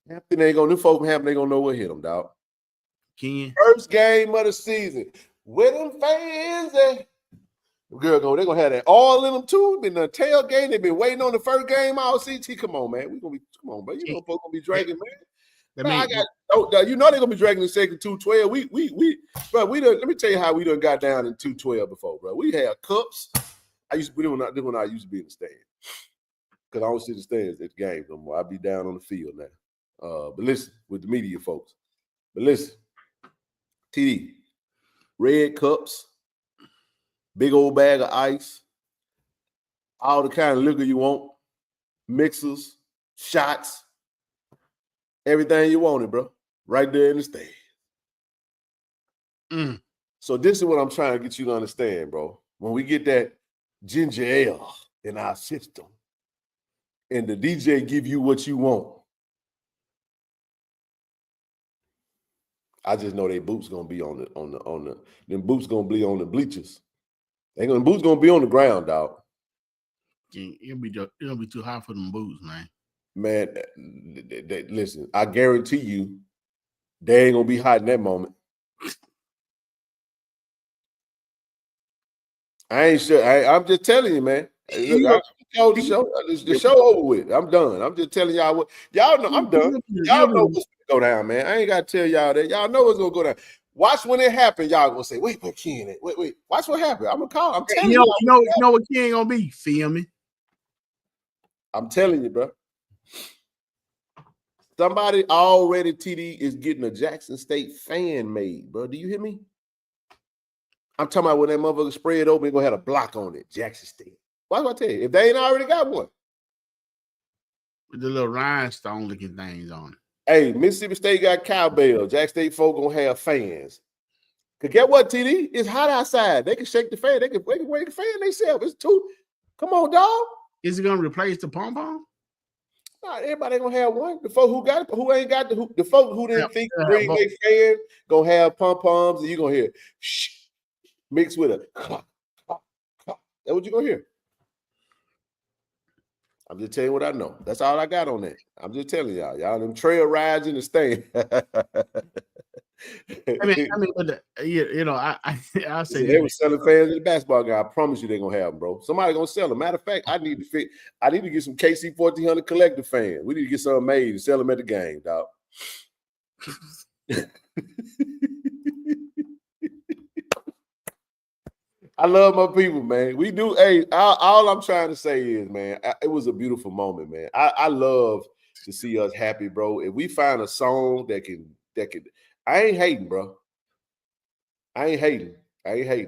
Hampton ain't gonna. Them folk from Hampton ain't gonna know what hit them, dog. First game of the season. Where them fans at? Girl, they're gonna have that all in them too. Been the tailgating. They've been waiting on the first game all CT. Come on, man. Come on, bro. You know folks gonna be dragging, man. You know they're gonna be dragging the second 212. Let me tell you how we done got down in 212 before, bro. We had cups. This when I used to be in the stand. Because I don't see the stands at the game no more. I be down on the field now. But listen, with the media folks. But listen, TD, red cups, big old bag of ice, all the kind of liquor you want, mixers, shots, everything you wanted, bro. Right there in the stand. So this is what I'm trying to get you to understand, bro. When we get that ginger ale in our system and the DJ give you what you want, I just know they boots gonna be on the them boots gonna be on the bleachers. Boots gonna be on the ground, dog. It'll be too hot for them boots, man. Man, listen, I guarantee you, they ain't gonna be hot in that moment. I ain't sure. I'm just telling you, man. Look, the show over with. I'm done. I'm just telling y'all what y'all know. I'm done. Y'all know what's gonna go down, man. I ain't gotta tell y'all that. Y'all know what's gonna go down. Watch when it happens. Y'all gonna say, wait, where Ken at? Wait. Watch what happened. I'm gonna call. I'm telling you. You know what Ken gonna be? Feel me? I'm telling you, bro. Somebody already, TD, is getting a Jackson State fan made, bro. Do you hear me? I'm talking about when that motherfucker spread open, gonna have a block on it, Jackson State. Why do I tell you? If they ain't already got one. With the little rhinestone looking things on it. Hey, Mississippi State got cowbell. Jackson State folk gonna have fans. Cause get what, TD? It's hot outside. They can shake the fan. They can wake the fan themselves. It's too. Come on, dog. Is it gonna replace the pom pom? Nah, everybody gonna have one. The folk who got it, who ain't got the folk who didn't think to bring their fan gonna have pom poms, and you gonna hear shh mixed with a clock. That's what you gonna hear. I'm just telling you what I know. That's all I got on that. I'm just telling y'all. Y'all them trail rides in the stand. I mean, but you know, I say they were selling fans in the basketball game. I promise you they're gonna have them, bro. Somebody gonna sell them. Matter of fact, I need to get some KC-1400 collector fans. We need to get some made and sell them at the game, dog. I love my people, man. We do. Hey, all I'm trying to say is, man, it was a beautiful moment, man. I love to see us happy, bro. If we find a song that can, I ain't hating, bro. I ain't hating.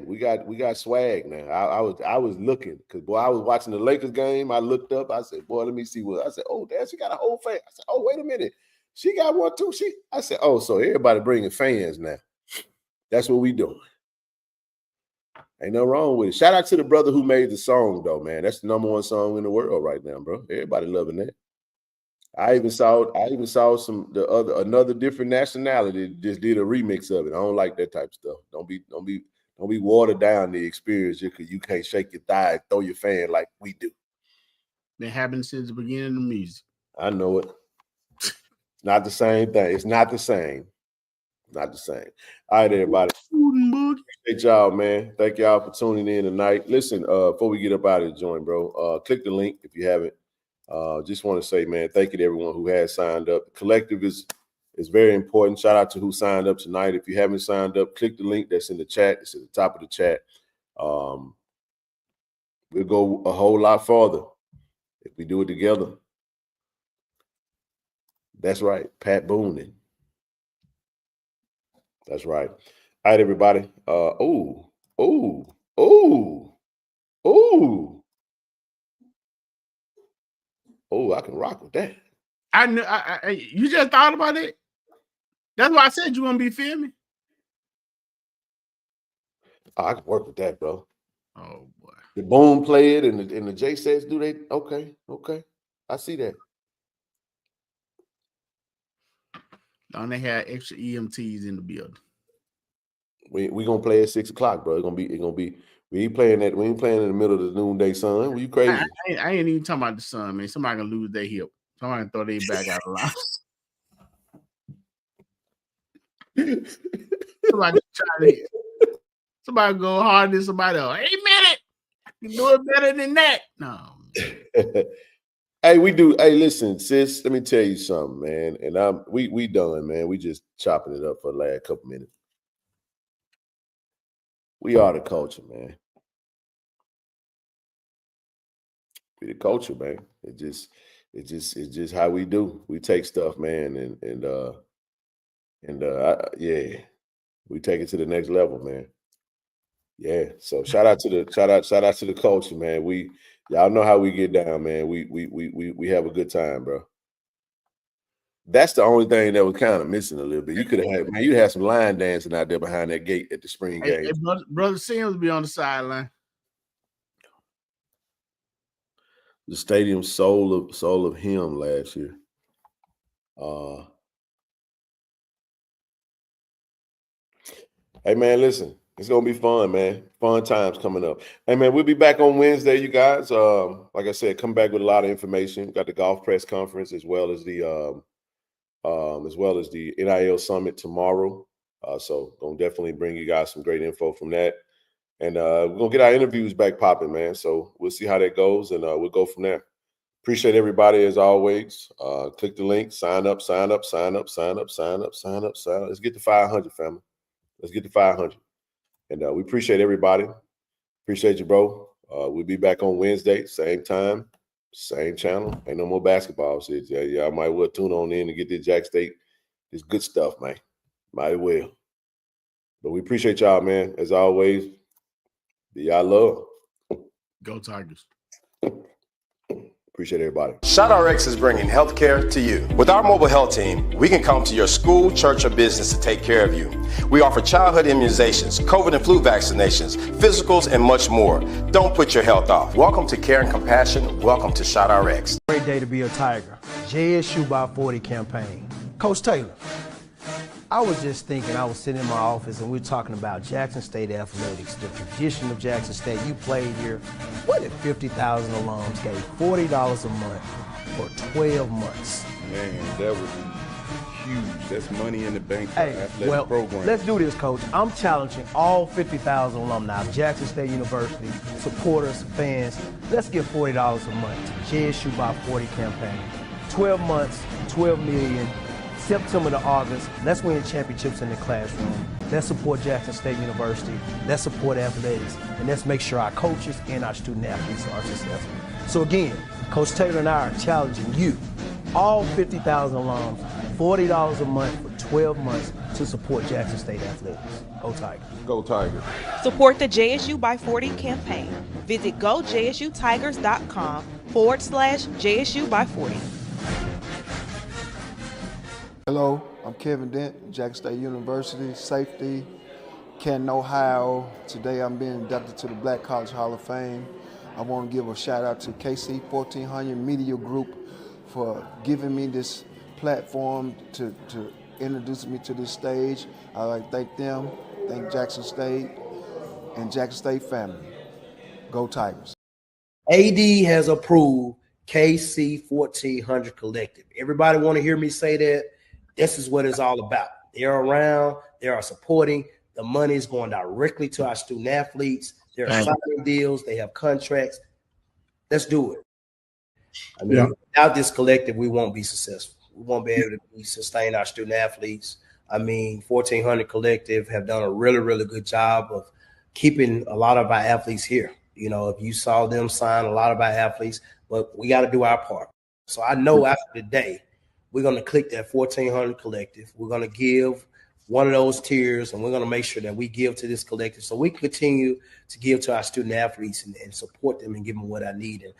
We got swag now. I was looking because boy, I was watching the Lakers game. I looked up. I said, boy, let me see what. I said, oh, damn, she got a whole fan. I said, oh, wait a minute, she got one too. I said, oh, so everybody bringing fans now. That's what we doing. Ain't no wrong with it. Shout out to the brother who made the song, though, man. That's the #1 song in the world right now, bro. Everybody loving that. I even saw some another different nationality just did a remix of it. I don't like that type of stuff. Don't be watered down the experience just because you can't shake your thigh and throw your fan like we do. Been happening since the beginning of music. I know it. Not the same thing. It's not the same. Not the same. All right, everybody. Appreciate y'all, man. Thank y'all for tuning in tonight. Listen, before we get up out of the joint, bro, click the link if you haven't. Just want to say, man, thank you to everyone who has signed up. The collective is very important. Shout out to who signed up tonight. If you haven't signed up, click the link that's in the chat. It's at the top of the chat. We'll go a whole lot farther if we do it together. That's right. Pat Boonin. That's right. All right, everybody. Oh, I can rock with that. I knew. You just thought about it. That's why I said you want to be filming. Oh, I can work with that, bro. Oh boy. The boom play it and the J sets do they? Okay. I see that. Don't they have extra EMTs in the building? We gonna play at 6 o'clock, bro. It's gonna be. We ain't playing that. We ain't playing in the middle of the noonday sun. Were you crazy? I ain't even talking about the sun, man. Somebody gonna lose their hip. Somebody gonna throw their back out of line. Somebody go harder than somebody else. Hey, minute, I can do it better than that. No. Hey, we do. Hey, listen, sis. Let me tell you something, man. And we done, man. We just chopping it up for the last couple minutes. We are the culture, man. We the culture, man. It's just how we do. We take stuff, man, yeah, we take it to the next level, man. Yeah. So shout out to the culture, man. Y'all know how we get down, man. We have a good time, bro. That's the only thing that was kind of missing a little bit. You could have had, man, you had some line dancing out there behind that gate at the spring game. Hey, brother Sims be on the sideline. The stadium soul of him last year. Hey man, listen, it's gonna be fun, man. Fun times coming up. Hey man, we'll be back on Wednesday, you guys. Like I said, come back with a lot of information. We've got the golf press conference as well as the NIL summit tomorrow. So gonna definitely bring you guys some great info from that. And we're gonna get our interviews back popping, man. So we'll see how that goes, and we'll go from there. Appreciate everybody as always. Click the link, sign up. Let's get to 500, family. Let's get to 500. And we appreciate everybody. Appreciate you, bro. We'll be back on Wednesday, same time, same channel. Ain't no more basketball. So y'all might well tune on in and get this Jack State. This good stuff, man. Might well. But we appreciate y'all, man. As always, y'all love. Go Tigers. Appreciate everybody. ShoutRx is bringing healthcare to you. With our mobile health team, we can come to your school, church, or business to take care of you. We offer childhood immunizations, COVID and flu vaccinations, physicals, and much more. Don't put your health off. Welcome to Care and Compassion. Welcome to ShoutRx. Great day to be a Tiger. JSU by 40 campaign. Coach Taylor, I was just thinking, I was sitting in my office and we were talking about Jackson State athletics, the tradition of Jackson State. You played here. What if 50,000 alums gave $40 a month for 12 months? Man, that would be huge. That's money in the bank for athletic program. Let's do this, Coach. I'm challenging all 50,000 alumni of Jackson State University, supporters, fans. Let's give $40 a month to JSU by 40 campaign. 12 months, 12 million. September to August, let's win championships in the classroom. Let's support Jackson State University. Let's support athletics. And let's make sure our coaches and our student athletes are successful. So again, Coach Taylor and I are challenging you, all 50,000 alums, $40 a month for 12 months to support Jackson State athletics. Go Tigers. Go Tigers. Support the JSU by 40 campaign. Visit gojsutigers.com/JSU by 40. Hello, I'm Kevin Dent, Jackson State University, safety, Canton, Ohio. Today I'm being inducted to the Black College Hall of Fame. I want to give a shout out to KC-1400 Media Group for giving me this platform to introduce me to this stage. I'd like to thank them, thank Jackson State and Jackson State family. Go Tigers. AD has approved KC-1400 Collective. Everybody want to hear me say that? This is what it's all about. They're around. They are supporting. The money is going directly to our student athletes. They're signing deals. They have contracts. Let's do it. I mean, without this collective, we won't be successful. We won't be able to sustain our student athletes. I mean, 1400 Collective have done a really, really good job of keeping a lot of our athletes here. You know, if you saw them sign a lot of our athletes, but we got to do our part. So I know after today, we're going to click that 1400 Collective. We're going to give one of those tiers, and we're going to make sure that we give to this collective so we continue to give to our student athletes and support them and give them what I need. And